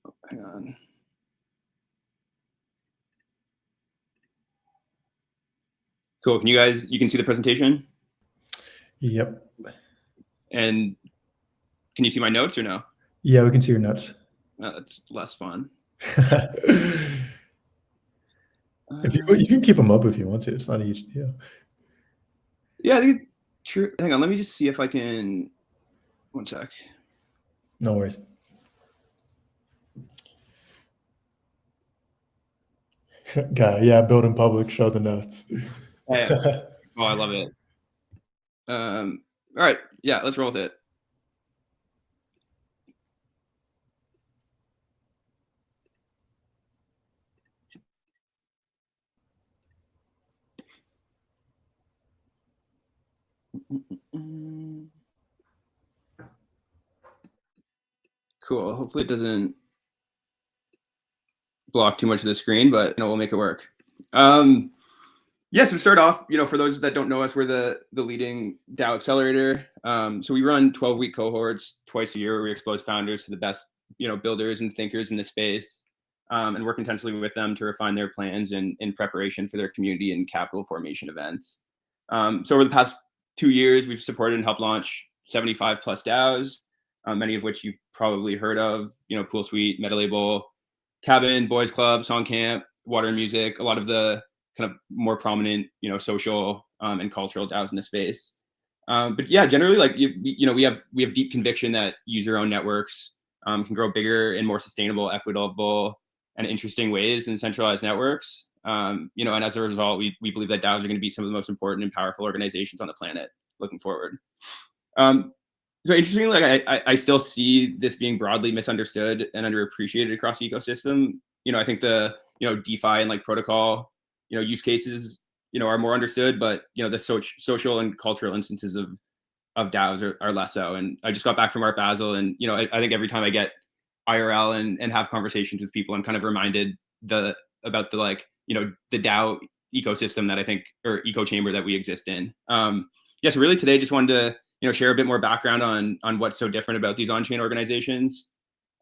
S10: Oh, hang on. Cool. You can see the presentation?
S2: Yep.
S10: And can you see my notes or no?
S2: Yeah, we can see your notes.
S10: Oh, that's less fun.
S2: If you can keep them up if you want to. It's not a huge deal.
S10: Yeah, I think true. Hang on, let me just see if I can. One sec.
S2: No worries. Guy, yeah, build in public, show the notes.
S10: Yeah. Oh, I love it. All right, yeah, let's roll with it. Cool. Hopefully it doesn't block too much of the screen, but we'll make it work. Yeah, so start off, for those that don't know us, we're the leading DAO accelerator. So we run 12-week cohorts twice a year where we expose founders to the best, builders and thinkers in the space, and work intensely with them to refine their plans in preparation for their community and capital formation events. So over the past 2 years, we've supported and helped launch 75 plus DAOs, many of which you've probably heard of, Pool Suite, MetaLabel, Cabin, Boys Club, Song Camp, Water and Music, a lot of the kind of more prominent, social and cultural DAOs in the space. But yeah, generally, we have deep conviction that user-owned networks can grow bigger in more sustainable, equitable, and interesting ways than centralized networks. And as a result, we believe that DAOs are going to be some of the most important and powerful organizations on the planet looking forward. So interestingly, I still see this being broadly misunderstood and underappreciated across the ecosystem. I think the DeFi and protocol use cases are more understood, but the social and cultural instances of DAOs are less so. And I just got back from Art Basel, and I think every time I get IRL and have conversations with people, I'm kind of reminded about the DAO ecosystem that I think, or eco chamber that we exist in. So really today just wanted to share a bit more background on what's so different about these on-chain organizations,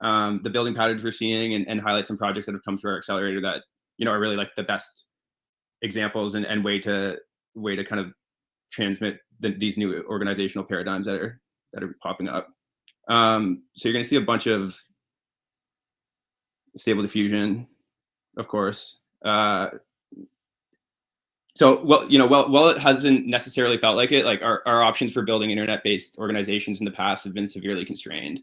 S10: the building patterns we're seeing, and highlight some projects that have come through our accelerator that are really the best examples and way to kind of transmit these new organizational paradigms that are popping up. So you're going to see a bunch of Stable Diffusion, of course. So, while it hasn't necessarily felt like it, our options for building internet-based organizations in the past have been severely constrained.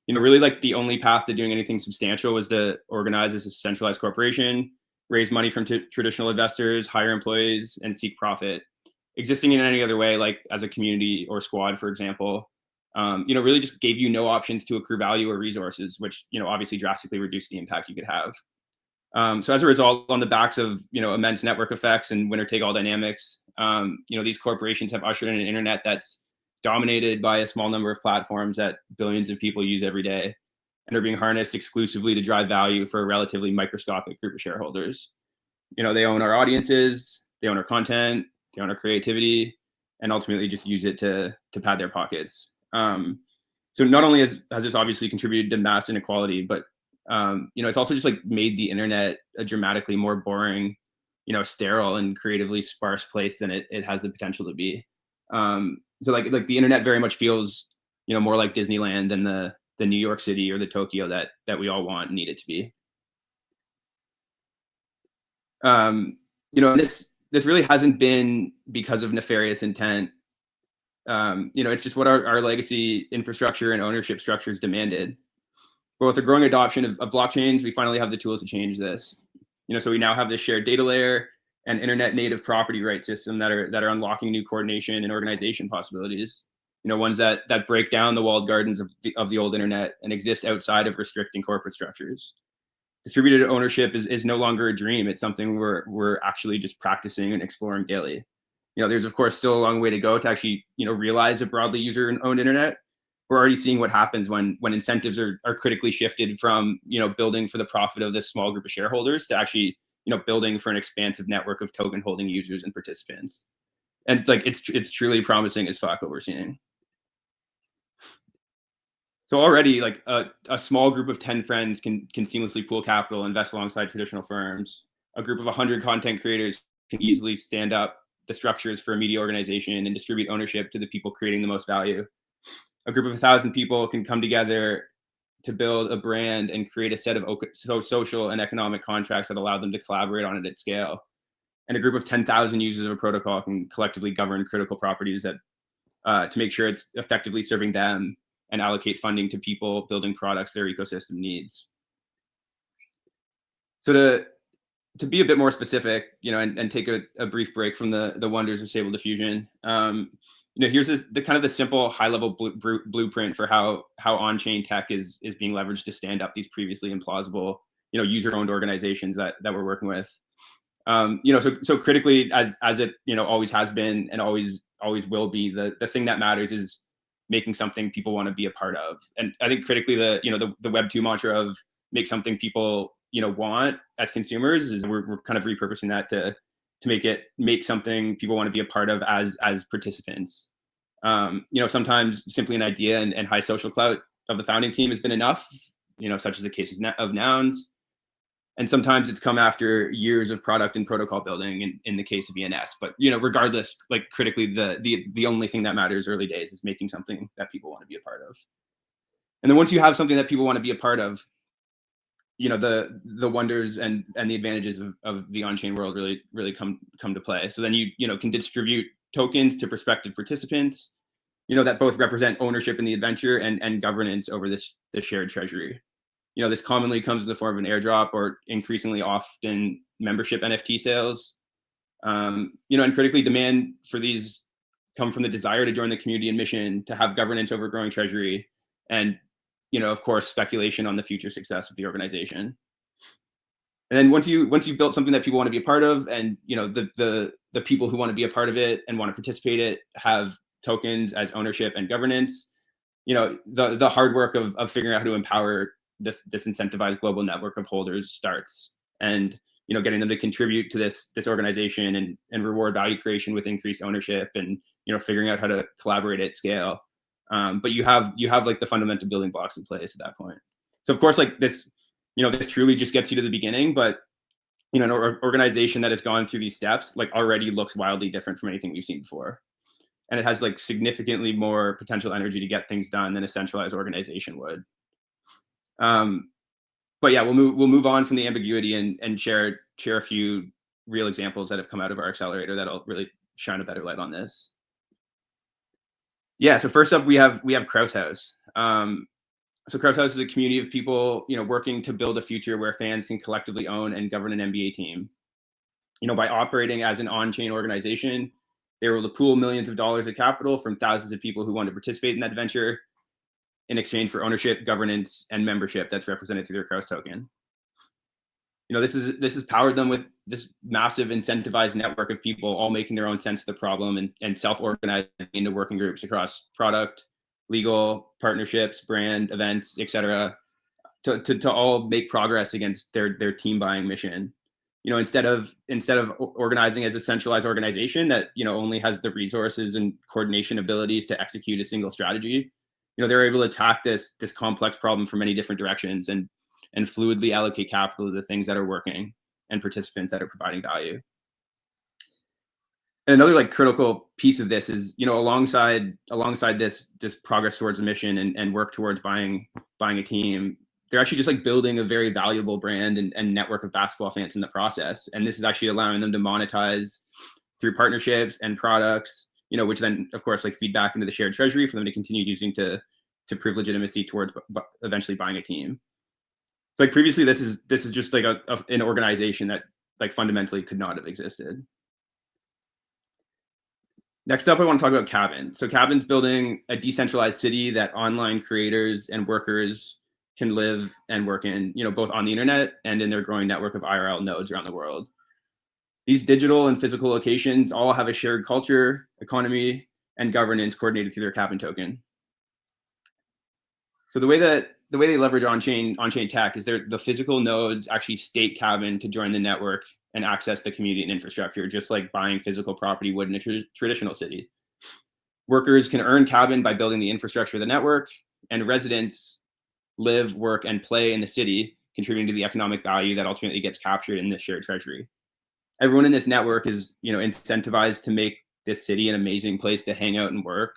S10: Really the only path to doing anything substantial was to organize as a centralized corporation, raise money from traditional investors, hire employees, and seek profit. Existing in any other way, as a community or squad, for example, really just gave you no options to accrue value or resources, which, obviously drastically reduced the impact you could have. So as a result, on the backs of, immense network effects and winner-take-all dynamics, these corporations have ushered in an internet that's dominated by a small number of platforms that billions of people use every day and are being harnessed exclusively to drive value for a relatively microscopic group of shareholders. They own our audiences, they own our content, they own our creativity, and ultimately just use it to pad their pockets. So not only has this obviously contributed to mass inequality, but it's also just made the internet a dramatically more boring, sterile and creatively sparse place than it has the potential to be. So the internet very much feels, more like Disneyland than the New York City or the Tokyo that we all want and need it to be. This really hasn't been because of nefarious intent. It's just what our legacy infrastructure and ownership structures demanded. But with the growing adoption of blockchains, we finally have the tools to change this. So we now have this shared data layer and internet native property rights system that are unlocking new coordination and organization possibilities. ones that break down the walled gardens of the old internet and exist outside of restricting corporate structures. Distributed ownership is no longer a dream. It's something we're actually just practicing and exploring daily. There's of course still a long way to go to actually, realize a broadly user-owned internet. We're already seeing what happens when incentives are critically shifted from, building for the profit of this small group of shareholders to actually, building for an expansive network of token holding users and participants. And like, it's truly promising as fuck what we're seeing. So already, like a small group of 10 friends can seamlessly pool capital, invest alongside traditional firms. A group of 100 content creators can easily stand up the structures for a media organization and distribute ownership to the people creating the most value. A group of 1,000 people can come together to build a brand and create a set of social and economic contracts that allow them to collaborate on it at scale. And a group of 10,000 users of a protocol can collectively govern critical properties that to make sure it's effectively serving them and allocate funding to people building products their ecosystem needs. So to be a bit more specific, and take a brief break from the wonders of Stable Diffusion, here's the kind of the simple high-level blueprint for how on-chain tech is being leveraged to stand up these previously implausible, user-owned organizations that we're working with. So critically, as it always has been and always will be, the thing that matters is making something people want to be a part of. And I think critically, the Web 2 mantra of make something people want as consumers is we're kind of repurposing that to make something people want to be a part of as participants. Sometimes simply an idea and high social clout of the founding team has been enough, such as the cases of Nouns. And sometimes it's come after years of product and protocol building in the case of ENS. But, regardless, like critically, the only thing that matters early days is making something that people want to be a part of. And then once you have something that people want to be a part of, the wonders and the advantages of the on-chain world really come to play. So then you can distribute tokens to prospective participants, that both represent ownership in the adventure and governance over this shared treasury. This commonly comes in the form of an airdrop or increasingly often membership NFT sales. And critically, demand for these come from the desire to join the community and mission, to have governance over growing treasury, and of course, speculation on the future success of the organization. And then once you've built something that people want to be a part of, and the people who want to be a part of it and want to participate in it have tokens as ownership and governance, the hard work of figuring out how to empower this incentivized global network of holders starts, and getting them to contribute to this organization and reward value creation with increased ownership, and figuring out how to collaborate at scale. But you have like the fundamental building blocks in place at that point. So of course, like this truly just gets you to the beginning, but an organization that has gone through these steps like already looks wildly different from anything we've seen before, and it has like significantly more potential energy to get things done than a centralized organization would. But yeah, we'll move on from the ambiguity and share a few real examples that have come out of our accelerator that'll really shine a better light on this. Yeah, so first up we have Kraus House. So Kraus House is a community of people, working to build a future where fans can collectively own and govern an NBA team. By operating as an on-chain organization, they were able to pool millions of dollars of capital from thousands of people who want to participate in that venture, in exchange for ownership, governance, and membership that's represented through their Kraus token. This has powered them with this massive incentivized network of people all making their own sense of the problem and self-organizing into working groups across product, legal, partnerships, brand, events, etc., to all make progress against their team buying mission. Instead of organizing as a centralized organization that only has the resources and coordination abilities to execute a single strategy, they're able to attack this complex problem from many different directions and fluidly allocate capital to the things that are working and participants that are providing value. And another like critical piece of this is, alongside this progress towards a mission and work towards buying a team, they're actually just like building a very valuable brand and network of basketball fans in the process. And this is actually allowing them to monetize through partnerships and products, which then of course like feed back into the shared treasury for them to continue using to prove legitimacy towards eventually buying a team. So like previously, this is just like an organization that like fundamentally could not have existed. Next up, I want to talk about Cabin. So Cabin's building a decentralized city that online creators and workers can live and work in, both on the internet and in their growing network of IRL nodes around the world. These digital and physical locations all have a shared culture, economy, and governance coordinated through their Cabin token. So the way they leverage on-chain tech is the physical nodes actually stake Cabin to join the network and access the community and infrastructure, just like buying physical property would in a traditional city. Workers can earn Cabin by building the infrastructure of the network, and residents live, work, and play in the city, contributing to the economic value that ultimately gets captured in the shared treasury. Everyone in this network is, incentivized to make this city an amazing place to hang out and work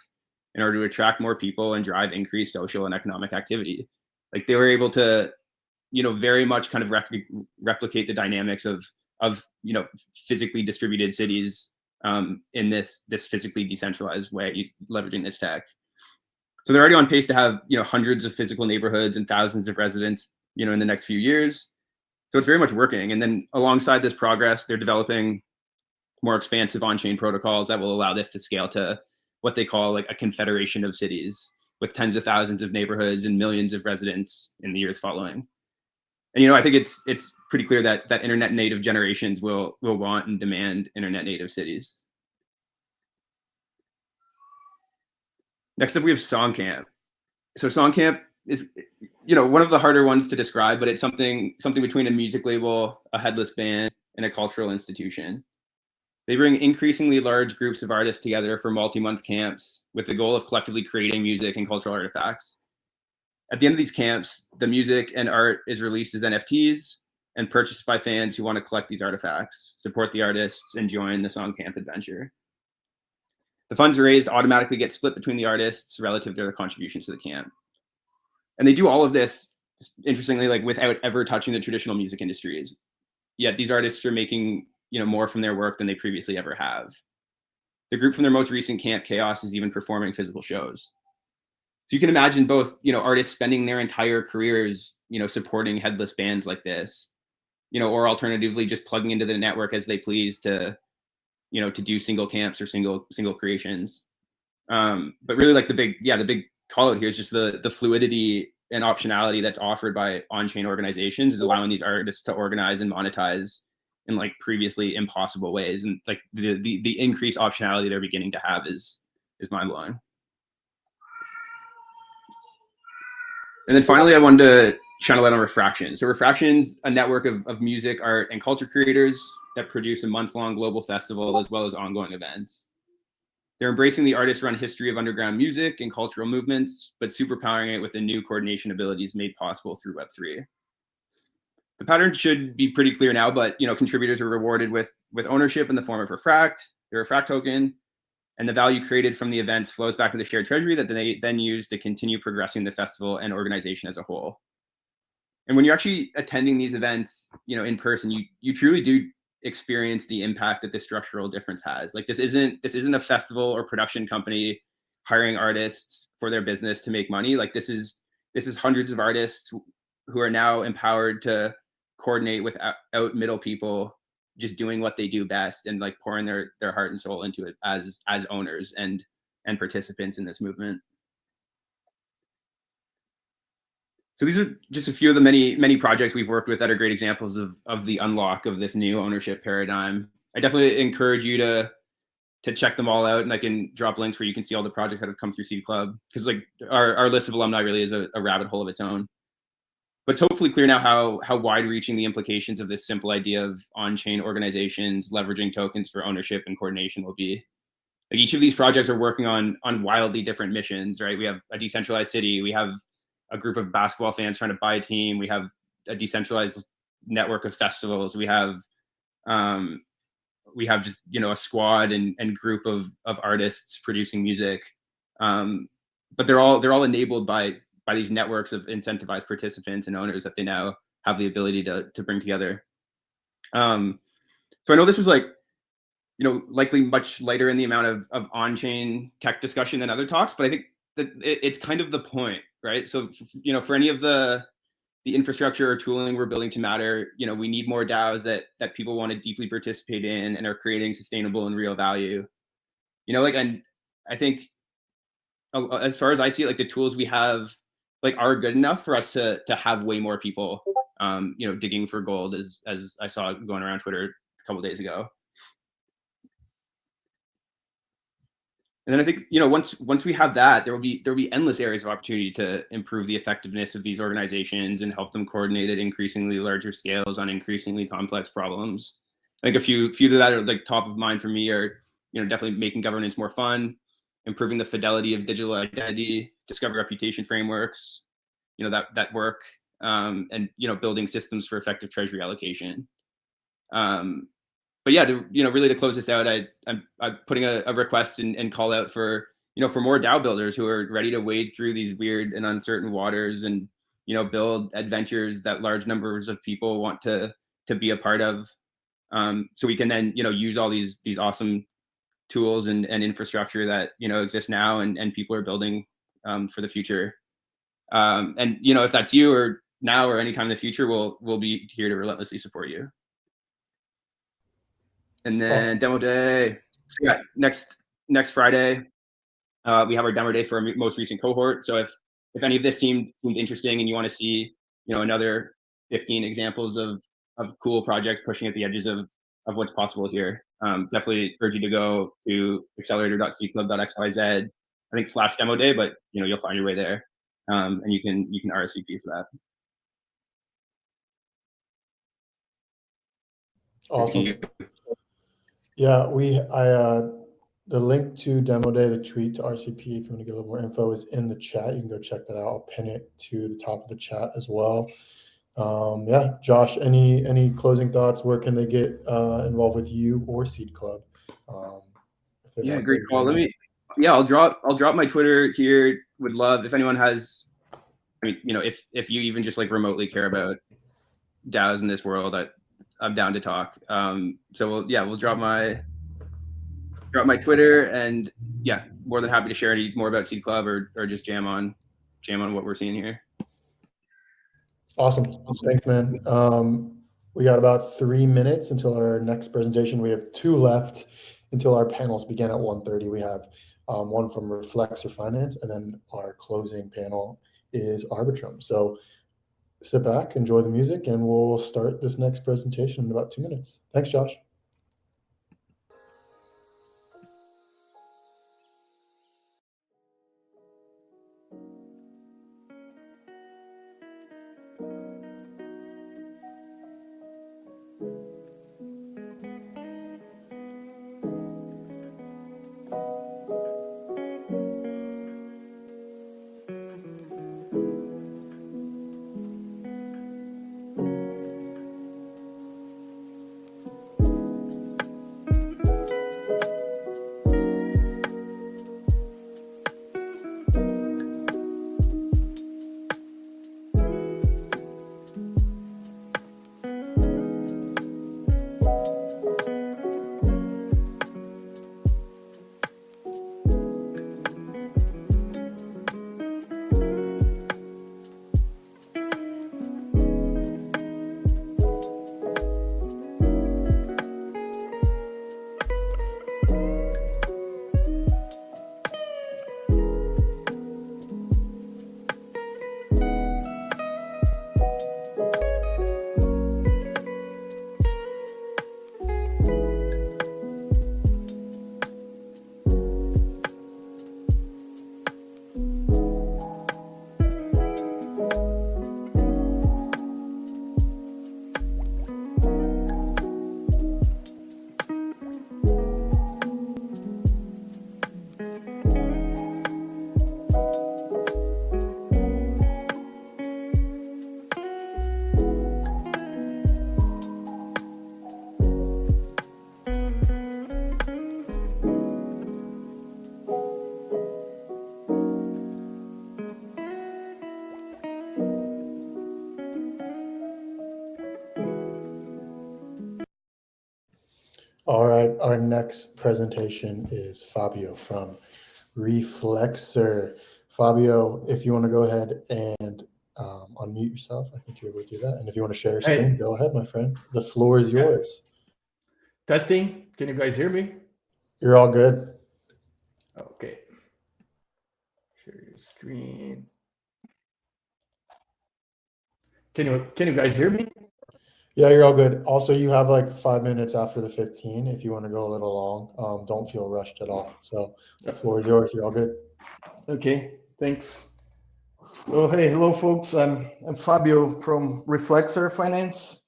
S10: in order to attract more people and drive increased social and economic activity. Like they were able to, very much kind of replicate the dynamics of physically distributed cities in this physically decentralized way, leveraging this tech. So they're already on pace to have hundreds of physical neighborhoods and thousands of residents in the next few years. So it's very much working. And then alongside this progress, they're developing more expansive on-chain protocols that will allow this to scale to what they call like a confederation of cities with tens of thousands of neighborhoods and millions of residents in the years following. And I think it's pretty clear that internet native generations will want and demand internet native cities. Next up, we have SongCamp. So SongCamp is, one of the harder ones to describe, but it's something between a music label, a headless band, and a cultural institution. They bring increasingly large groups of artists together for multi-month camps with the goal of collectively creating music and cultural artifacts. At the end of these camps, the music and art is released as NFTs and purchased by fans who want to collect these artifacts, support the artists, and join the SongCamp adventure. The funds raised automatically get split between the artists relative to their contributions to the camp. And they do all of this, interestingly, like without ever touching the traditional music industries. Yet these artists are making more from their work than they previously ever have. The group from their most recent camp, Chaos, is even performing physical shows. So you can imagine both, artists spending their entire careers, supporting headless bands like this, or alternatively just plugging into the network as they please to do single camps or single creations. But really, like the big call out here is just the fluidity and optionality that's offered by on-chain organizations is allowing these artists to organize and monetize in like previously impossible ways, and like the increased optionality they're beginning to have is mind-blowing. And then finally, I wanted to shine a light on Refraction. So Refraction's a network of music, art, and culture creators that produce a month-long global festival as well as ongoing events. They're embracing the artist-run history of underground music and cultural movements, but superpowering it with the new coordination abilities made possible through Web3. The pattern should be pretty clear now, but contributors are rewarded with ownership in the form of Refract, the Refract token, and the value created from the events flows back to the shared treasury that they then use to continue progressing the festival and organization as a whole. And when you're actually attending these events, in person, you truly do experience the impact that this structural difference has. Like this isn't a festival or production company hiring artists for their business to make money. Like this is hundreds of artists who are now empowered to coordinate without middle people, just doing what they do best and like pouring their heart and soul into it as owners and participants in this movement. So these are just a few of the many projects we've worked with that are great examples of the unlock of this new ownership paradigm. I definitely encourage you to check them all out, and I can drop links where you can see all the projects that have come through Seed Club, because like our list of alumni really is a rabbit hole of its own. But it's hopefully clear now how wide-reaching the implications of this simple idea of on-chain organizations leveraging tokens for ownership and coordination will be. Like each of these projects are working on wildly different missions, right? We have a decentralized city, we have a group of basketball fans trying to buy a team, we have a decentralized network of festivals, we have just a squad and group of artists producing music, but they're all enabled by these networks of incentivized participants and owners that they now have the ability to bring together. So I know this was like, likely much lighter in the amount of on-chain tech discussion than other talks, but I think that it's kind of the point, right? So, for any of the infrastructure or tooling we're building to matter, we need more DAOs that people want to deeply participate in and are creating sustainable and real value. Like, and I think as far as I see it, like the tools we have like are good enough for us to have way more people, digging for gold, as I saw going around Twitter a couple of days ago. And then I think, once we have that, there will be endless areas of opportunity to improve the effectiveness of these organizations and help them coordinate at increasingly larger scales on increasingly complex problems. I think a few that are like top of mind for me are, definitely making governance more fun, improving the fidelity of digital identity, discover reputation frameworks, that work, and building systems for effective treasury allocation. But yeah, really to close this out, I'm putting a request and call out for for more DAO builders who are ready to wade through these weird and uncertain waters and build adventures that large numbers of people want to be a part of, so we can then use all these awesome tools and infrastructure that exist now and people are building for the future. And if that's you or now or anytime in the future, we'll be here to relentlessly support you. And then demo day. So yeah, next Friday, we have our demo day for our most recent cohort. So if any of this seemed interesting and you want to see another 15 examples of cool projects pushing at the edges of what's possible here, definitely urge you to go to accelerator.cclub.xyz, I think /demo day, but you'll find your way there, and you can RSVP for that.
S2: Awesome. Yeah, the link to demo day, the tweet to RSVP, if you want to get a little more info, is in the chat. You can go check that out. I'll pin it to the top of the chat as well. Yeah, Josh, any closing thoughts? Where can they get involved with you or Seed Club?
S10: Yeah, great call. I'll drop my Twitter here. Would love if anyone has, if you even just like remotely care about DAOs in this world, I'm down to talk. So we'll drop my Twitter, and yeah, more than happy to share any more about Seed Club or just jam on what we're seeing here.
S2: Awesome. Thanks, man. We got about 3 minutes until our next presentation. We have 2 left until our panels begin at 1:30. We have one from Reflexer Finance, and then our closing panel is Arbitrum. So sit back, enjoy the music, and we'll start this next presentation in about 2 minutes. Thanks, Josh. All right, our next presentation is Fabio from Reflexer. Fabio, if you want to go ahead and unmute yourself, I think you're able to do that. And if you want to share your screen, go ahead, my friend. The floor is yours.
S11: Testing. Can you guys hear me?
S2: You're all good.
S11: Okay. Share your screen. Can you guys hear me?
S2: Yeah, you're all good. Also, you have like 5 minutes after the 15 if you want to go a little long. Don't feel rushed at all. So the floor is yours. You're all good.
S11: Okay, thanks. So hey, hello folks. I'm Fabio from Reflexer Finance.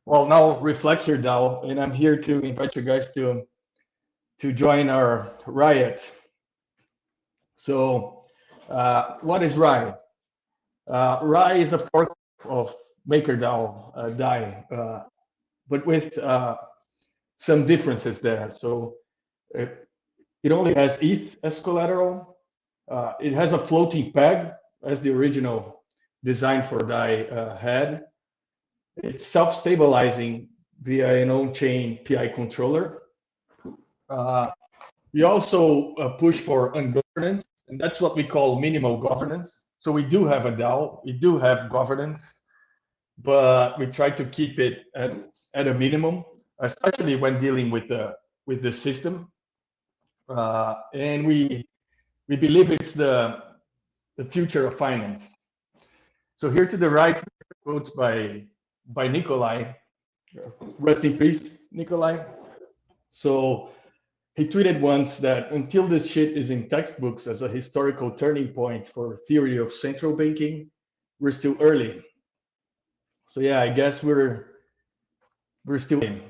S11: Well, now Reflexer DAO, and I'm here to invite you guys to join our riot. So, what is Riot? Riot is a fork of MakerDAO DAI, but with some differences there. So it only has ETH as collateral. It has a floating peg as the original design for DAI had. It's self-stabilizing via an on-chain PI controller. We also push for ungovernance, and that's what we call minimal governance. So we do have a DAO, we do have governance, but we try to keep it at a minimum, especially when dealing with the system. And we believe it's the future of finance. So here to the right, quotes by Nikolai. Rest in peace, Nikolai. So he tweeted once that until this shit is in textbooks as a historical turning point for theory of central banking, we're still early. So yeah, I guess we're still in.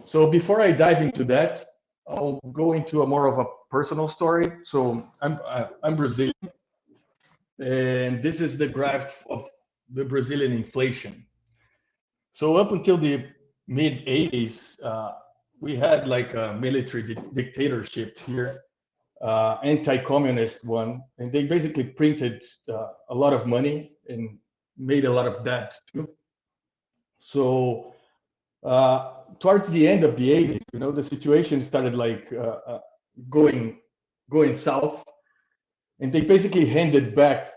S11: So before I dive into that, I'll go into a more of a personal story. So I'm Brazilian, and this is the graph of the Brazilian inflation. So up until the mid 80s, we had like a military dictatorship here, anti-communist one, and they basically printed a lot of money and made a lot of debt too. So towards the end of the 80s, the situation started like going south, and they basically handed back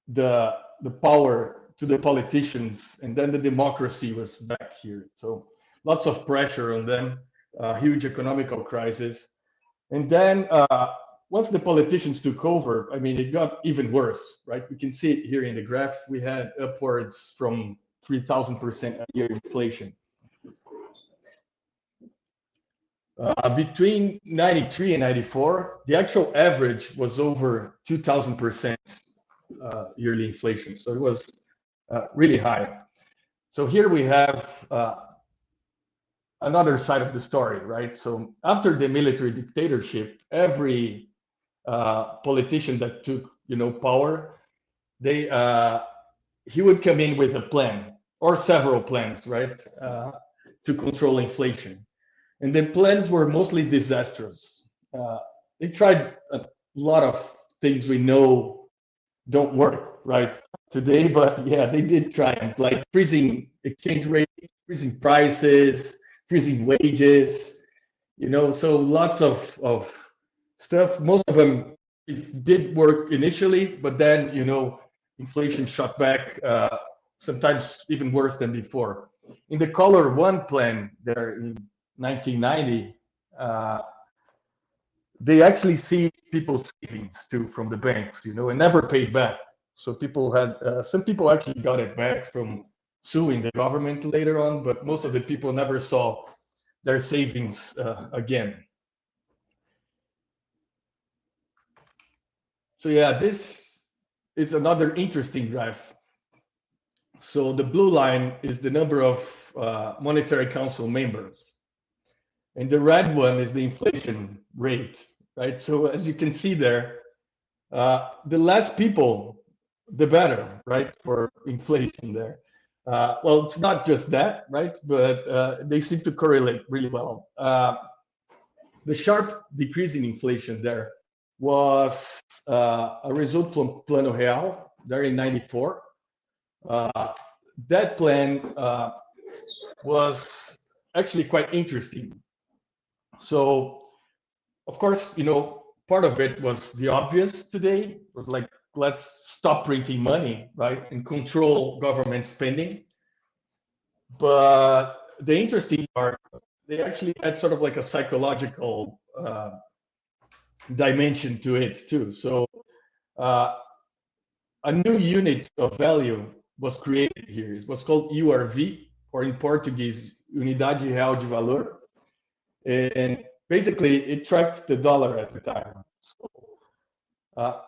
S11: the power to the politicians, and then the democracy was back here. So lots of pressure on them, huge economical crisis. And then once the politicians took over, I mean, it got even worse, right? We can see it here in the graph. We had upwards from 3,000% a year inflation. Between 93 and 94, the actual average was over 2,000% yearly inflation. So it was really high. So here we have another side of the story, right? So after the military dictatorship, every politician that took, power, he would come in with a plan or several plans, right, to control inflation. And the plans were mostly disastrous. They tried a lot of things we know don't work right today, but yeah, they did try, like freezing exchange rates, freezing prices, freezing wages, so lots of stuff. Most of them did work initially, but then, inflation shot back, sometimes even worse than before. In the Color One plan there in 1990, they actually seized people's savings too from the banks, and never paid back. So people had, some people actually got it back from suing the government later on, but most of the people never saw their savings again. So yeah, this is another interesting graph. So the blue line is the number of monetary council members, and the red one is the inflation rate, right? So as you can see there, the less people, the better, right, for inflation there. Well, it's not just that, right, but they seem to correlate really well. The sharp decrease in inflation there was a result from Plano Real there in 94. That plan was actually quite interesting. So, of course, part of it was the obvious today. It was like, let's stop printing money, right, and control government spending. But the interesting part, they actually had sort of like a psychological dimension to it too. So a new unit of value was created here. It was called URV, or in Portuguese, Unidade Real de Valor. And basically, it tracked the dollar at the time. So,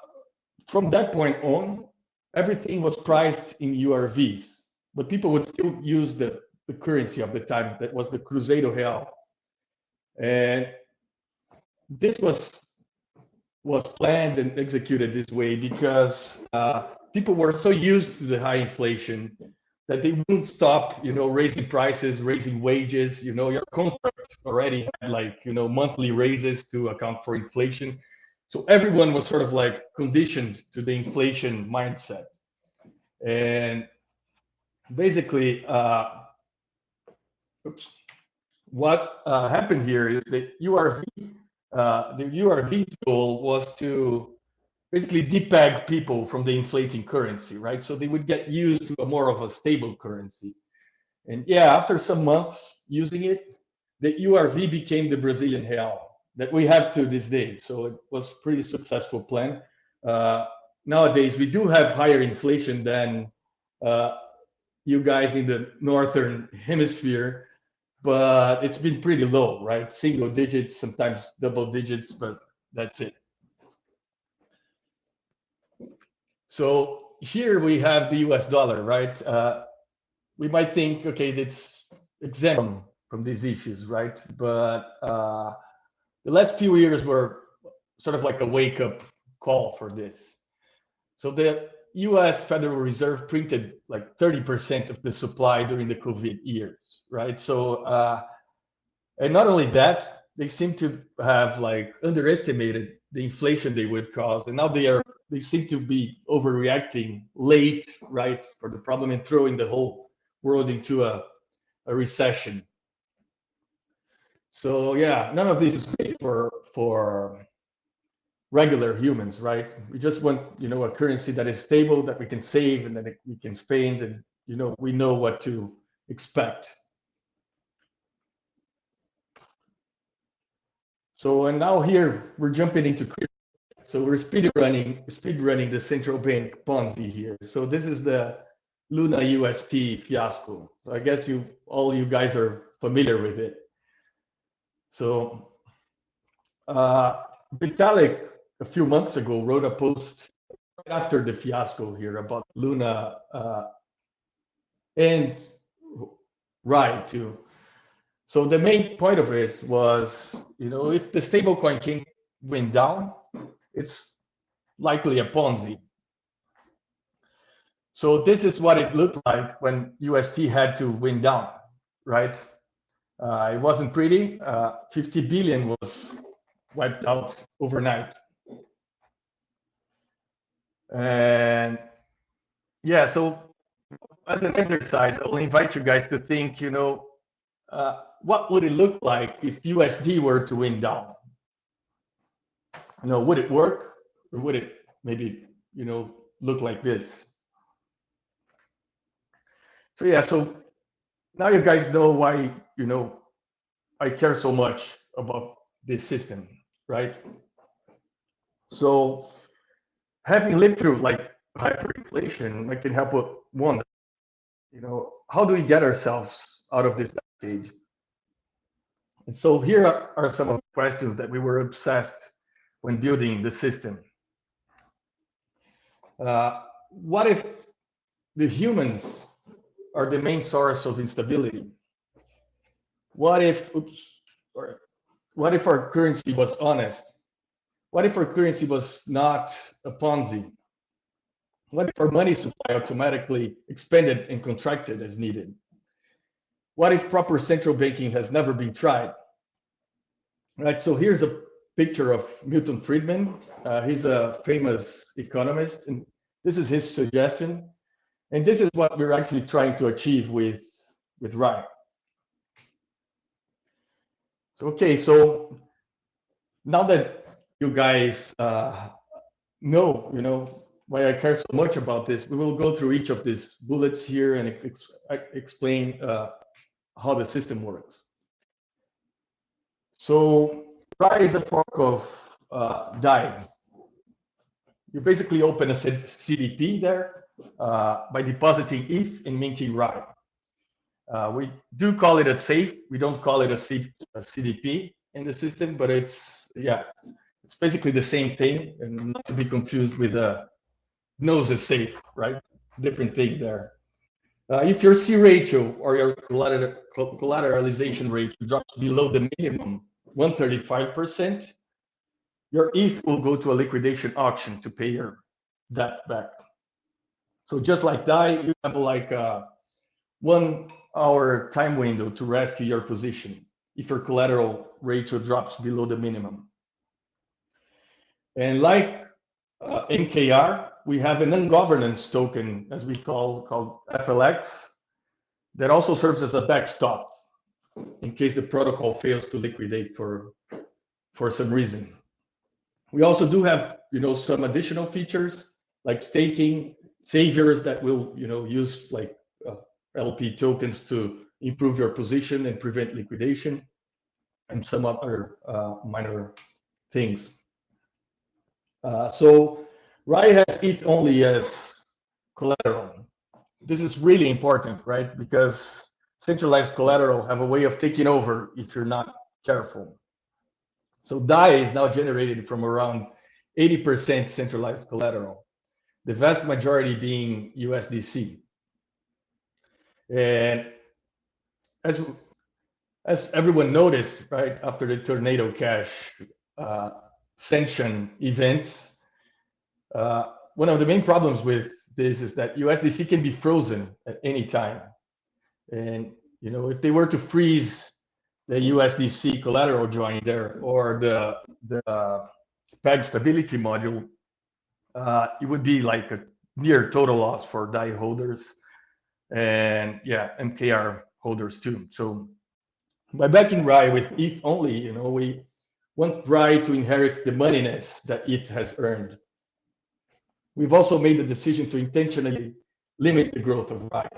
S11: from that point on, everything was priced in URVs, but people would still use the currency of the time, that was the Cruzeiro Real. And this was planned and executed this way because people were so used to the high inflation that they wouldn't stop, raising prices, raising wages. Your contract already had monthly raises to account for inflation. So everyone was sort of conditioned to the inflation mindset. And basically, what happened here is that the URV's goal was to basically depeg people from the inflating currency, right? So they would get used to more of a stable currency. And yeah, after some months using it, the URV became the Brazilian real that we have to this day. So it was a pretty successful plan. Nowadays, we do have higher inflation than you guys in the Northern Hemisphere, but it's been pretty low, right? Single digits, sometimes double digits, but that's it. So here we have the US dollar, right? We might think, okay, that's exempt from these issues, right? But the last few years were sort of like a wake-up call for this. So the US Federal Reserve printed like 30% of the supply during the COVID years, right? So, and not only that, they seem to have underestimated the inflation they would cause. And now they seem to be overreacting late, right, for the problem and throwing the whole world into a recession. So yeah, none of this is great for regular humans, right? We just want, a currency that is stable, that we can save and that we can spend, and we know what to expect. So, and now here we're jumping into crypto. So we're speed running the central bank Ponzi here. So this is the Luna UST fiasco. So I guess all you guys are familiar with it. So Vitalik a few months ago wrote a post right after the fiasco here about Luna and Ride too. So the main point of it was, if the stablecoin went down, it's likely a Ponzi. So this is what it looked like when UST had to went down, right? It wasn't pretty. 50 billion was wiped out overnight. And yeah, so as an exercise, I'll invite you guys to think, what would it look like if USD were to went down? Would it work? Or would it maybe, look like this? So yeah, so now you guys know why, I care so much about this system, right? So having lived through hyperinflation, I can help but wonder, how do we get ourselves out of this decade? And so here are some of the questions that we were obsessed when building the system. What if the humans are the main source of instability? What if our currency was honest? What if our currency was not a Ponzi? What if our money supply automatically expanded and contracted as needed? What if proper central banking has never been tried? Right, so here's a picture of Milton Friedman. He's a famous economist, and this is his suggestion. And this is what we're actually trying to achieve with RIE. So, okay, so now that you guys know, why I care so much about this, we will go through each of these bullets here and explain how the system works. So RIE is a fork of DAI. You basically open a CDP there by depositing ETH in minting RAI. We do call it a safe. We don't call it a CDP in the system, but it's basically the same thing, and not to be confused with a Gnosis safe, right? Different thing there. If your C ratio or your collateralization ratio drops below the minimum 135%, your ETH will go to a liquidation auction to pay your debt back. So just like DAI, you have like a 1 hour time window to rescue your position if your collateral ratio drops below the minimum. And like MKR, we have an non-governance token, as we called FLX, that also serves as a backstop in case the protocol fails to liquidate for some reason. We also do have, some additional features like staking, saviors that will, use like LP tokens to improve your position and prevent liquidation, and some other minor things. So RAI has ETH only as collateral. This is really important, right? Because centralized collateral have a way of taking over if you're not careful. So DAI is now generated from around 80% centralized collateral, the vast majority being USDC. And as everyone noticed, right, after the Tornado Cash sanction events, one of the main problems with this is that USDC can be frozen at any time. And, if they were to freeze the USDC collateral join there or the peg stability module, it would be like a near total loss for DAI holders and MKR holders too. So by backing RAI with ETH only, we want RAI to inherit the moneyness that ETH has earned. We've also made the decision to intentionally limit the growth of RAI.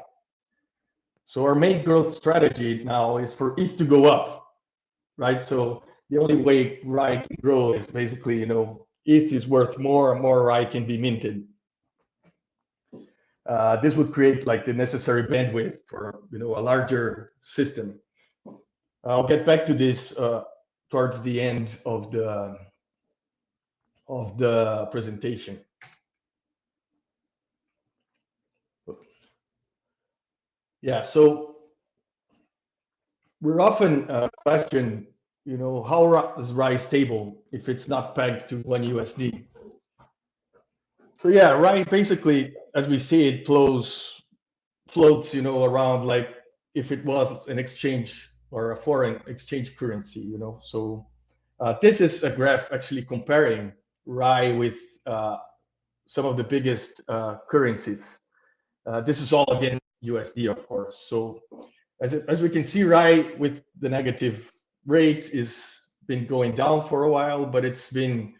S11: So our main growth strategy now is for ETH to go up, right? So the only way RAI can grow is basically, ETH is worth more and more RAI can be minted. This would create like the necessary bandwidth for, a larger system. I'll get back to this towards the end of the presentation. Yeah, so we're often questioned, how is RAI stable if it's not pegged to 1 USD? So yeah, RAI basically, as we see it, floats, around like if it was an exchange or a foreign exchange currency, So this is a graph actually comparing RAI with some of the biggest currencies. This is all against USD, of course. So as we can see, RAI with the negative rate is been going down for a while, but it's been,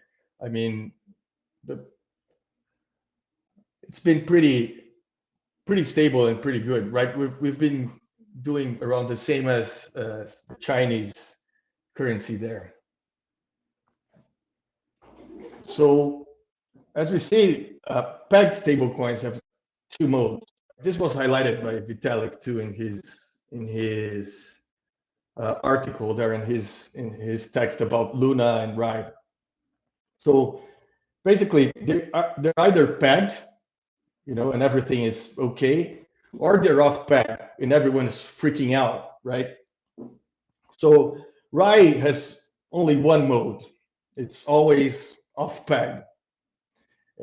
S11: it's been pretty stable and pretty good, right? We've been doing around the same as the Chinese currency there. So as we see, pegged stablecoins have two modes. This was highlighted by Vitalik too in his article there, in his text about Luna and RAI. So basically, they're either pegged, and everything is okay, or they're off peg and everyone is freaking out, right? So RAI has only one mode. It's always off peg,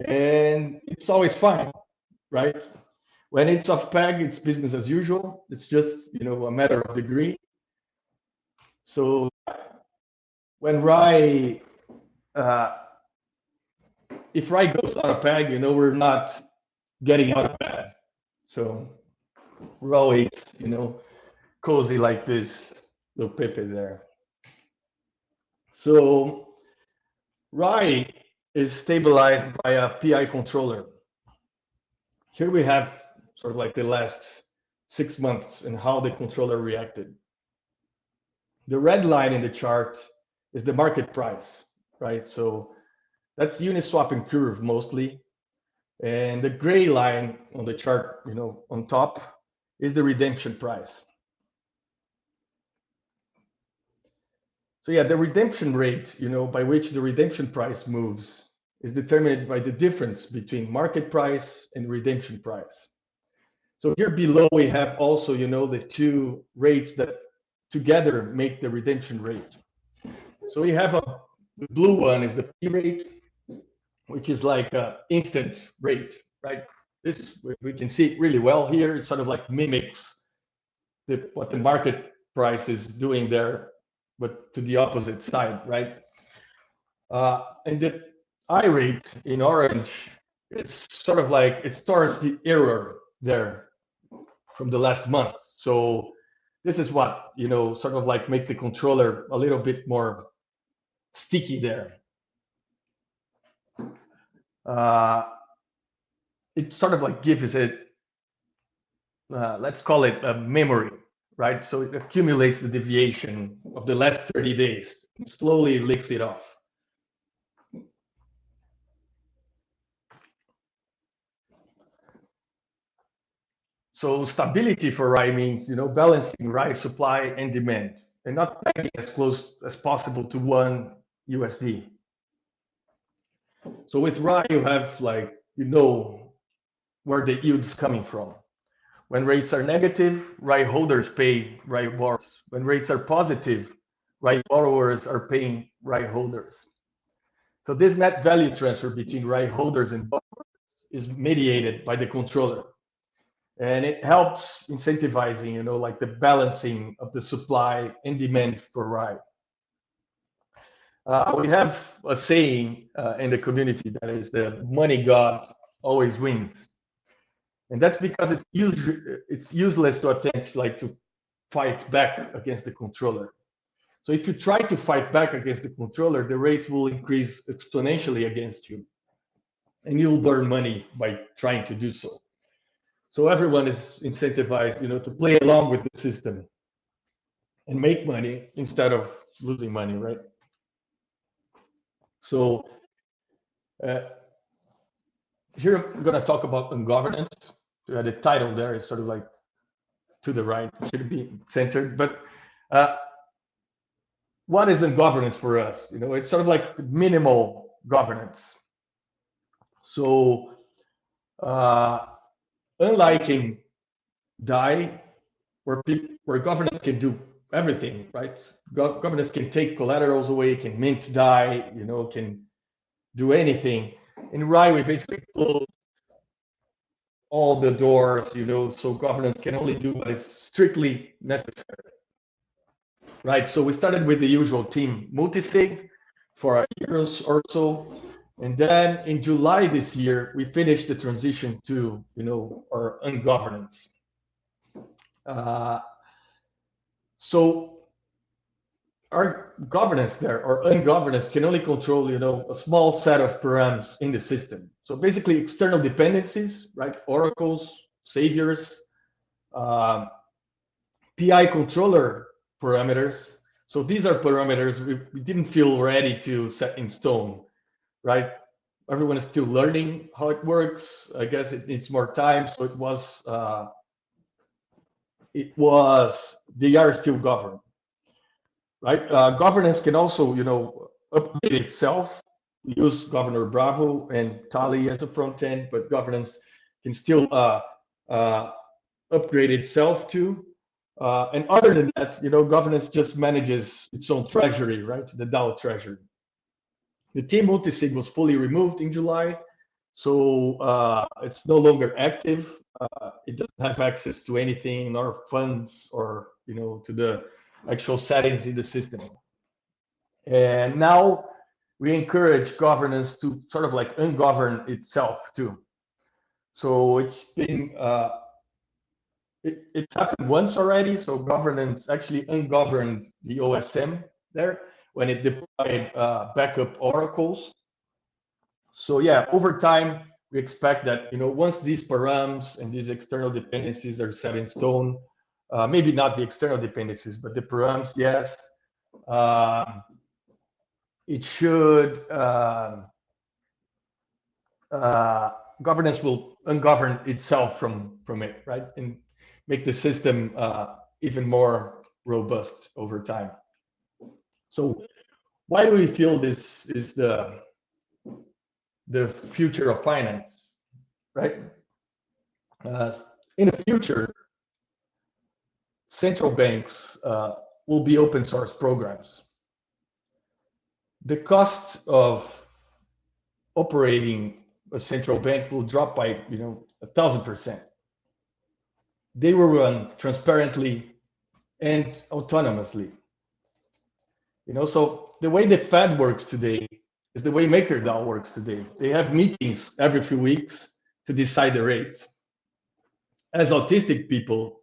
S11: and it's always fine, right? When it's off peg, it's business as usual. It's just, a matter of degree. So when RAI, if RAI goes out of peg, we're not getting out of bed. So we're always, cozy like this little Pepe there. So RAI is stabilized by a PI controller. Here we have sort of like the last 6 months and how the controller reacted. The red line in the chart is the market price. right? So that's Uniswap and Curve mostly. And the gray line on the chart, on top is the redemption price. So yeah, the redemption rate, by which the redemption price moves is determined by the difference between market price and redemption price. So here below, we have also, the two rates that together make the redemption rate. So we have the blue one is the P rate, which is like an instant rate, right? This, we can see it really well here. It sort of like mimics what the market price is doing there, but to the opposite side, right? And the I rate in orange is sort of like, it stores the error there from the last month. So this is what, sort of like make the controller a little bit more sticky there. It sort of like gives it, let's call it a memory, right? So it accumulates the deviation of the last 30 days, slowly licks it off. So stability for RAI means, balancing RAI supply and demand, and not pegging as close as possible to one USD. So with RAI, you have like, where the yield's coming from. When rates are negative, RAI holders pay RAI borrowers. When rates are positive, RAI borrowers are paying RAI holders. So this net value transfer between RAI holders and borrowers is mediated by the controller. And it helps incentivizing, like the balancing of the supply and demand for RAI. We have a saying in the community that is, the money god always wins. And that's because it's useless to attempt to fight back against the controller. So if you try to fight back against the controller, the rates will increase exponentially against you. And you'll burn money by trying to do so. So everyone is incentivized, to play along with the system and make money instead of losing money, right? So here I'm going to talk about governance. The title there is sort of like to the right, should be centered. But what is governance for us? It's sort of like minimal governance. So unlike in DAI, where governance can do everything, right? Governance can take collaterals away, can mint DAI, can do anything. In RAI, we basically close all the doors, so governance can only do what is strictly necessary, right? So we started with the usual team multisig for a year or so. And then in July this year, we finished the transition to, our ungovernance. So our governance there, or ungovernance, can only control, a small set of params in the system. So basically external dependencies, right? Oracles, saviors, PI controller parameters. So these are parameters we didn't feel ready to set in stone, right? Everyone is still learning how it works. I guess it needs more time. So they are still governed, right? Governance can also, update itself. We use Governor Bravo and Tali as a front end, but governance can still upgrade itself too. And other than that, governance just manages its own treasury, right? The DAO treasury. The team multisig was fully removed in July, so it's no longer active. It doesn't have access to anything, nor funds, or to the actual settings in the system. And now we encourage governance to sort of like ungovern itself too. So it's been it's happened once already. So governance actually ungoverned the OSM there when it deployed backup oracles. So yeah, over time, we expect that, once these params and these external dependencies are set in stone, maybe not the external dependencies, but the params, yes, it should governance will ungovern itself from it, right, and make the system even more robust over time. So why do we feel this is the future of finance, right? In the future, central banks will be open source programs. The cost of operating a central bank will drop by 1,000%. They will run transparently and autonomously. So the way the Fed works today is the way MakerDAO works today. They have meetings every few weeks to decide the rates. As autistic people,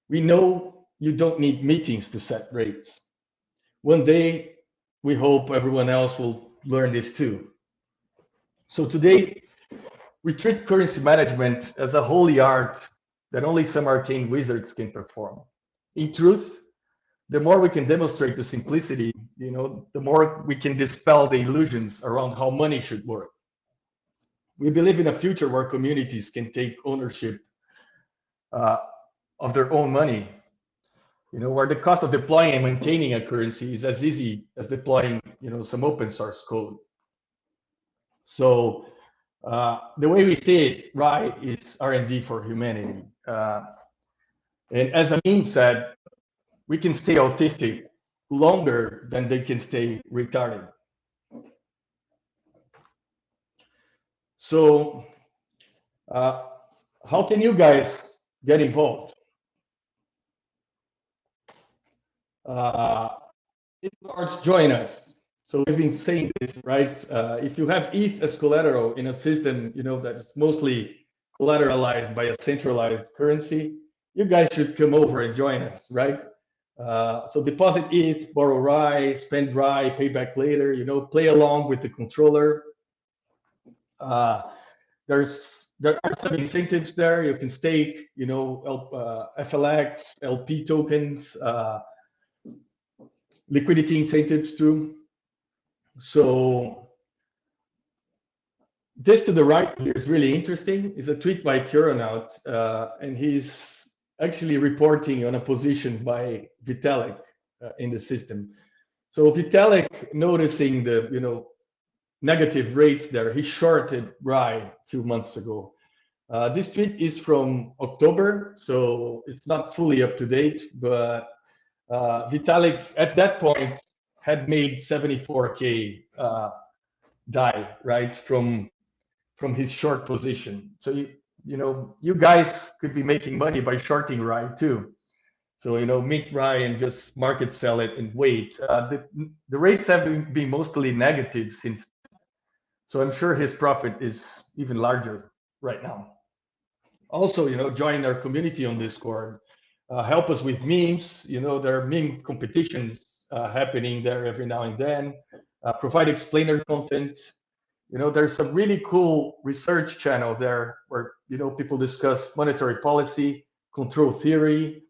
S11: we know you don't need meetings to set rates. One day, we hope everyone else will learn this too. So today, we treat currency management as a holy art that only some arcane wizards can perform. In truth, the more we can demonstrate the simplicity, the more we can dispel the illusions around how money should work. We believe in a future where communities can take ownership of their own money, where the cost of deploying and maintaining a currency is as easy as deploying, some open source code. So the way we see it, right, is R&D for humanity. And as Amin said, we can stay autistic longer than they can stay retarded. So how can you guys get involved? Join us. So we've been saying this, right? If you have ETH as collateral in a system, that's mostly collateralized by a centralized currency, you guys should come over and join us, right? So deposit ETH, borrow RAI, spend RAI, pay back later, play along with the controller. There are some incentives there. You can stake, FLX, LP tokens, liquidity incentives too. So this to the right here is really interesting. It's a tweet by Curonaut, and he's actually reporting on a position by Vitalik in the system. So Vitalik, noticing the negative rates there, he shorted RAI a few months ago. This tweet is from October, so it's not fully up to date, but Vitalik at that point had made 74K DAI, right, from his short position. So you guys could be making money by shorting RAI too. So mint RAI and just market sell it and wait. The rates have been mostly negative since. So I'm sure his profit is even larger right now. Also, join our community on Discord. Help us with memes. There are meme competitions happening there every now and then. Provide explainer content. There's some really cool research channel there where people discuss monetary policy, control theory.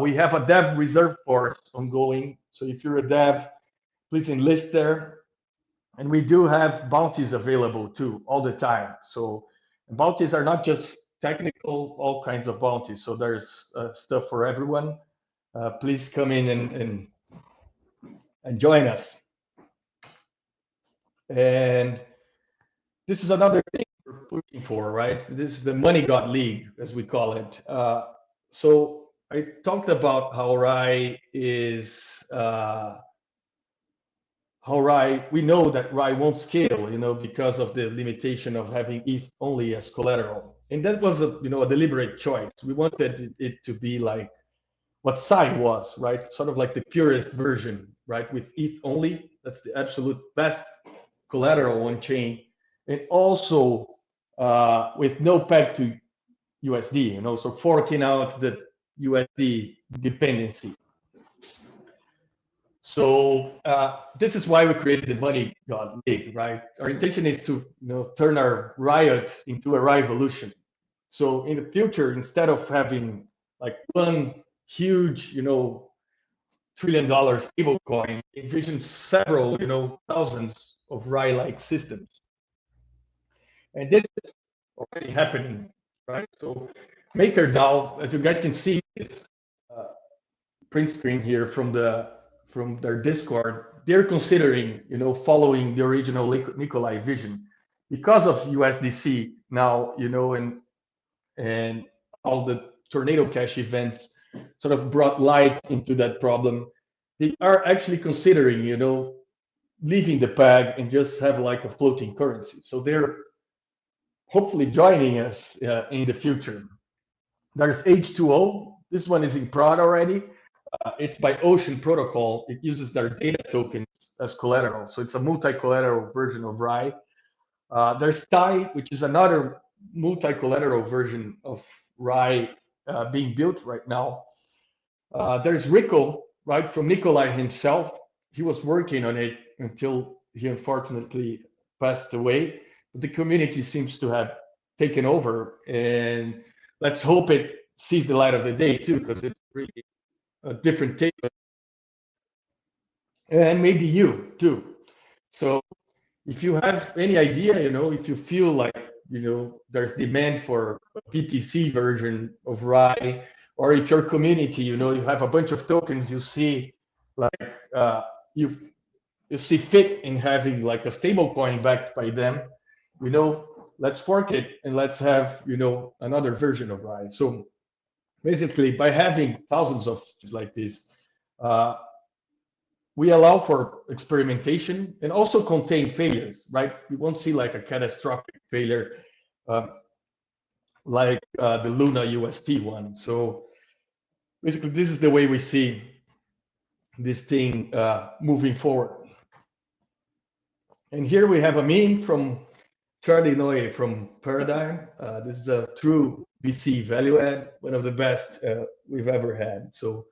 S11: We have a dev reserve force ongoing. So if you're a dev, please enlist there. And we do have bounties available too, all the time. So bounties are not just technical, all kinds of bounties. So there's stuff for everyone. Please come in and join us. And this is another thing we're pushing for, right? This is the Money God League, as we call it. So I talked about how RAI is, we know that RAI won't scale, because of the limitation of having ETH only as collateral. And that was a deliberate choice. We wanted it to be like what Sai was, right? Sort of like the purest version, right? With ETH only, that's the absolute best collateral on chain. And also with no peg to USD, so forking out the USD dependency. So this is why we created the Money God League, right? Our intention is to turn our riot into a revolution. So in the future, instead of having like one huge trillion stablecoin envisions several, thousands of RAI-like systems. And this is already happening, right? So MakerDAO, as you guys can see, is print screen here from their Discord. They're considering, following the original Nikolai vision because of USDC now, and all the Tornado Cash events sort of brought light into that problem. They are actually considering, leaving the peg and just have like a floating currency. So they're hopefully joining us in the future. There's H2O. This one is in prod already. It's by Ocean Protocol. It uses their data tokens as collateral. So it's a multi-collateral version of RAI. There's TAI, which is another multi-collateral version of RAI being built right now. There's Rico, right, from Nikolai himself. He was working on it until he unfortunately passed away. But the community seems to have taken over, and let's hope it sees the light of the day too, because it's really a different take. And maybe you too. So if you have any idea, if you feel like, there's demand for a PTC version of RAI, or if your community, you have a bunch of tokens, you see like you see fit in having like a stable coin backed by them, let's fork it and let's have, another version of RAI. So basically by having thousands of like this, we allow for experimentation and also contain failures, right? We won't see like a catastrophic failure like the Luna UST one. So basically, this is the way we see this thing moving forward. And here we have a meme from Charlie Noye from Paradigm. This is a true VC value add, one of the best we've ever had. So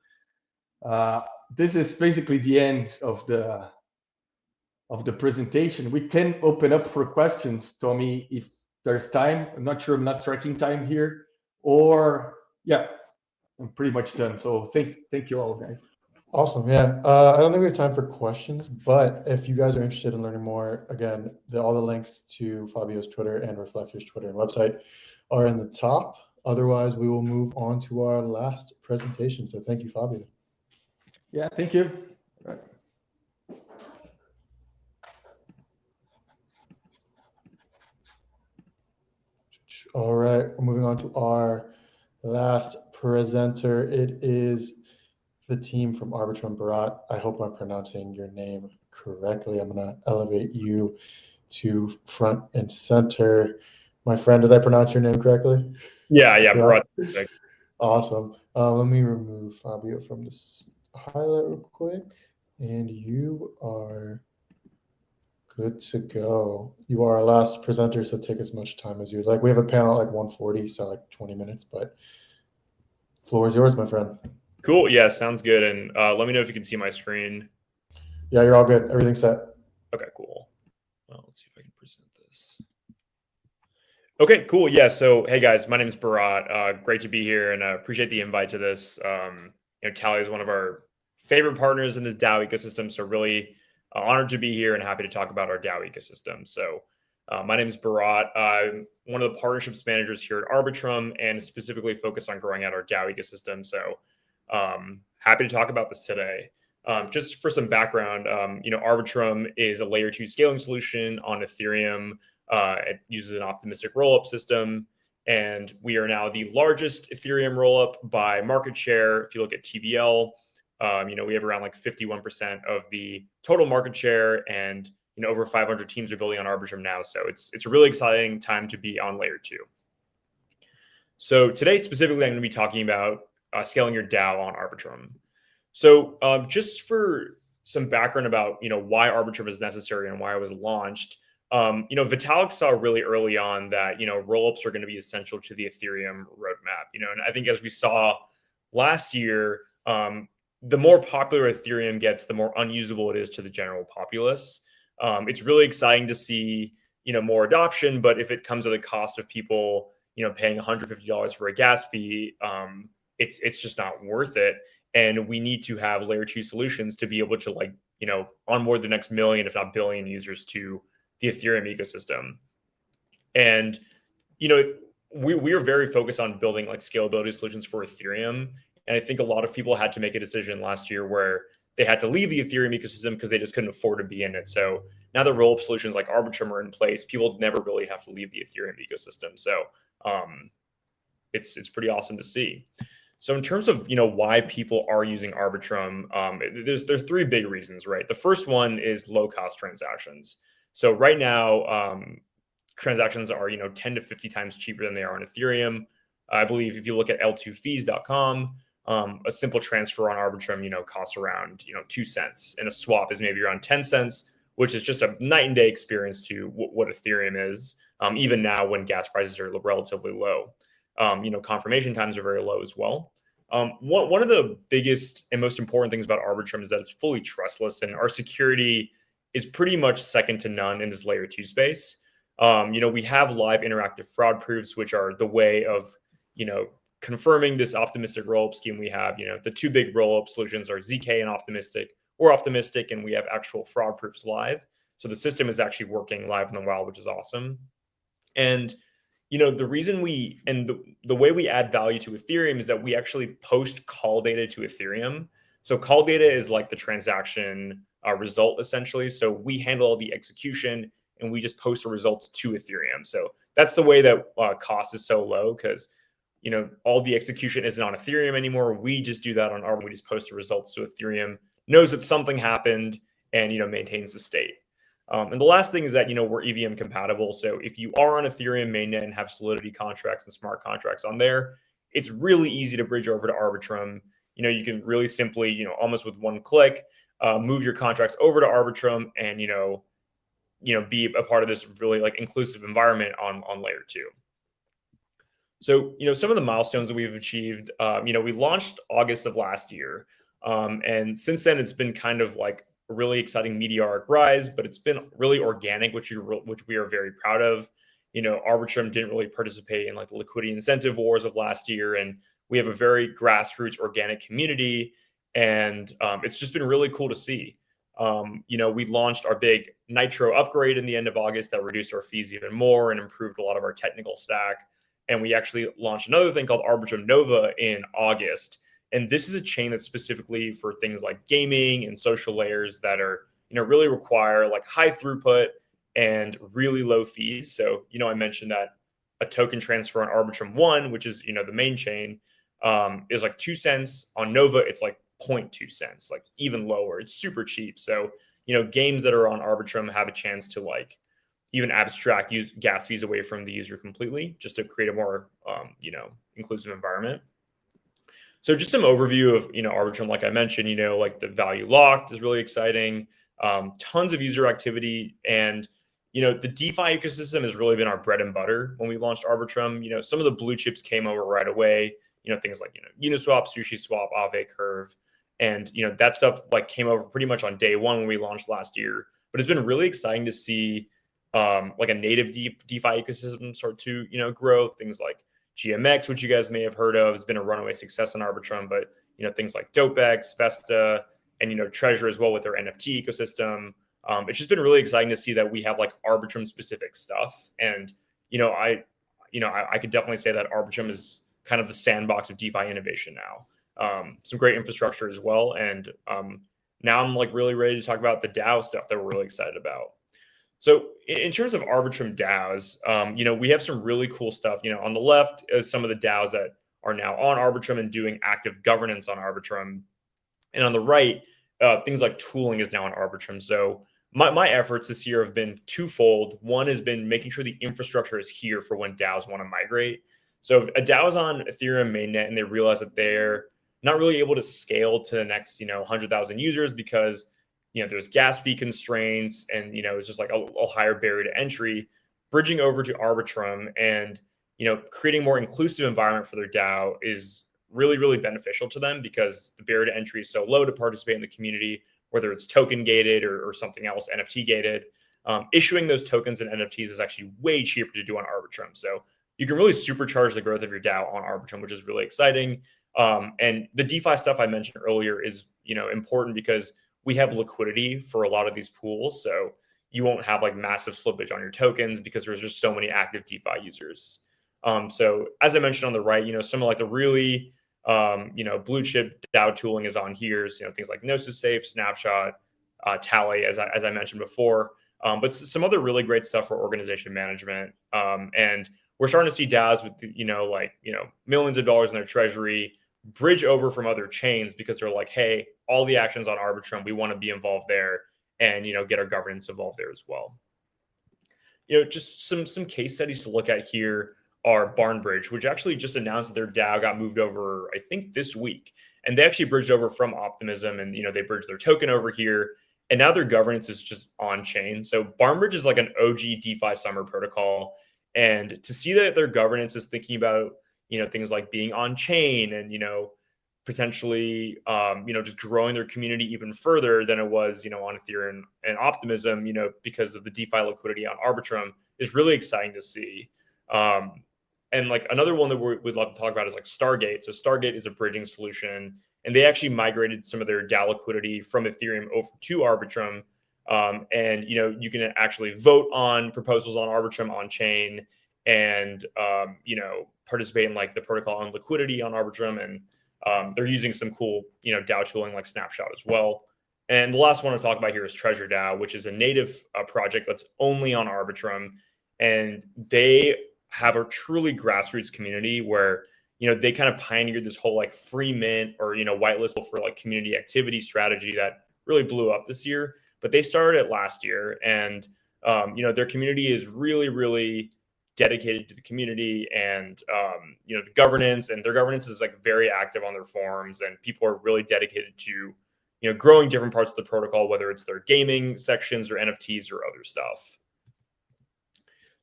S11: this is basically the end of the presentation. We can open up for questions, Tommy, if there's time. I'm not sure, I'm not tracking time here, or yeah, I'm pretty much done. So thank you all, guys.
S2: Awesome. Yeah. I don't think we have time for questions, but if you guys are interested in learning more, again, all the links to Fabio's Twitter and Reflexer's Twitter and website are in the top. Otherwise, we will move on to our last presentation. So thank you, Fabio.
S11: Yeah, thank you. All right.
S2: All right, we're moving on to our last presenter. It is the team from Arbitrum. Bharat, I hope I'm pronouncing your name correctly. I'm going to elevate you to front and center. My friend, did I pronounce your name correctly?
S12: Yeah, Bharat.
S2: Awesome. Let me remove Fabio from this highlight real quick, and you are good to go. You are our last presenter, so take as much time as you like. We have a panel at like 1:40, so like 20 minutes, but floor is yours, my friend.
S12: Cool. Yeah, sounds good. And let me know if you can see my screen.
S2: Yeah, you're all good. Everything's set.
S12: Okay, cool. Well, let's see if I can present this. Okay, cool. Yeah. So, hey guys, my name is Bharat. Great to be here, and appreciate the invite to this. Tally is one of our favorite partners in the DAO ecosystem, so really honored to be here and happy to talk about our DAO ecosystem. So, my name is Bharat. I'm one of the partnerships managers here at Arbitrum, and specifically focused on growing out our DAO ecosystem. So, happy to talk about this today. Just for some background, Arbitrum is a layer 2 scaling solution on Ethereum. It uses an optimistic rollup system, and we are now the largest Ethereum rollup by market share. If you look at TVL, we have around like 51% of the total market share, and over 500 teams are building on Arbitrum now. So it's a really exciting time to be on layer 2. So today specifically, I'm going to be talking about scaling your DAO on Arbitrum. So just for some background about why Arbitrum is necessary and why it was launched, Vitalik saw really early on that rollups are going to be essential to the Ethereum roadmap. And I think as we saw last year, the more popular Ethereum gets, the more unusable it is to the general populace. It's really exciting to see more adoption, but if it comes at the cost of people paying $150 for a gas fee, it's just not worth it. and we need to have layer 2 solutions to be able to like, onboard the next million, if not billion users to the Ethereum ecosystem. And, we are very focused on building like scalability solutions for Ethereum. And I think a lot of people had to make a decision last year where they had to leave the Ethereum ecosystem because they just couldn't afford to be in it. So now that roll-up solutions like Arbitrum are in place, people never really have to leave the Ethereum ecosystem. So it's pretty awesome to see. So in terms of why people are using Arbitrum, there's three big reasons, right? The first one is low-cost transactions. So right now, transactions are 10 to 50 times cheaper than they are on Ethereum. I believe if you look at l2fees.com, a simple transfer on Arbitrum, costs around 2 cents, and a swap is maybe around 10 cents, which is just a night and day experience to what Ethereum is. Even now, when gas prices are relatively low, confirmation times are very low as well. One of the biggest and most important things about Arbitrum is that it's fully trustless, and our security is pretty much second to none in this layer 2 space. We have live interactive fraud proofs, which are the way of, confirming this optimistic rollup scheme. We have, the two big rollup solutions are ZK and Optimistic, and we have actual fraud proofs live. So the system is actually working live in the wild, which is awesome. And, the reason the way we add value to Ethereum is that we actually post call data to Ethereum. So call data is like the transaction result, essentially. So we handle all the execution, and we just post the results to Ethereum. So that's the way that cost is so low, because all the execution isn't on Ethereum anymore. We just do that on Arbitrum. We just post the results to Ethereum, knows that something happened, and maintains the state. And the last thing is that we're EVM compatible. So if you are on Ethereum mainnet and have Solidity contracts and smart contracts on there, it's really easy to bridge over to Arbitrum. You can really simply almost with one click move your contracts over to Arbitrum, and be a part of this really like inclusive environment on layer 2. So, some of the milestones that we've achieved, we launched August of last year. And since then, it's been kind of like a really exciting meteoric rise, but it's been really organic, which we are very proud of. Arbitrum didn't really participate in like the liquidity incentive wars of last year. And we have a very grassroots organic community. And it's just been really cool to see. We launched our big Nitro upgrade in the end of August that reduced our fees even more and improved a lot of our technical stack. And we actually launched another thing called Arbitrum Nova in August. And this is a chain that's specifically for things like gaming and social layers that are, really require like high throughput and really low fees. So, I mentioned that a token transfer on Arbitrum 1, which is, the main chain, is like 2 cents. On Nova, it's like 0.2 cents, like even lower. It's super cheap. So, games that are on Arbitrum have a chance to like even abstract gas fees away from the user completely, just to create a more, inclusive environment. So just some overview of, Arbitrum, like I mentioned, like the value locked is really exciting. Tons of user activity, and, the DeFi ecosystem has really been our bread and butter when we launched Arbitrum. Some of the blue chips came over right away, things like, Uniswap, SushiSwap, Aave Curve. And, that stuff like came over pretty much on day one when we launched last year. But it's been really exciting to see like a native DeFi ecosystem start to, grow. Things like GMX, which you guys may have heard of, has been a runaway success on Arbitrum. But, things like DopeX, Vesta, and, Treasure as well with their NFT ecosystem. It's just been really exciting to see that we have like Arbitrum specific stuff. And, I could definitely say that Arbitrum is kind of the sandbox of DeFi innovation now. Some great infrastructure as well. And now I'm like really ready to talk about the DAO stuff that we're really excited about. So in terms of Arbitrum DAOs, we have some really cool stuff. On the left is some of the DAOs that are now on Arbitrum and doing active governance on Arbitrum. And on the right, things like tooling is now on Arbitrum. So my efforts this year have been twofold. One has been making sure the infrastructure is here for when DAOs want to migrate. So if a DAO is on Ethereum mainnet and they realize that they're not really able to scale to the next, 100,000 users because, there's gas fee constraints and, it's just like a higher barrier to entry, bridging over to Arbitrum and, creating more inclusive environment for their DAO is really, really beneficial to them because the barrier to entry is so low to participate in the community, whether it's token gated or something else, NFT gated. Issuing those tokens and NFTs is actually way cheaper to do on Arbitrum. So you can really supercharge the growth of your DAO on Arbitrum, which is really exciting. And the DeFi stuff I mentioned earlier is, important because we have liquidity for a lot of these pools. So you won't have like massive slippage on your tokens because there's just so many active DeFi users. So as I mentioned on the right, some of like the really, blue chip DAO tooling is on here. So, things like Gnosis Safe, Snapshot, Tally, as I mentioned before. But some other really great stuff for organization management. And we're starting to see DAOs with, millions of dollars in their treasury bridge over from other chains because they're like, hey, all the actions on Arbitrum, we want to be involved there and, get our governance involved there as well. Just some case studies to look at here are Barnbridge, which actually just announced that their DAO got moved over, I think this week. And they actually bridged over from Optimism and, they bridged their token over here. And now their governance is just on chain. So Barnbridge is like an OG DeFi summer protocol. And to see that their governance is thinking about, things like being on chain and, potentially, just growing their community even further than it was, on Ethereum and Optimism, because of the DeFi liquidity on Arbitrum is really exciting to see. And like another one that we'd love to talk about is like Stargate. So Stargate is a bridging solution, and they actually migrated some of their DAO liquidity from Ethereum over to Arbitrum. And you can actually vote on proposals on Arbitrum on chain, and participate in like the protocol on liquidity on Arbitrum. And they're using some cool DAO tooling like Snapshot as well. And the last one to talk about here is Treasure DAO, which is a native project that's only on Arbitrum, and they have a truly grassroots community where they kind of pioneered this whole like free mint or whitelist for like community activity strategy that really blew up this year. But they started it last year, and their community is really dedicated to the community and the governance, and their governance is like very active on their forums, and people are really dedicated to growing different parts of the protocol, whether it's their gaming sections or NFTs or other stuff.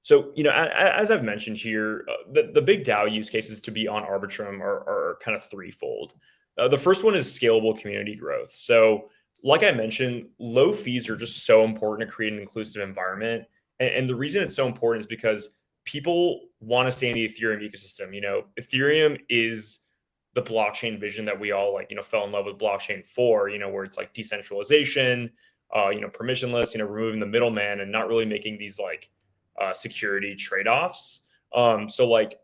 S12: So, as I've mentioned here, the big DAO use cases to be on Arbitrum are kind of threefold. The first one is scalable community growth. So, like I mentioned, low fees are just so important to create an inclusive environment. And the reason it's so important is because people want to stay in the Ethereum ecosystem. Ethereum is the blockchain vision that we all fell in love with blockchain for, where it's like decentralization, permissionless, removing the middleman and not really making these security trade-offs. So like,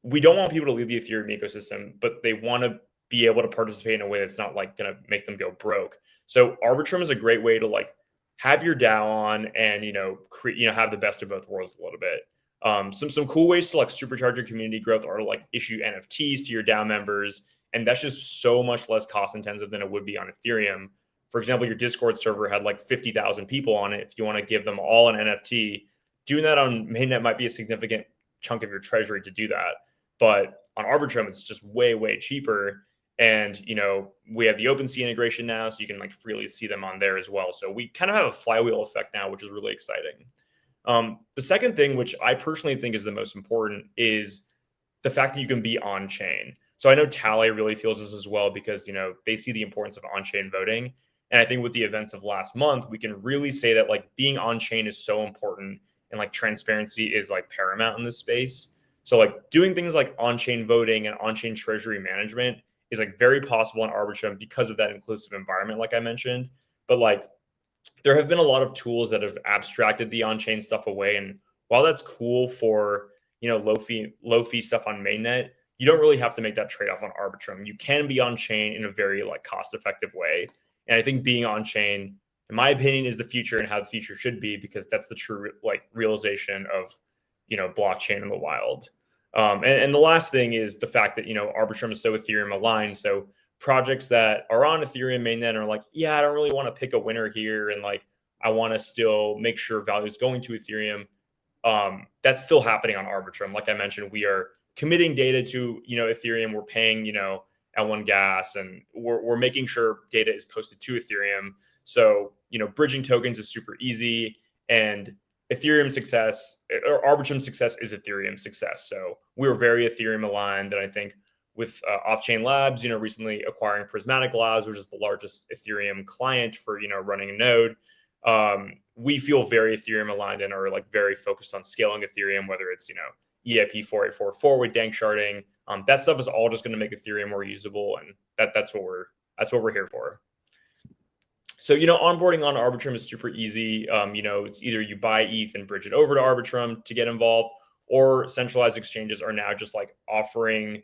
S12: we don't want people to leave the Ethereum ecosystem, but they want to be able to participate in a way that's not like going to make them go broke. So Arbitrum is a great way to like have your DAO on and, have the best of both worlds a little bit. Some cool ways to like supercharge your community growth are to like issue NFTs to your DAO members. And that's just so much less cost intensive than it would be on Ethereum. For example, your Discord server had like 50,000 people on it. If you want to give them all an NFT, doing that on mainnet might be a significant chunk of your treasury to do that. But on Arbitrum, it's just way cheaper. And, we have the OpenSea integration now, so you can like freely see them on there as well. So we kind of have a flywheel effect now, which is really exciting. The second thing, which I personally think is the most important, is the fact that you can be on chain. So I know Tally really feels this as well because, they see the importance of on-chain voting. And I think with the events of last month, we can really say that like being on chain is so important, and like transparency is like paramount in this space. So like doing things like on-chain voting and on-chain treasury management is like very possible on Arbitrum because of that inclusive environment, like I mentioned. But like there have been a lot of tools that have abstracted the on-chain stuff away. And while that's cool for, low fee stuff on mainnet, you don't really have to make that trade-off on Arbitrum. You can be on chain in a very like cost-effective way. And I think being on chain, in my opinion, is the future and how the future should be, because that's the true like realization of, blockchain in the wild. And the last thing is the fact that, Arbitrum is so Ethereum aligned. So projects that are on Ethereum mainnet are like, yeah, I don't really want to pick a winner here. And like, I want to still make sure value is going to Ethereum. That's still happening on Arbitrum. Like I mentioned, we are committing data to, Ethereum. We're paying, L1 gas, and we're making sure data is posted to Ethereum. So, bridging tokens is super easy, and Ethereum success or Arbitrum success is Ethereum success. So we're very Ethereum aligned. And I think with Off-Chain Labs, recently acquiring Prismatic Labs, which is the largest Ethereum client for, running a node, we feel very Ethereum aligned and are like very focused on scaling Ethereum, whether it's, EIP 4844 with dank sharding. That stuff is all just going to make Ethereum more usable, and that's what we're here for. So, onboarding on Arbitrum is super easy. It's either you buy ETH and bridge it over to Arbitrum to get involved, or centralized exchanges are now just like offering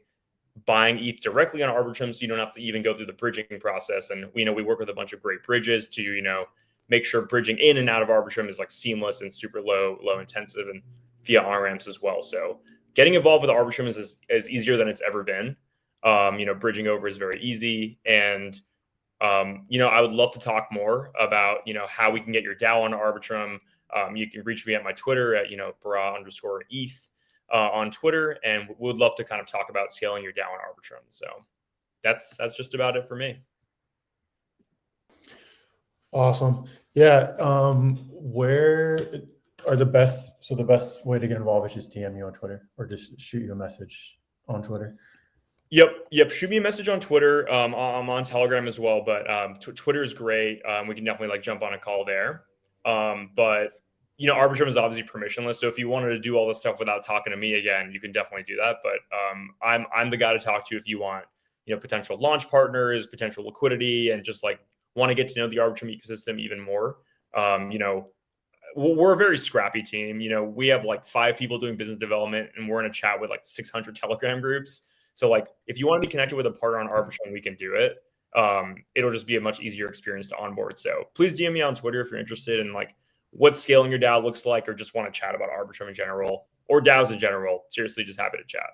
S12: buying ETH directly on Arbitrum, so you don't have to even go through the bridging process. And we work with a bunch of great bridges to make sure bridging in and out of Arbitrum is like seamless and super low intensive, and via on-ramps as well. So getting involved with Arbitrum is easier than it's ever been. Bridging over is very easy, and I would love to talk more about how we can get your DAO on Arbitrum. You can reach me at my Twitter at Bra_ETH on Twitter, and would love to kind of talk about scaling your DAO on Arbitrum. So that's just about it for me.
S2: Awesome. Yeah. Where are the best way to get involved is just DM you on Twitter, or just shoot you a message on Twitter?
S12: Yep. Shoot me a message on Twitter. I'm on Telegram as well, but Twitter is great. We can definitely jump on a call there. But Arbitrum is obviously permissionless, so if you wanted to do all this stuff without talking to me again, you can definitely do that. But I'm the guy to talk to if you want potential launch partners, potential liquidity, and just want to get to know the Arbitrum ecosystem even more. We're a very scrappy team. We have 5 people doing business development, and we're in a chat with 600 Telegram groups. So if you want to be connected with a partner on Arbitrum, we can do it. It'll just be a much easier experience to onboard. So please DM me on Twitter if you're interested in what scaling your DAO looks like, or just want to chat about Arbitrum in general, or DAOs in general. Seriously, just happy to chat.